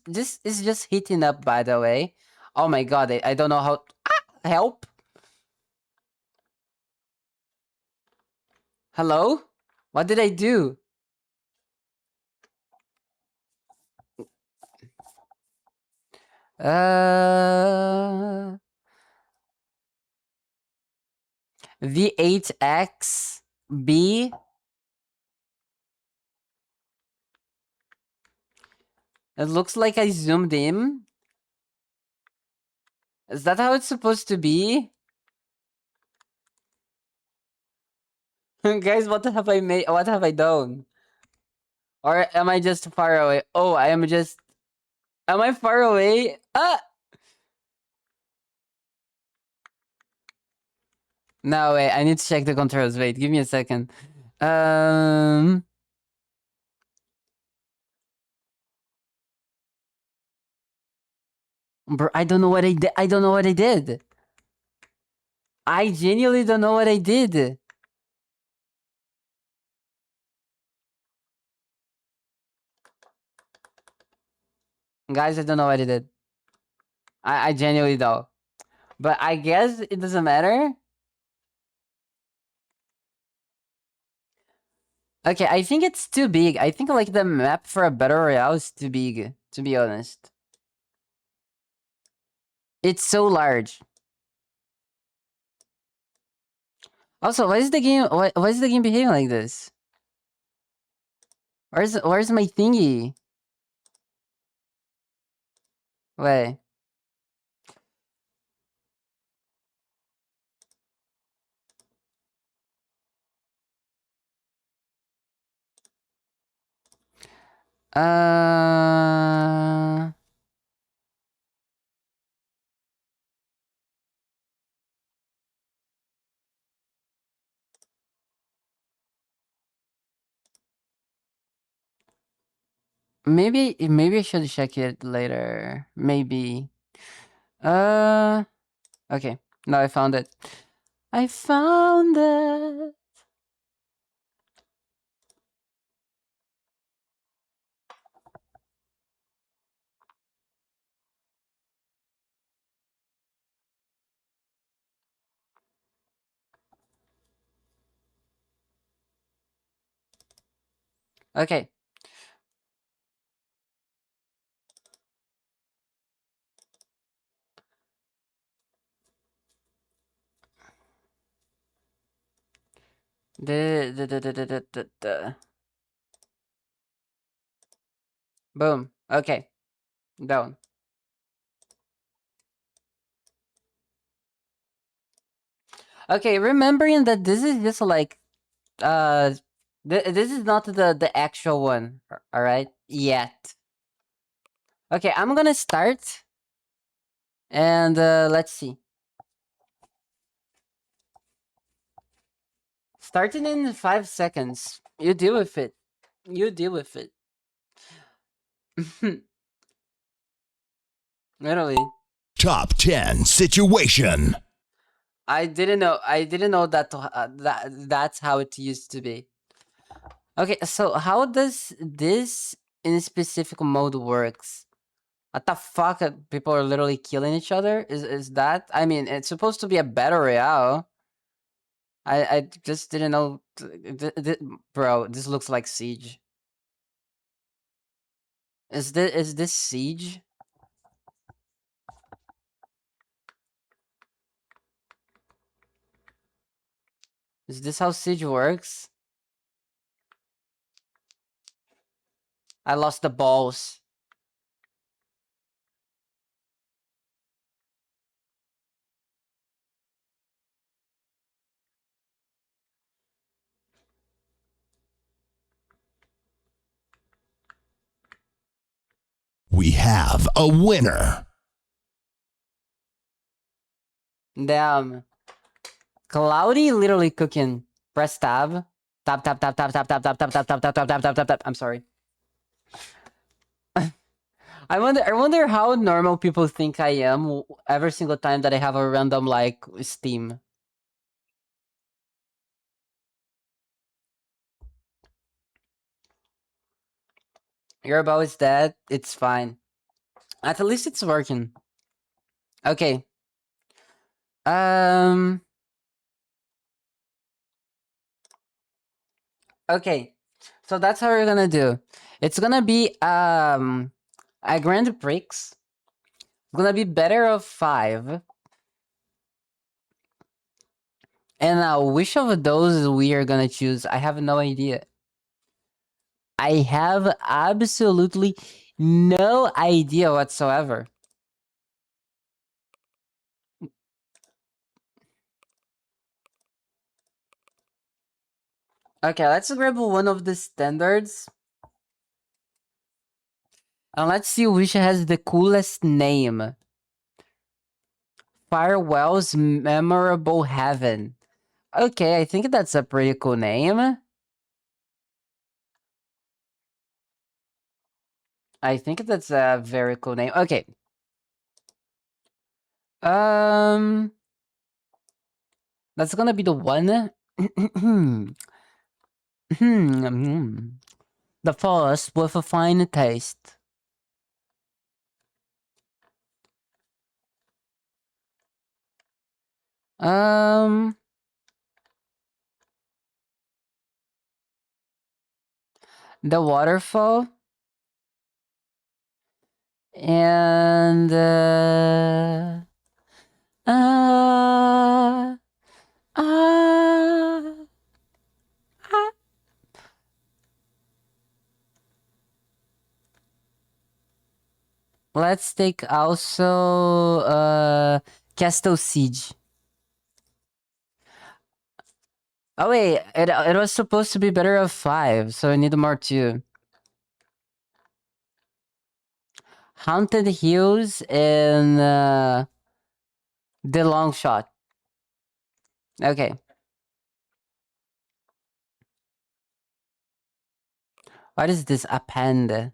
this is just heating up, by the way. Oh my god, I don't know how. Help. Hello? What did I do? Uh V8X B. It looks like I zoomed in. Is that how it's supposed to be? Guys, what have I made? What have I done? Or am I just far away? Oh, I am just. Am I far away? Ah! No, wait, I need to check the controls. Wait, give me a second. Um, bro, I don't know what I did. I don't know what I did. I genuinely don't know what I did. Guys, I don't know what I did. I genuinely don't. But I guess it doesn't matter. Okay, I think it's too big. I think like the map for a battle royale is too big, to be honest. It's so large. Also, why is the game why is the game behaving like this? Where's my thingy? Wait. Uh maybe I should check it later. Maybe. Uh okay. No, I found it. I found it. Okay. The. Boom. Okay. Down. Okay, remembering that this is just like this is not the actual one, all right? Yet. Okay, I'm gonna start, and let's see. Starting in 5 seconds. You deal with it. You deal with it. Literally. Top 10 situation. I didn't know. I didn't know that that's how it used to be. Okay, so how does this in specific mode works? What the fuck? People are literally killing each other. Is that? I mean, it's supposed to be a battle royale. I just didn't know. Bro, this looks like Siege. Is this Siege? Is this how Siege works? I lost the balls. We have a winner. Damn. Cloudy literally cooking. Press tab. Tap tap tap tap tap tap tap tap tap tap tap tap tap tap tap tap. I'm sorry. I wonder how normal people think I am every single time that I have a random like Steam. Your bow is dead. It's fine. At least it's working. Okay. Um. Okay. So that's how we're gonna do. It's gonna be a Grand Prix. It's gonna be better of 5. And which of those we are gonna choose? I have no idea. I have absolutely no idea whatsoever. Okay, let's grab one of the standards. And let's see which has the coolest name. Firewell's Memorable Heaven. Okay, I think that's a pretty cool name. I think that's a very cool name. Okay. Um, that's gonna be the one. The first with a fine taste. Um, the waterfall and uh, uh, uh, let's take also Castle Siege. Oh wait, it was supposed to be better of 5, so I need more too. Haunted Hills and The Long Shot. Okay. What is this append?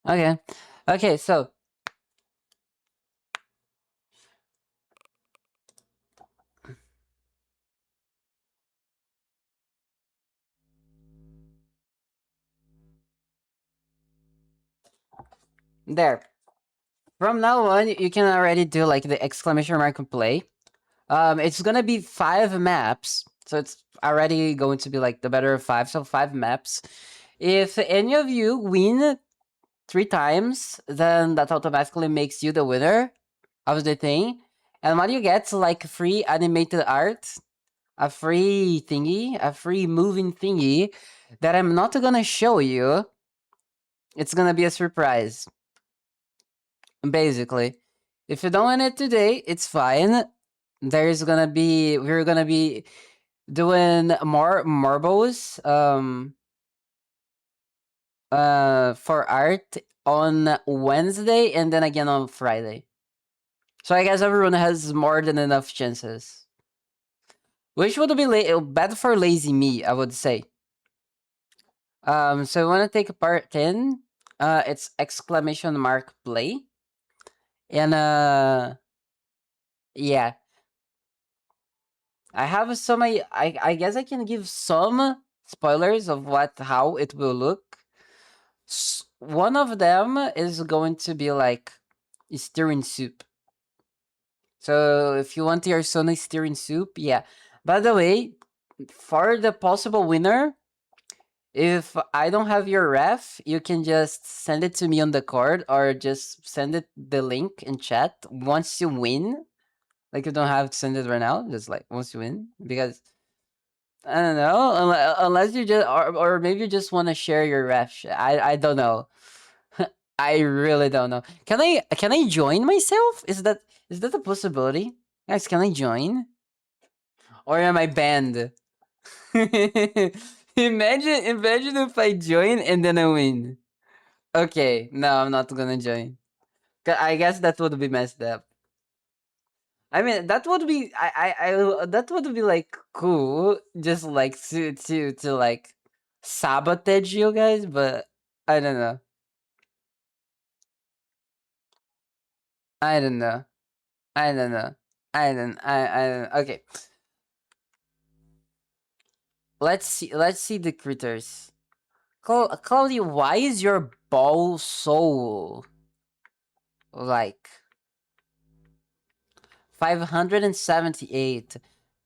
Okay. Okay, so there. From now on, you can already do like the exclamation mark and play. It's gonna be 5 maps, so it's already going to be like the better of 5, so 5 maps. If any of you win 3 times, then that automatically makes you the winner of the thing. And what you get is like free animated art, a free thingy, a free moving thingy that I'm not gonna show you. It's gonna be a surprise. Basically. If you don't win it today, it's fine. We're gonna be doing more marbles for art on Wednesday and then again on Friday. So I guess everyone has more than enough chances. Which would be bad for lazy me, I would say. So I wanna take part in it's exclamation mark play. And yeah. I have some I guess I can give some spoilers of how it will look. One of them is going to be like stirring soup. So if you want your Sony stirring soup, yeah. By the way, for the possible winner, if I don't have your ref, you can just send it to me on the card or just send it the link in chat once you win. Like you don't have to send it right now, just like once you win. Because I don't know, unless you just or maybe you just want to share your ref. I don't know. I really don't know. Can I join myself? Is that a possibility? Guys, can I join? Or am I banned? Imagine if I join and then I win. Okay, no, I'm not gonna join. I guess that would be messed up. I mean, that would be that would be like cool, just like to like sabotage you guys, but I don't know. I don't know. I don't know. I don't. Okay, let's see the critters. Claudia, why is your ball so like 578?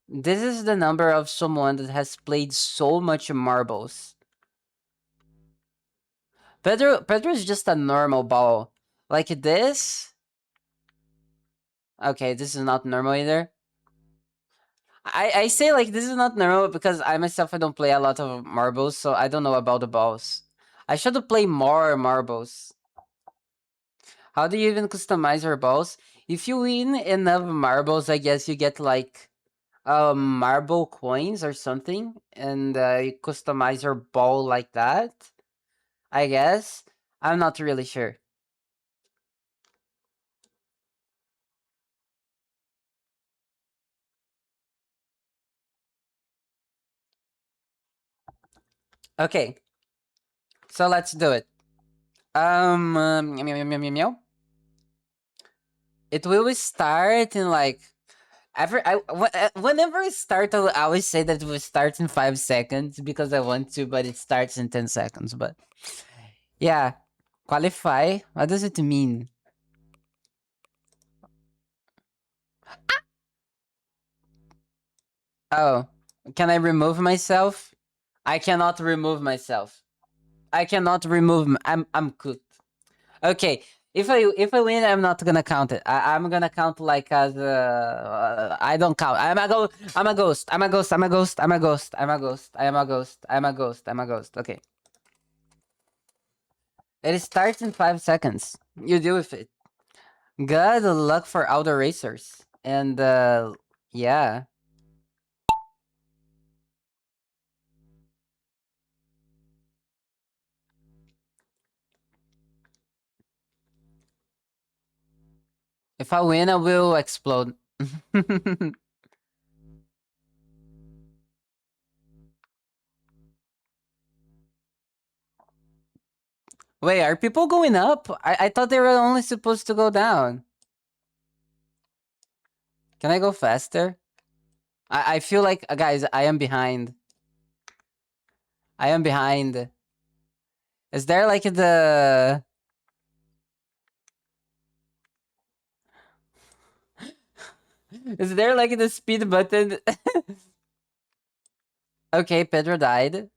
This is the number of someone that has played so much marbles. Pedro is just a normal ball. Like this. Okay, this is not normal either. I say like this is not normal because I myself I don't play a lot of marbles, so I don't know about the balls. I should play more marbles. How do you even customize your balls? If you win enough marbles, I guess you get like marble coins or something, and you customize your ball like that. I guess. I'm not really sure. Okay, so let's do it. Meow, meow, meow, meow, meow. It will start in like whenever I start, I always say that it will start in 5 seconds because I want to, but it starts in 10 seconds. But yeah, qualify. What does it mean? Oh, can I remove myself? I cannot remove myself. I cannot remove. I'm cooked. Okay, if I win, I'm not gonna count it. I'm gonna count like as I don't count. I'm a ghost. I'm a ghost. I'm a ghost. I'm a ghost. I'm a ghost. I am a ghost. I'm a ghost. I'm a ghost. Okay. It starts in 5 seconds. You deal with it. Good luck for outer racers. And yeah. If I win, I will explode. Wait, are people going up? I thought they were only supposed to go down. Can I go faster? I feel like, guys, I am behind. I am behind. Is there like the... Is there like the speed button? Okay, Pedro died.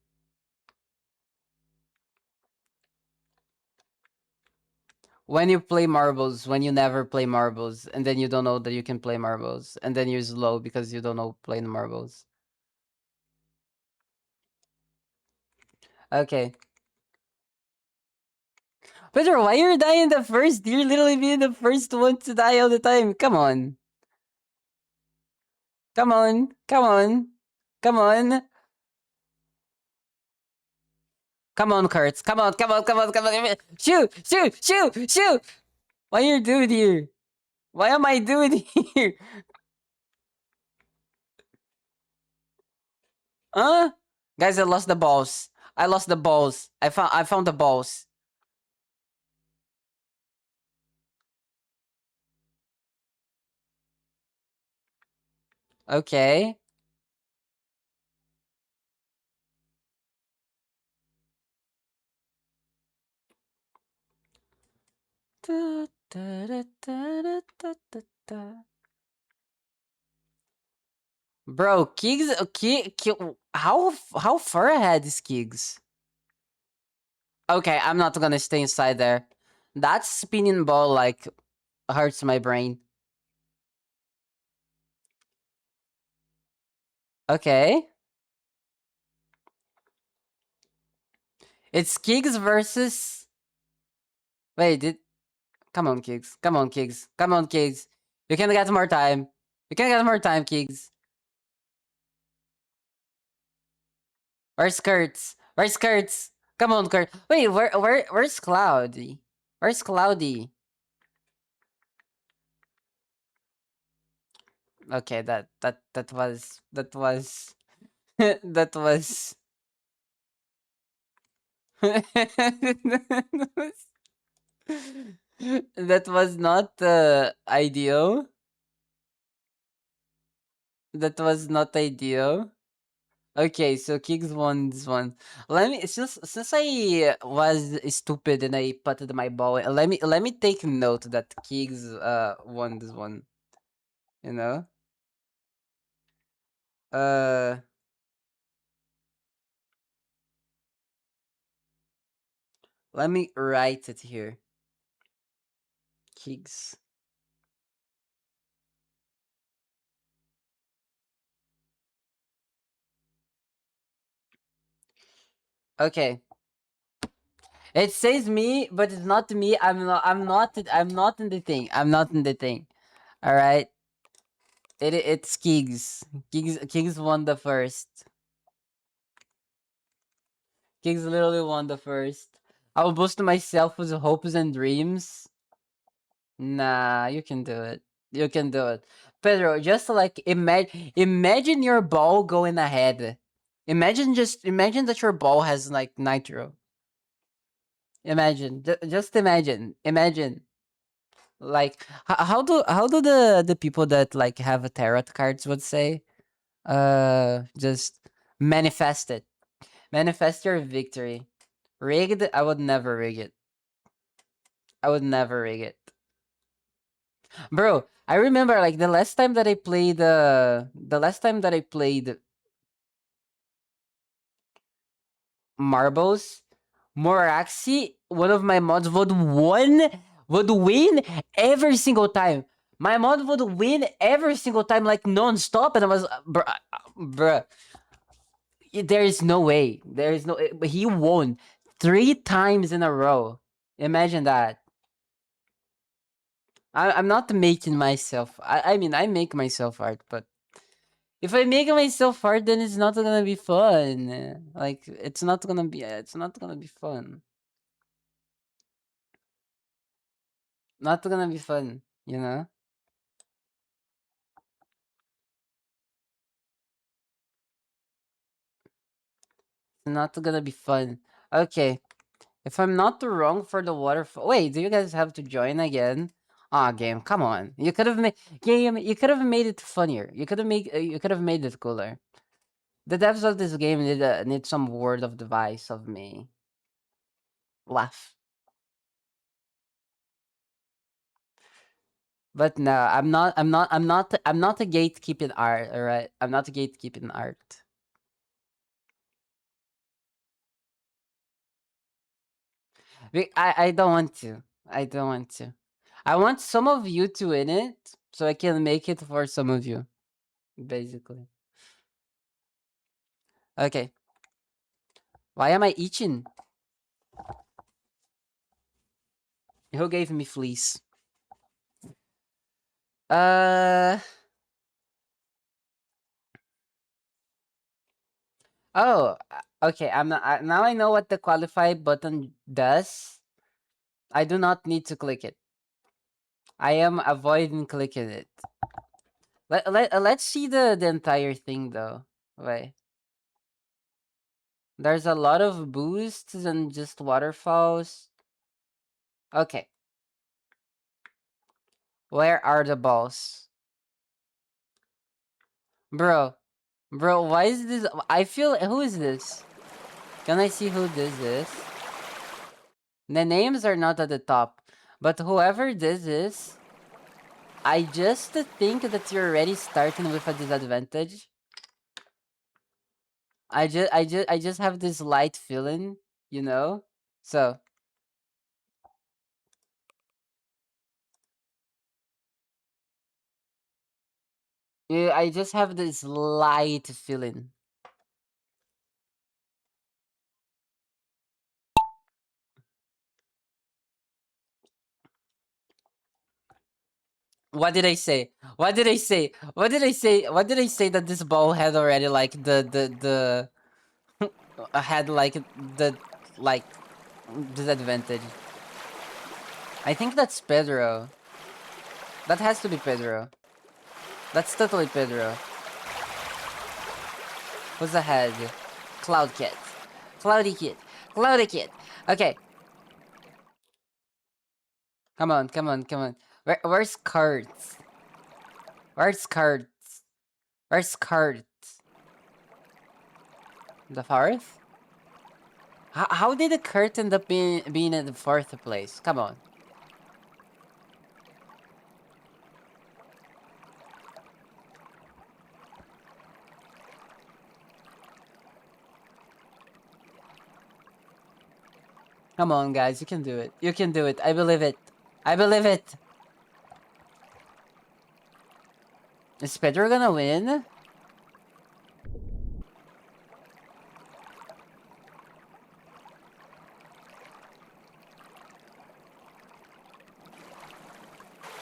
When you play marbles, when you never play marbles, and then you don't know that you can play marbles, and then you're slow because you don't know playing marbles. Okay. Pedro, why you're dying the first? You're literally being the first one to die all the time. Come on. Come on. Come on. Come on. Come on, Kurtz. Come on, come on, come on, come on. Shoot, shoot, shoot, shoot. Why you doing here? Why am I doing here? Huh? Guys, I lost the balls. I lost the balls. I found the balls. Okay. Da, da, da, da, da, da, da. Bro, Kiggs, how far ahead is Kiggs? Okay, I'm not gonna stay inside there. That spinning ball like hurts my brain. Okay, it's Kiggs versus. Wait, did come on, Kiggs? Come on, Kiggs! Come on, Kiggs! You can get more time. You can get more time, Kiggs. Where's Kurtz? Where's Kurtz? Come on, Kurt. Wait, where's Cloudy? Where's Cloudy? Okay, that was that was that was not ideal. That was not ideal. Okay, so Kiggs won this one. Let me since I was stupid and I putted my ball. Let me take note that Kiggs won this one. You know. Uh, Let me write it here. Kiggs. Okay. It says me, but it's not me. I'm not in the thing. I'm not in the thing. All right. It's Kiggs. Kiggs won the first. Kiggs literally won the first. I will boost myself with hopes and dreams. Nah, you can do it. You can do it. Pedro, just like imagine your ball going ahead. Imagine that your ball has like nitro. Imagine, just imagine. Like how do the people that like have a tarot cards would say? Just manifest it. Manifest your victory. Rigged? I would never rig it. I would never rig it. Bro, I remember like the last time that I played marbles, Moraxi, one of my mods would win every single time. My mod would win every single time, like non-stop, and I was, bruh, there is no way. There is no. But he won 3 times in a row. Imagine that. I'm not making myself. I mean, I make myself art, but if I make myself art, then it's not gonna be fun. Like it's not gonna be. It's not gonna be fun. Not gonna be fun. You know. It's not gonna be fun. Okay. If I'm not too wrong for the waterfall. Wait, do you guys have to join again? Ah, game, come on. You could have made game. You could have made it funnier. You could have made it cooler. The devs of this game need some word of advice of me. Laugh. But no, I'm not a gatekeeping art. All right, I'm not a gatekeeping art. I don't want to. I don't want to. I want some of you to win it so I can make it for some of you. Basically. Okay. Why am I itching? Who gave me fleece? Uh oh. Okay. I'm not. Now I know what the qualify button does. I do not need to click it. I am avoiding clicking it. Let's see the entire thing though. Wait. There's a lot of boosts and just waterfalls. Okay. Where are the balls? Bro. Bro, why is this? I feel. Who is this? Can I see who this is? The names are not at the top. But whoever this is, I just think that you're already starting with a disadvantage. I just have this light feeling, you know? So, yeah, I just have this light feeling. What did I say? What did I say? What did I say? What did I say that this ball had already like the had like the like disadvantage? I think that's Pedro. That has to be Pedro. That's totally Pedro. Who's ahead? Cloud Kid. Cloudy Kid. Cloudy Kid. Okay. Come on, come on, come on. Where's cards? Where's cards? Where's cards? The fourth? How did the cart end up being in the fourth place? Come on. Come on, guys. You can do it. You can do it. I believe it. I believe it. Is Pedro gonna win?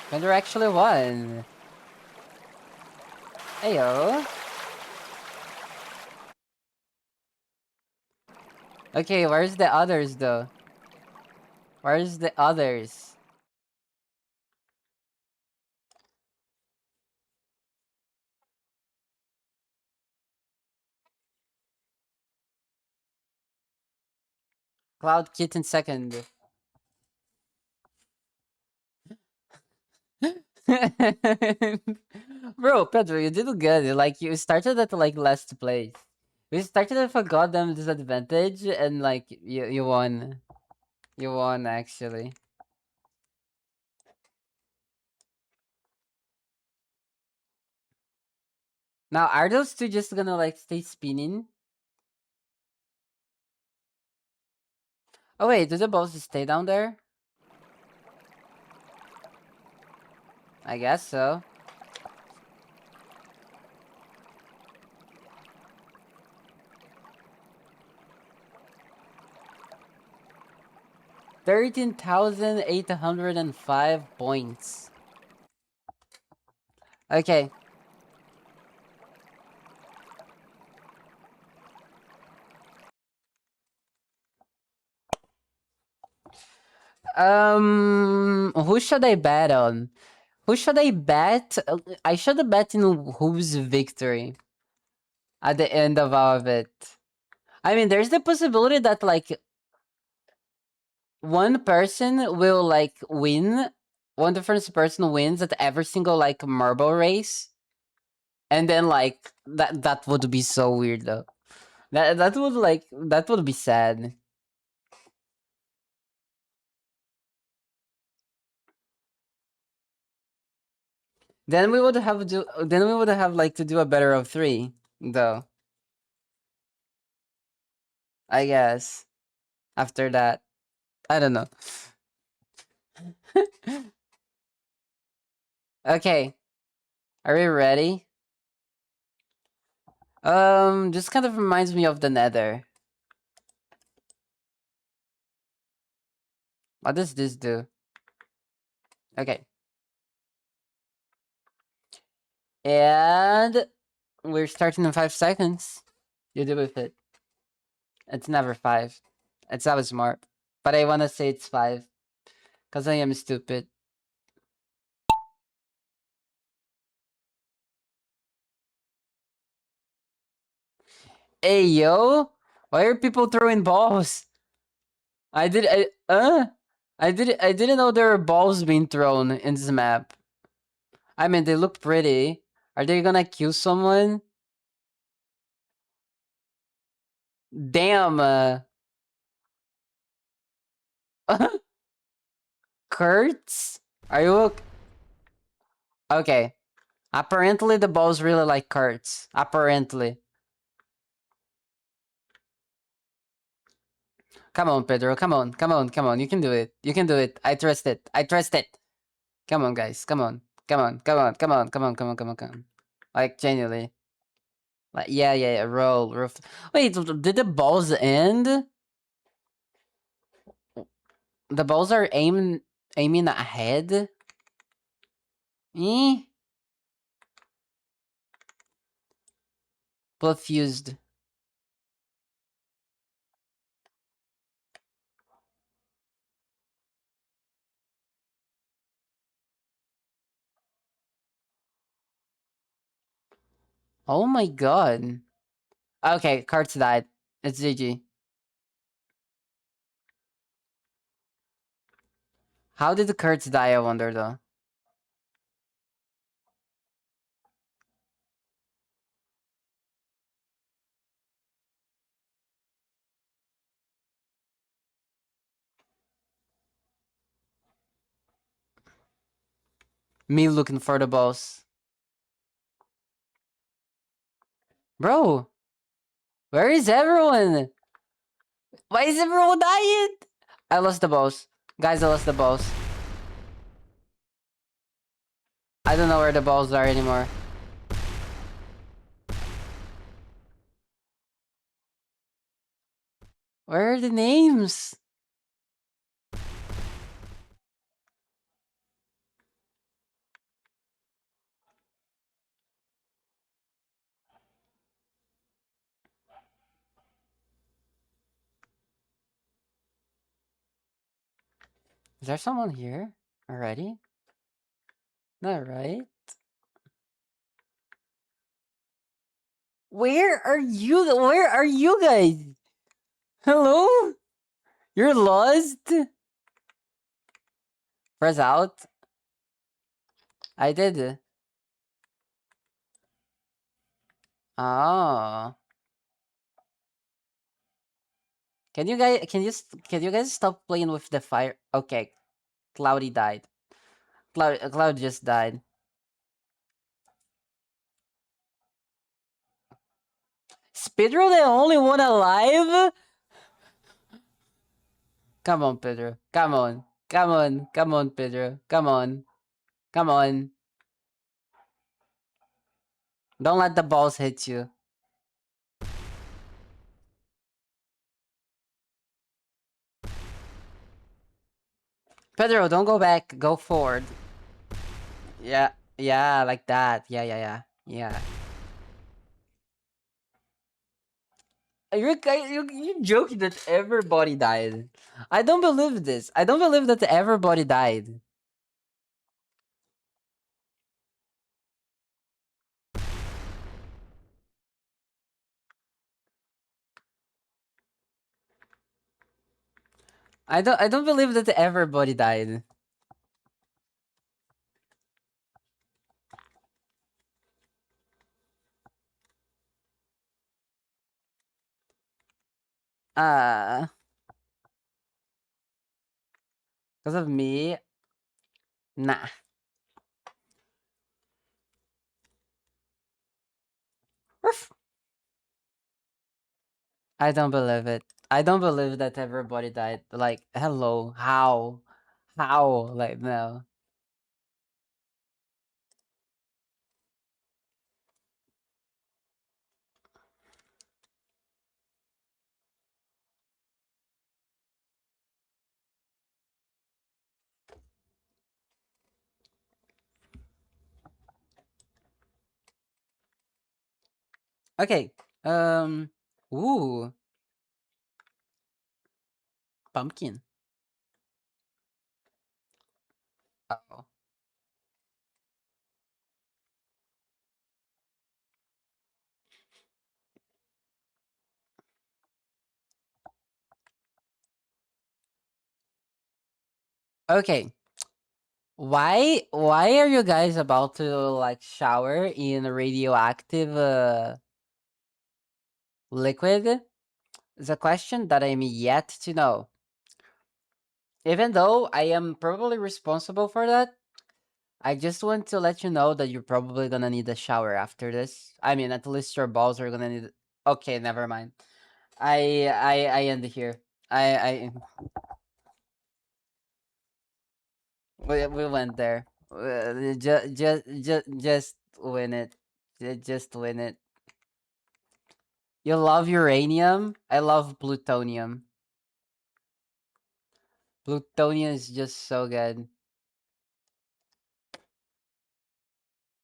Pedro actually won. Heyo. Okay, where's the others though? Where's the others? Cloud Kitten second. Bro, Pedro, you did good. Like you started at like last place. We started with a goddamn disadvantage, and like you won. You won actually. Now are those two just gonna like stay spinning? Oh wait, do the balls just stay down there? I guess so. $13,805 points. Okay. Who should I bet on? Who should I bet? I should bet in who's victory at the end of all of it. I mean, there's the possibility that like one person will like win. One different person wins at every single like marble race, and then like that would be so weird though. That would be sad. Then we would have like to do a better of three though. I guess after that, I don't know. Okay, are we ready? Just kind of reminds me of the Nether. What does this do? Okay. And we're starting in 5 seconds. You do with it. It's never 5. It's always smart. But I wanna say it's 5. Cause I am stupid. Hey yo! Why are people throwing balls? I didn't know there were balls being thrown in this map. I mean, they look pretty. Are they gonna kill someone? Damn. Kurtz? Are you okay? Apparently, the balls really like Kurtz. Apparently. Come on, Pedro. Come on. Come on. Come on. You can do it. You can do it. I trust it. I trust it. Come on, guys. Come on. Come on. Come on. Come on. Come on. Come on. Come on. Come on. Like, genuinely. Like, yeah. Roll. Roof. Wait, did the balls end? The balls are aiming ahead? Eh? Confused. Oh my god. Okay, cards died. It's GG. How did the cards die, I wonder though? Me looking for the balls. Bro, where is everyone? Why is everyone dying? I lost the balls. Guys, I lost the balls. I don't know where the balls are anymore. Where are the names? Is there someone here already? Not right. Where are you? Where are you guys? Hello? You're lost? Press out. I did. Oh. Can you guys stop playing with the fire? Okay. Cloudy died. Cloud just died. Pedro the only one alive? Come on, Pedro. Come on. Come on. Come on, Pedro. Come on. Come on. Don't let the balls hit you. Pedro, don't go back. Go forward. Yeah. Yeah, like that. Yeah, yeah, yeah. Yeah. You're joking that everybody died. I don't believe this. I don't believe that everybody died. I don't believe that everybody died. Uh because of me. Nah. Oof. I don't believe it. I don't believe that everybody died. Like, hello, how? How? Like, no. Okay. Um ooh, pumpkin. Oh. Okay. Why are you guys about to like shower in radioactive liquid? It's a question that I'm yet to know. Even though I am probably responsible for that, I just want to let you know that you're probably gonna need a shower after this. I mean, at least your balls are gonna need. Okay, never mind. I end here. I we went there. Just win it. Just win it. You love uranium? I love plutonium. Plutonium is just so good.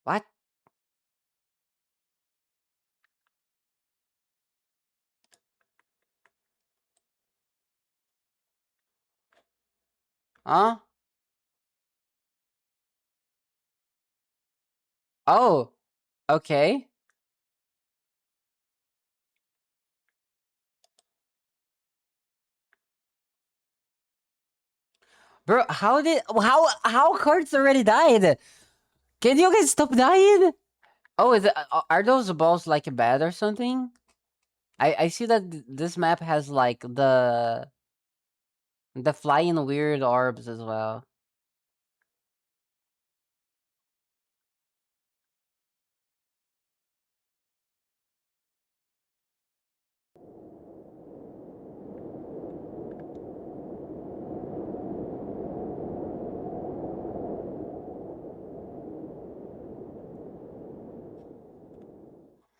What? Huh? Oh, okay. Bro, how cards already died? Can you guys stop dying? Oh, are those balls like bad or something? I see that this map has like the flying weird orbs as well.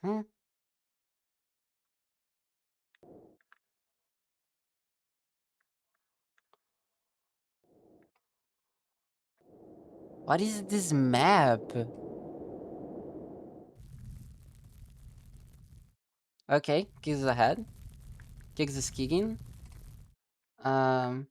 Hmm. What is this map? Okay, kicks ahead. Kicks is kicking. Um,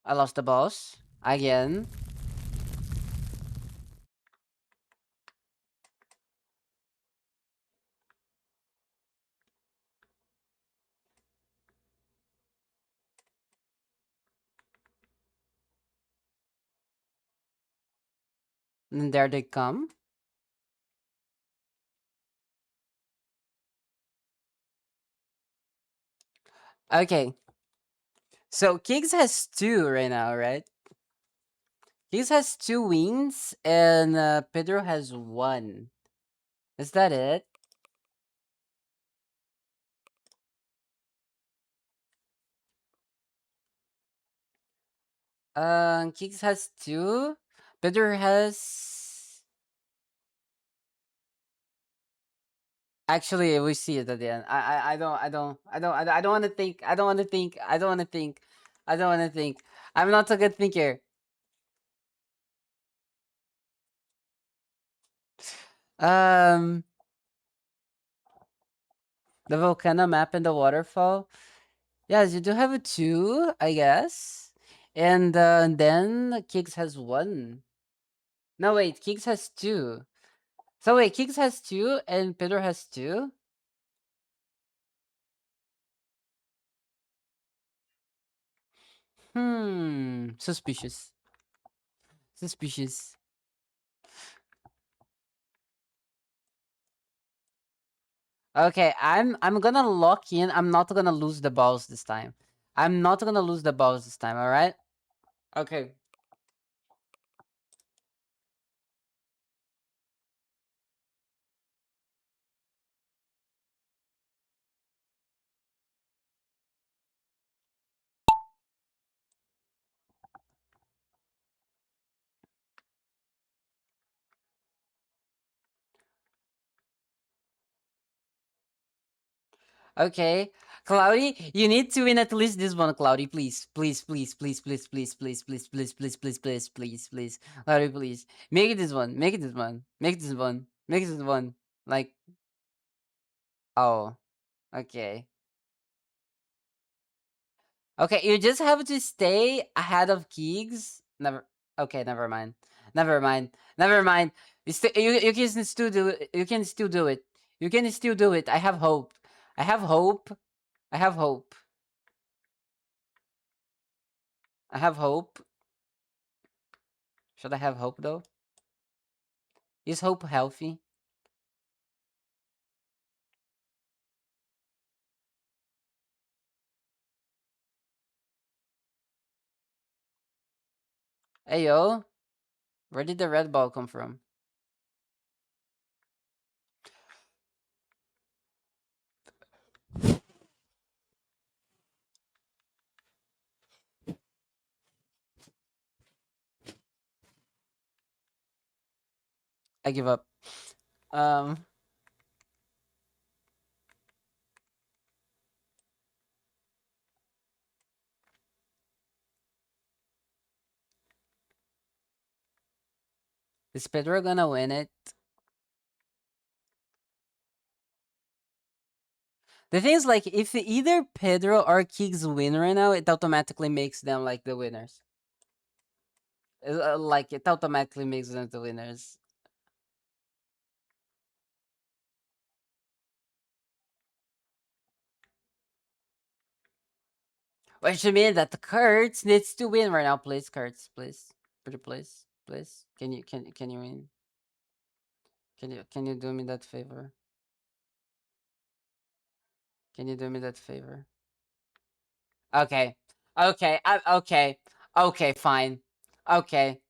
I lost the boss again. And there they come. Okay, so Kiggs has two right now, right? Kiggs has two wins, and Pedro has one. Is that it? Kiggs has two. Pedro has. Actually, we see it at the end. I don't want to think. I don't want to think. I don't want to think. I don't want to think. I'm not a good thinker. Um, the volcano map and the waterfall. Yes, you do have a two, I guess. And then Kiggs has one. No, wait, Kiggs has two. So wait, Kiggs has two and Pedro has two? Suspicious. Suspicious. Okay, I'm gonna lock in. I'm not gonna lose the balls this time. I'm not gonna lose the balls this time, alright? Okay. Okay. Cloudy, you need to win at least this one, Cloudy. Please. Please, please, please, please, please, please, please, please, please, please, please, please, please. Cloudy, please. Make it this one. Make it this one. Make it this one. Make it this one. Like, oh, okay. Okay, you just have to stay ahead of Keegs. Never. Okay, never mind. Never mind. Never mind. You can still do it. You can still do it. You can still do it. I have hope. I have hope. I have hope. I have hope. Should I have hope though? Is hope healthy? Hey yo, where did the red ball come from? I give up. Um, is Pedro gonna win it? The thing is, like, if either Pedro or Keegs win right now, it automatically makes them like the winners. Like, it automatically makes them the winners. Which means that the Kurtz needs to win right now. Please, Kurtz, please, pretty please, please. Can you win? Can you do me that favor? Can you do me that favor? Okay. Okay. Okay. Okay, fine. Okay.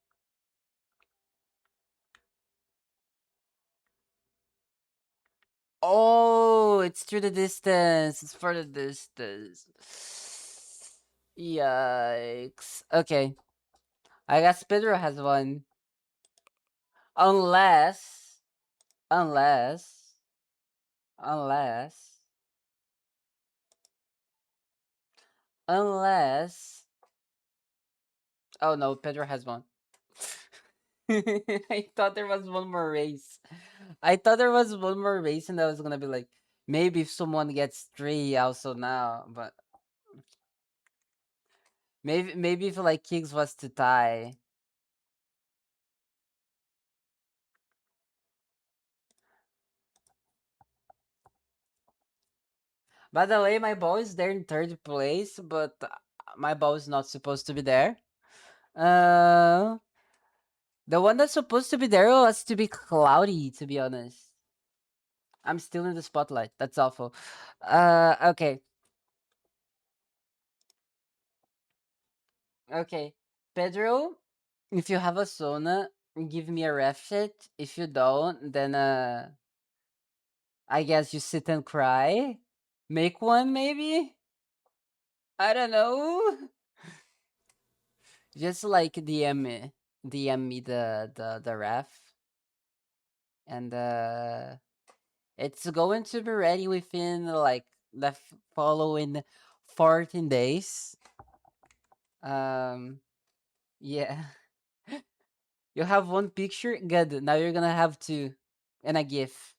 Oh, it's through the distance. It's for the distance. Yikes. Okay. I guess Pedro has one. Unless, unless, unless, unless. Oh no, Pedro has one. I thought there was one more race. I thought there was one more race, and I was gonna be like, maybe if someone gets three also now, but Maybe if like Kings was to tie. By the way, my ball is there in third place, but my ball is not supposed to be there. Uh, the one that's supposed to be there was to be cloudy, to be honest. I'm still in the spotlight. That's awful. Okay. Okay. Pedro, if you have a Sona, give me a ref sheet. If you don't, then I guess you sit and cry. Make one maybe? I don't know. Just like DM me the ref, and it's going to be ready within like the following 14 days. Yeah. You have one picture, good. Now you're gonna have two, and a GIF.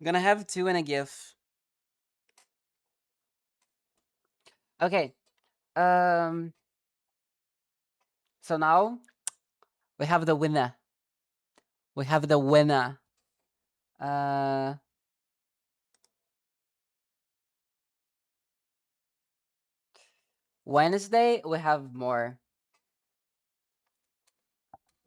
Gonna have two and a GIF. Okay. Um. So now we have the winner. We have the winner. Uh. Wednesday we have more.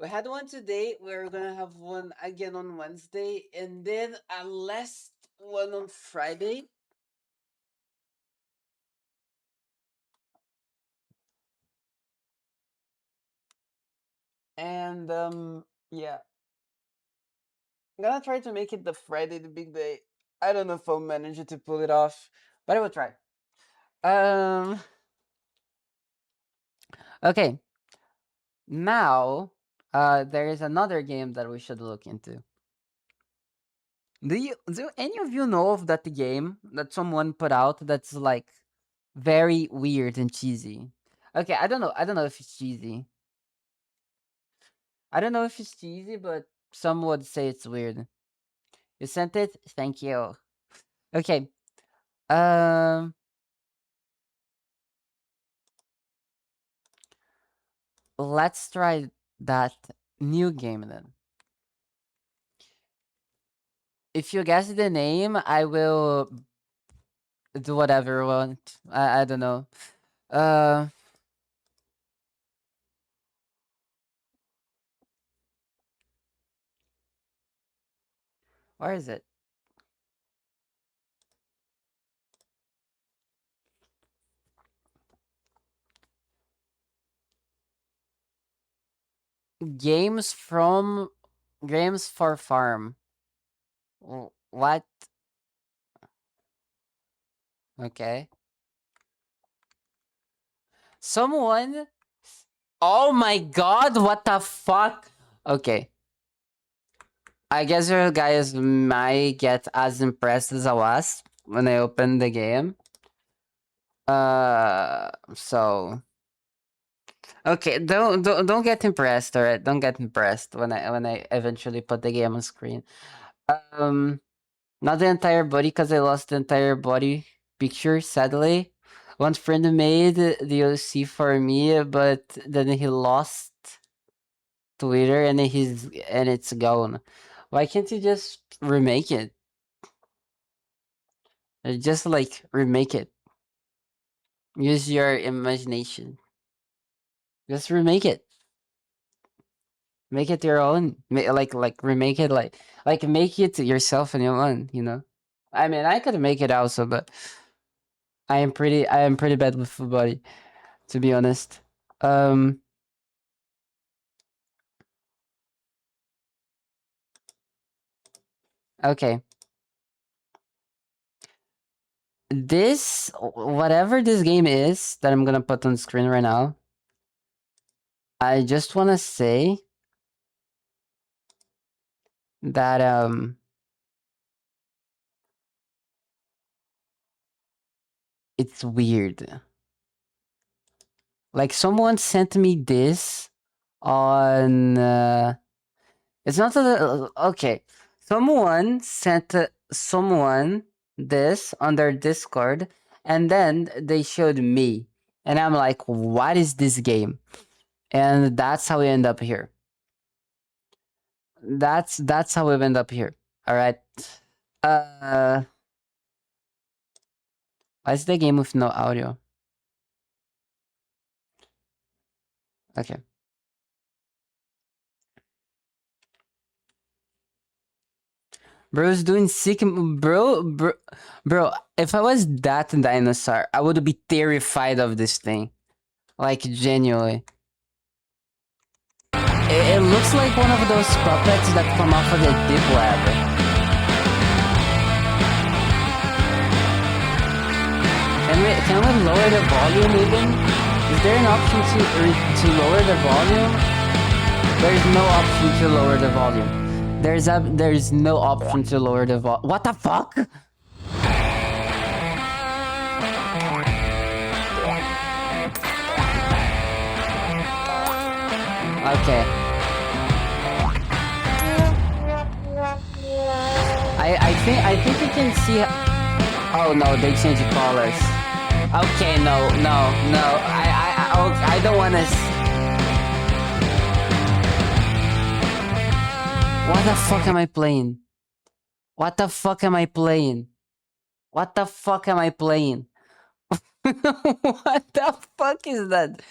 We had one today. We're gonna have one again on Wednesday, and then a last one on Friday. And yeah, I'm gonna try to make it the Friday, the big day. I don't know if I'll manage to pull it off, but I will try. Um. Okay. Now, there is another game that we should look into. Do any of you know of that game that someone put out that's like very weird and cheesy? Okay, I don't know if it's cheesy. I don't know if it's cheesy, but some would say it's weird. You sent it? Thank you. Okay. Um let's try that new game then. If you guess the name, I will do whatever I want. I don't know. Uh where is it? Games from Games for Farm. What? Okay. Someone. Oh my god, what the fuck? Okay. I guess you guys might get as impressed as I was when I opened the game. So okay, don't get impressed, alright? Don't get impressed when I eventually put the game on screen. Um, Not the entire body because I lost the entire body picture. Sadly, one friend made the OC for me, but then he lost Twitter and it's gone. Why can't you just remake it? Just like remake it. Use your imagination. Just remake it. Make it your own. Like remake it like make it yourself and your own. You know. I mean, I could make it also, but I am pretty bad with full body, to be honest. Um. Okay. This whatever this game is that I'm gonna put on screen right now. I just wanna say that it's weird. Like someone sent me this on It's not okay. Someone sent someone this on their Discord, and then they showed me, and I'm like, "What is this game?" And that's how we end up here. That's how we end up here. All right. Uh, why is the game with no audio? Okay. Bro's doing sick. Bro. If I was that dinosaur, I would be terrified of this thing. Like genuinely. It looks like one of those puppets that come off of the deep web. Can we lower the volume even? Is there an option to lower the volume? There's no option to lower the volume. There's no option to lower the volume. What the fuck? Okay. I think you can see. Oh no, they changed the colors. Okay, no. I don't want to. What the fuck am I playing? What the fuck am I playing? What the fuck am I playing? What the fuck is that?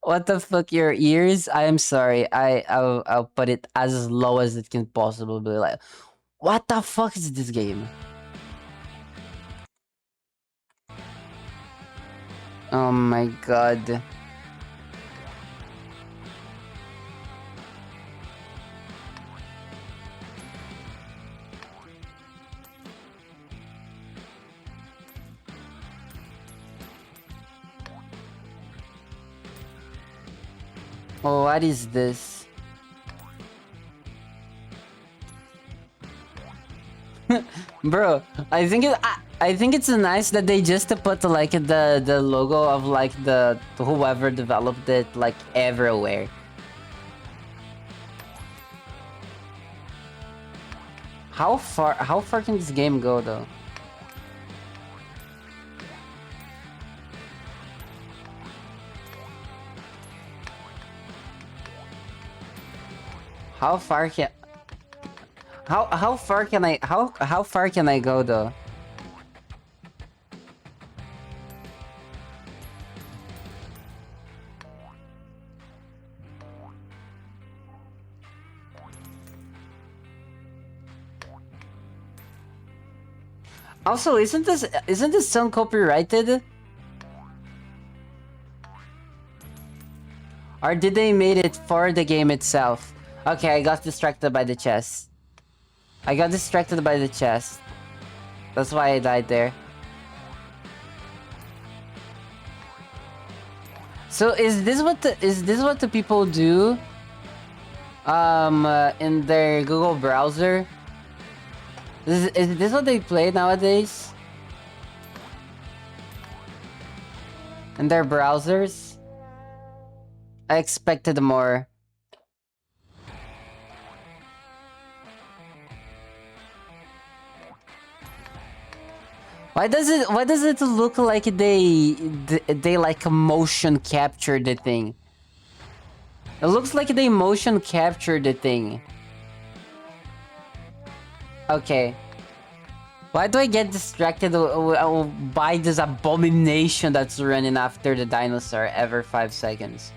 What the fuck, your ears? I am sorry. I'll put it as low as it can possibly be. Like, what the fuck is this game? Oh my god. Oh, what is this? Bro, I think it's nice that they just put like the logo of like the whoever developed it like everywhere. How far can this game go though? How far can how far can I go though? Also, isn't this song copyrighted? Or did they made it for the game itself? Okay, I got distracted by the chest. That's why I died there. So is this what the people do? In their Google browser? Is this what they play nowadays? In their browsers? I expected more. Why does it look like they like motion capture the thing? It looks like they motion capture the thing. Okay. Why do I get distracted by this abomination that's running after the dinosaur every 5 seconds?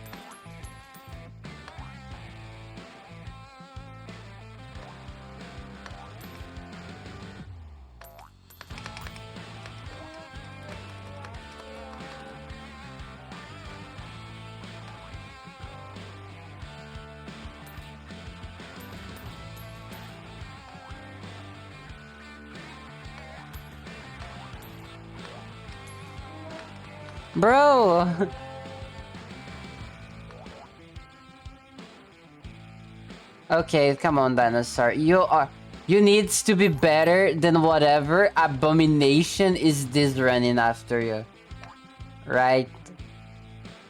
Bro! Okay, come on, dinosaur. You needs to be better than whatever abomination is this running after you. Right?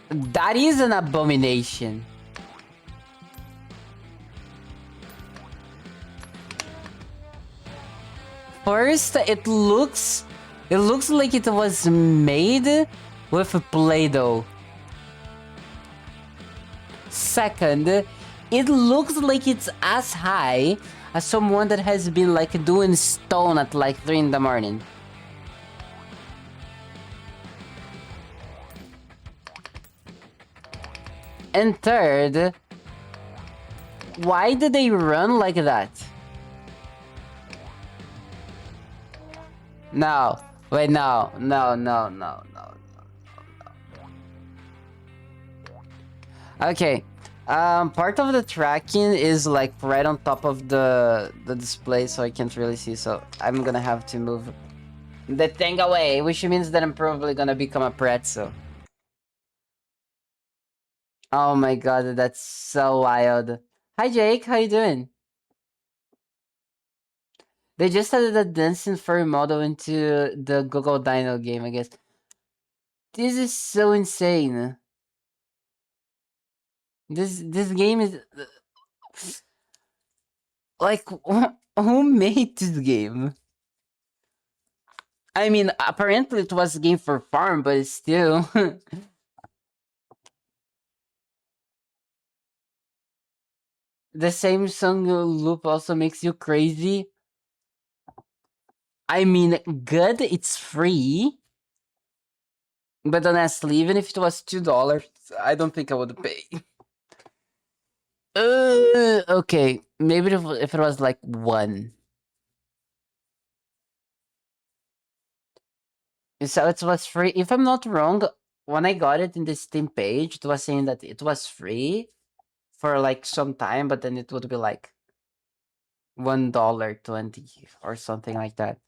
That is an abomination. first, it looks like it was made with Play-Doh. Second, it looks like it's as high as someone that has been like doing stone at like 3 in the morning. And third, why did they run like that? No, wait, no, no, no, no, no. Okay, part of the tracking is like right on top of the display, so I can't really see. So I'm gonna have to move the thing away, which means that I'm probably gonna become a pretzel. Oh my god, that's so wild. Hi Jake, how you doing? They just added a dancing furry model into the Google Dino game, I guess. This is so insane. This game is like who made this game? I mean, apparently it was a game for farm, but it's still. The same song loop also makes you crazy. I mean, good, it's free. But honestly, even if it was $2, I don't think I would pay. Okay, maybe if it was like one. So it was free. If I'm not wrong, when I got it in the Steam page, it was saying that it was free for like some time, but then it would be like $1.20 or something like that.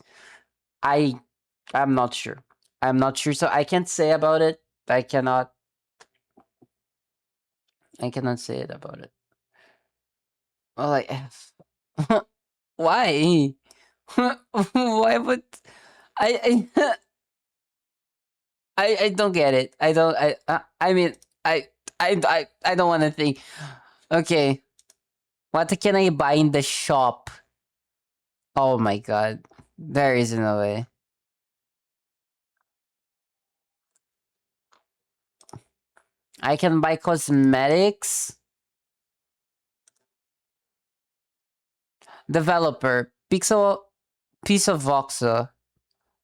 I I'm not sure. I'm not sure, so I can't say about it. I cannot. I cannot say it about it. Well, like, why? Why would I? I don't get it. I don't. I mean, I. I don't want to think. Okay, what can I buy in the shop? Oh my god, there is no way. I can buy cosmetics. Developer, Pixel, Piece of Voxa.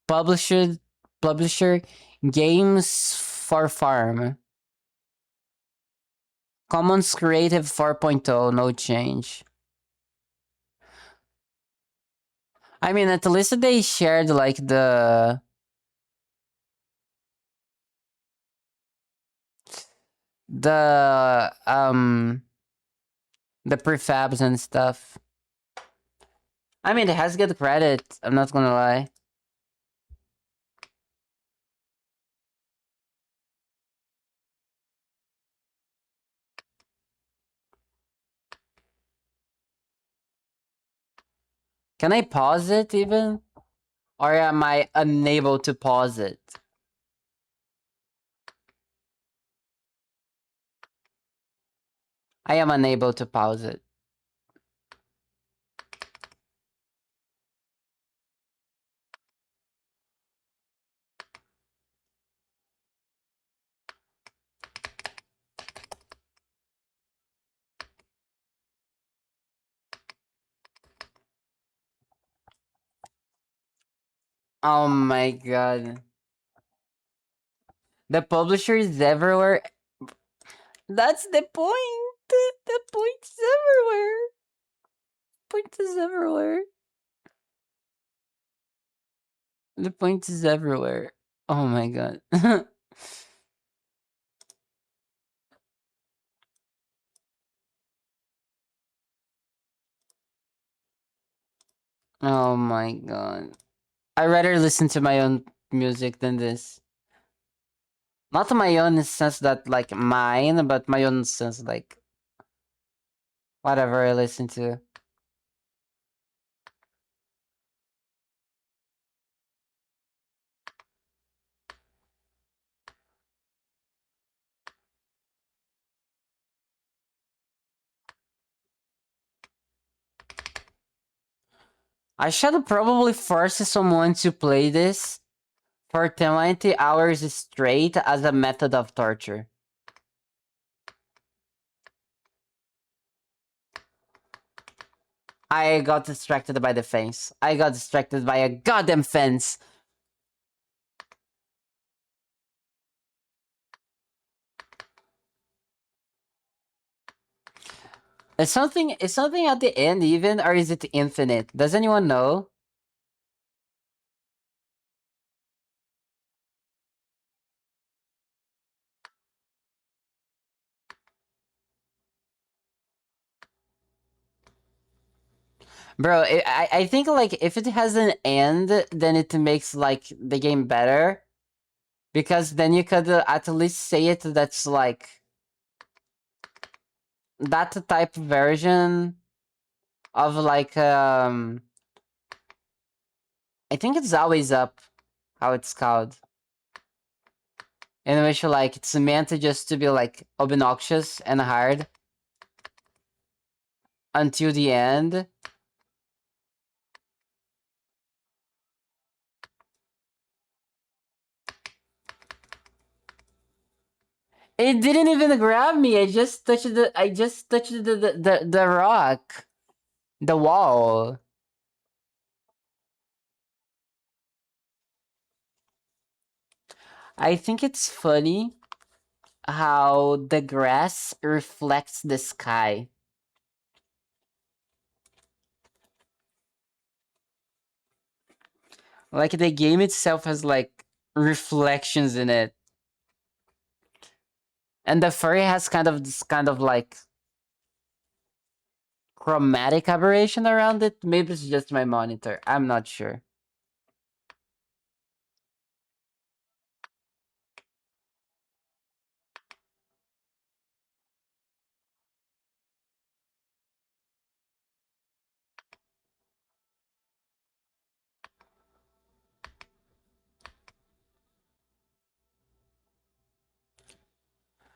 Publisher, publisher, Games for Farm. Commons Creative 4.0, no change. I mean, at least they shared like the the prefabs and stuff. I mean, it has good credit. I'm not gonna lie. Can I pause it even? Or am I unable to pause it? I am unable to pause it. Oh my god. The publisher is everywhere. That's the point. The point is everywhere. Point is everywhere. The point is everywhere. Oh my god. Oh my god. I rather listen to my own music than this. Not my own in the sense that like mine, but my own sense like whatever I listen to. I should probably force someone to play this for 20 hours straight as a method of torture. I got distracted by the fence. I got distracted by a goddamn fence. Is something at the end even, or is it infinite? Does anyone know? Bro, I think like if it has an end, then it makes like the game better. Because then you could at least say it that's like that type version of like I think it's always up, how it's called. In which like it's meant to just to be like obnoxious and hard until the end. It didn't even grab me. I just touched the rock. The wall. I think it's funny how the grass reflects the sky. Like the game itself has like reflections in it. And the furry has kind of this kind of like chromatic aberration around it. Maybe it's just my monitor. I'm not sure.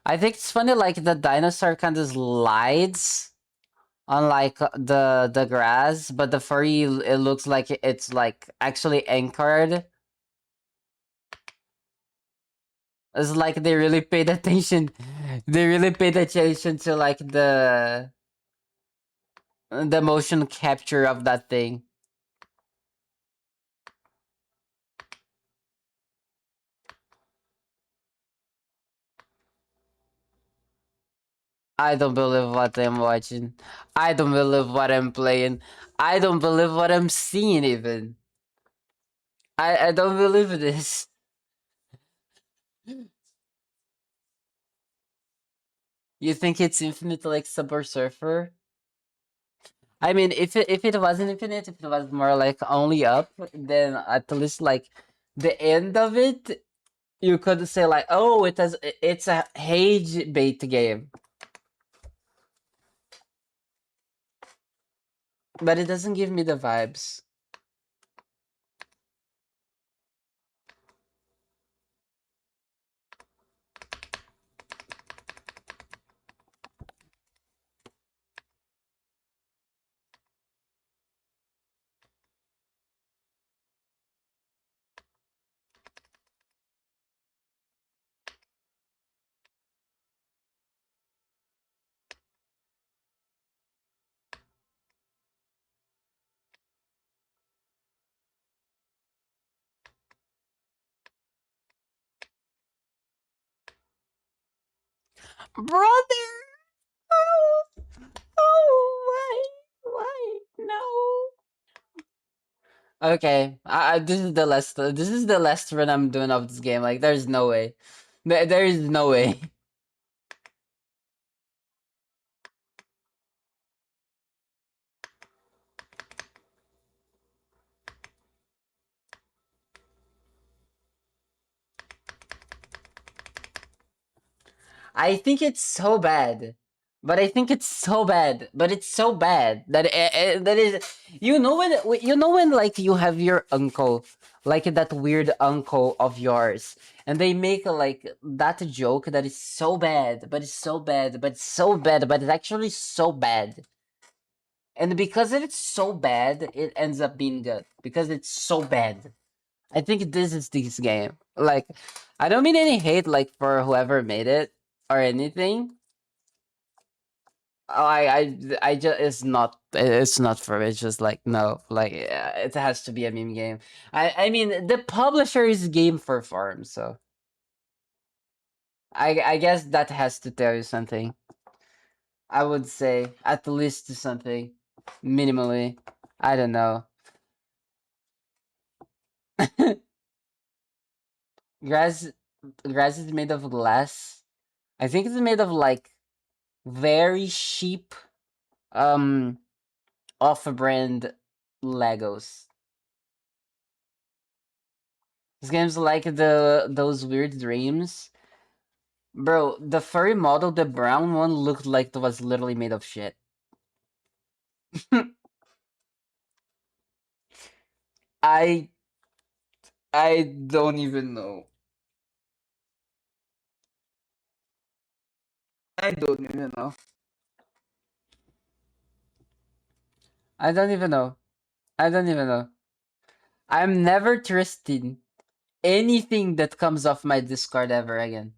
I think it's funny like the dinosaur kind of slides on like the grass, but the furry it looks like it's like actually anchored. It's like they really paid attention. They really paid attention to like the motion capture of that thing. I don't believe what I'm watching. I don't believe what I'm playing. I don't believe what I'm seeing even. I don't believe this. You think it's infinite like Subway Surfer? I mean, if it wasn't infinite, if it was more like only up, then at least like the end of it, you could say like, oh, it's a Hage bait game, but it doesn't give me the vibes. Brother, oh, why, no. Okay, this is the last. This is the last run I'm doing of this game. Like, there's no way. There is no way. I think it's so bad, but I think it's so bad, but it's so bad that that is. You know when like you have your uncle, like that weird uncle of yours, and they make like that joke that is so bad, but it's so bad, but it's so bad, but it's actually so bad. And because it's so bad, it ends up being good. Because it's so bad. I think this is this game. Like, I don't mean any hate like for whoever made it or anything. I just it's not for me. It's just like no, like it has to be a meme game. I mean the publisher is Game for Farm, so I guess that has to tell you something. I would say at least something, minimally. I don't know. Grass grass is made of glass. I think it's made of like very cheap um off-brand Legos. This game's like those weird dreams. Bro, the furry model, the brown one, looked like it was literally made of shit. I I don't even know. I don't even know. I don't even know. I don't even know. I'm never trusting anything that comes off my Discord ever again.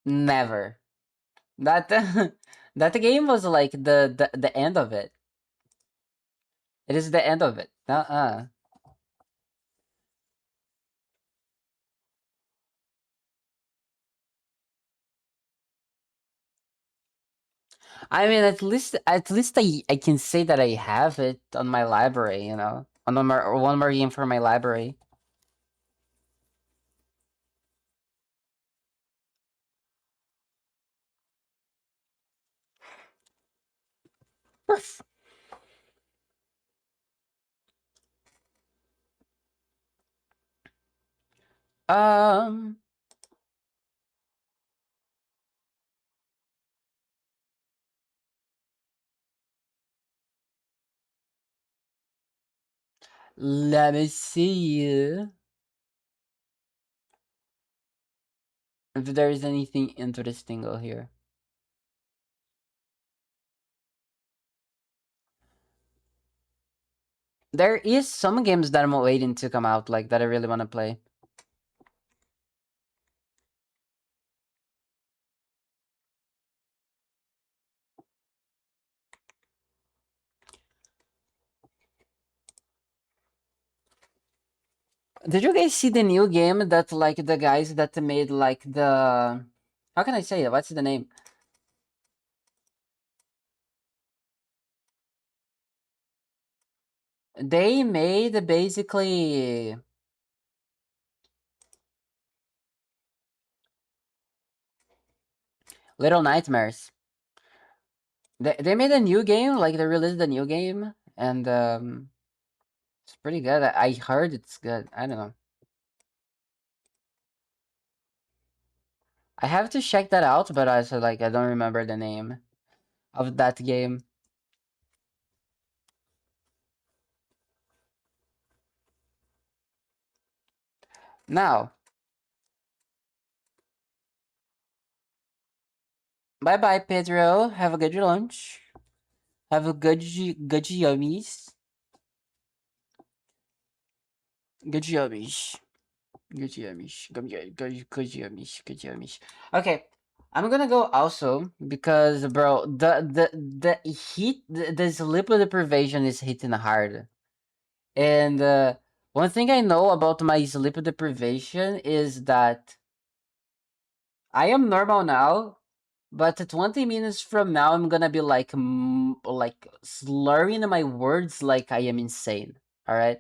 Never. That that game was like the end of it. It is the end of it. I mean, at least I can say that I have it on my library. You know, on one more game for my library. Woof. Um, let me see if there is anything interesting over here. There is some games that I'm waiting to come out, like that I really want to play. Did you guys see the new game that like the guys that made like the how can I say it? What's the name? They made basically Little Nightmares. They made a new game, like they released a new game, and it's pretty good. I heard it's good. I don't know. I have to check that out, but I said like I don't remember the name of that game. Now, bye bye, Pedro. Have a good lunch. Have a good yummies. Good yummies. Good yummies. Good yummies. Good yummies. Okay. I'm gonna go also because bro, the heat, the sleep deprivation is hitting hard. And one thing I know about my sleep deprivation is that I am normal now, but 20 minutes from now, I'm gonna be like, like slurring my words like I am insane. All right.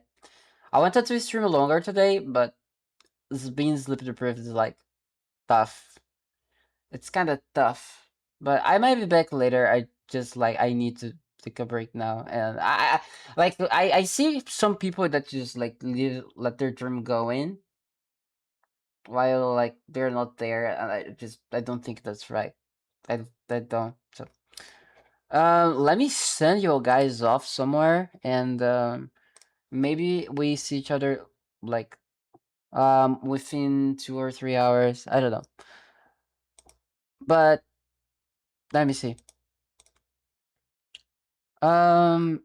I wanted to stream longer today, but being sleep deprived is like tough. It's kind of tough, but I might be back later. I just like I need to take a break now, and I see some people that just like let their dream go in while like they're not there, and I don't think that's right. I don't. So let me send you guys off somewhere, and maybe we see each other like within 2 or 3 hours. I don't know, but let me see. Um,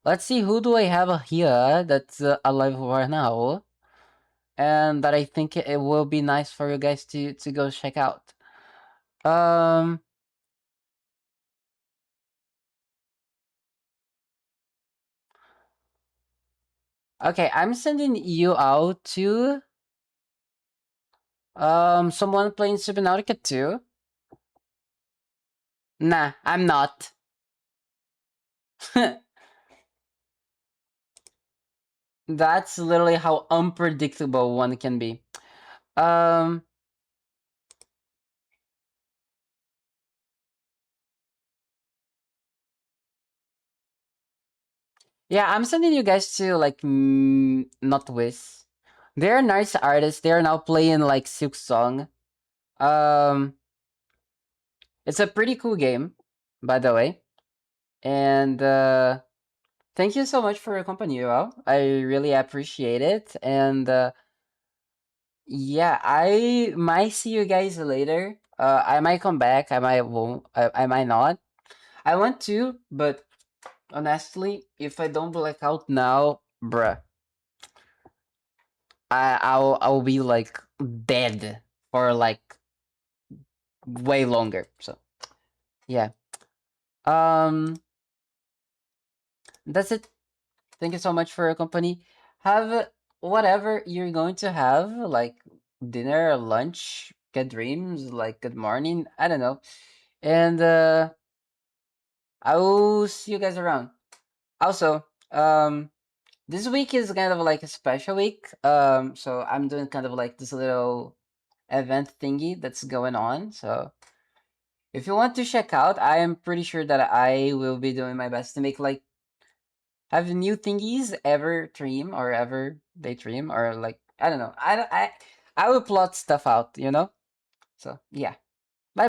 let's see, who do I have here that's alive right now, and that I think it will be nice for you guys to go check out. Um, okay, I'm sending you out to someone playing Subnautica 2. Nah, I'm not. That's literally how unpredictable one can be. Um, yeah, I'm sending you guys to like not Wiz. They're nice artists. They're now playing like Silk Song. Um, it's a pretty cool game, by the way. And thank you so much for your company, Joel. I really appreciate it. And yeah, I might see you guys later. I might come back. I might won't. I might not. I want to, but honestly, if I don't black out now, bruh, I'll be like dead for like way longer. So yeah. Um, that's it. Thank you so much for your company. Have whatever you're going to have, like dinner, lunch, good dreams, like good morning. I don't know. And I will see you guys around. Also, this week is kind of like a special week. So I'm doing kind of like this little event thingy that's going on. So if you want to check out, I am pretty sure that I will be doing my best to make like have new thingies ever dream or ever daydream or like I don't know. I will plot stuff out, you know. So yeah.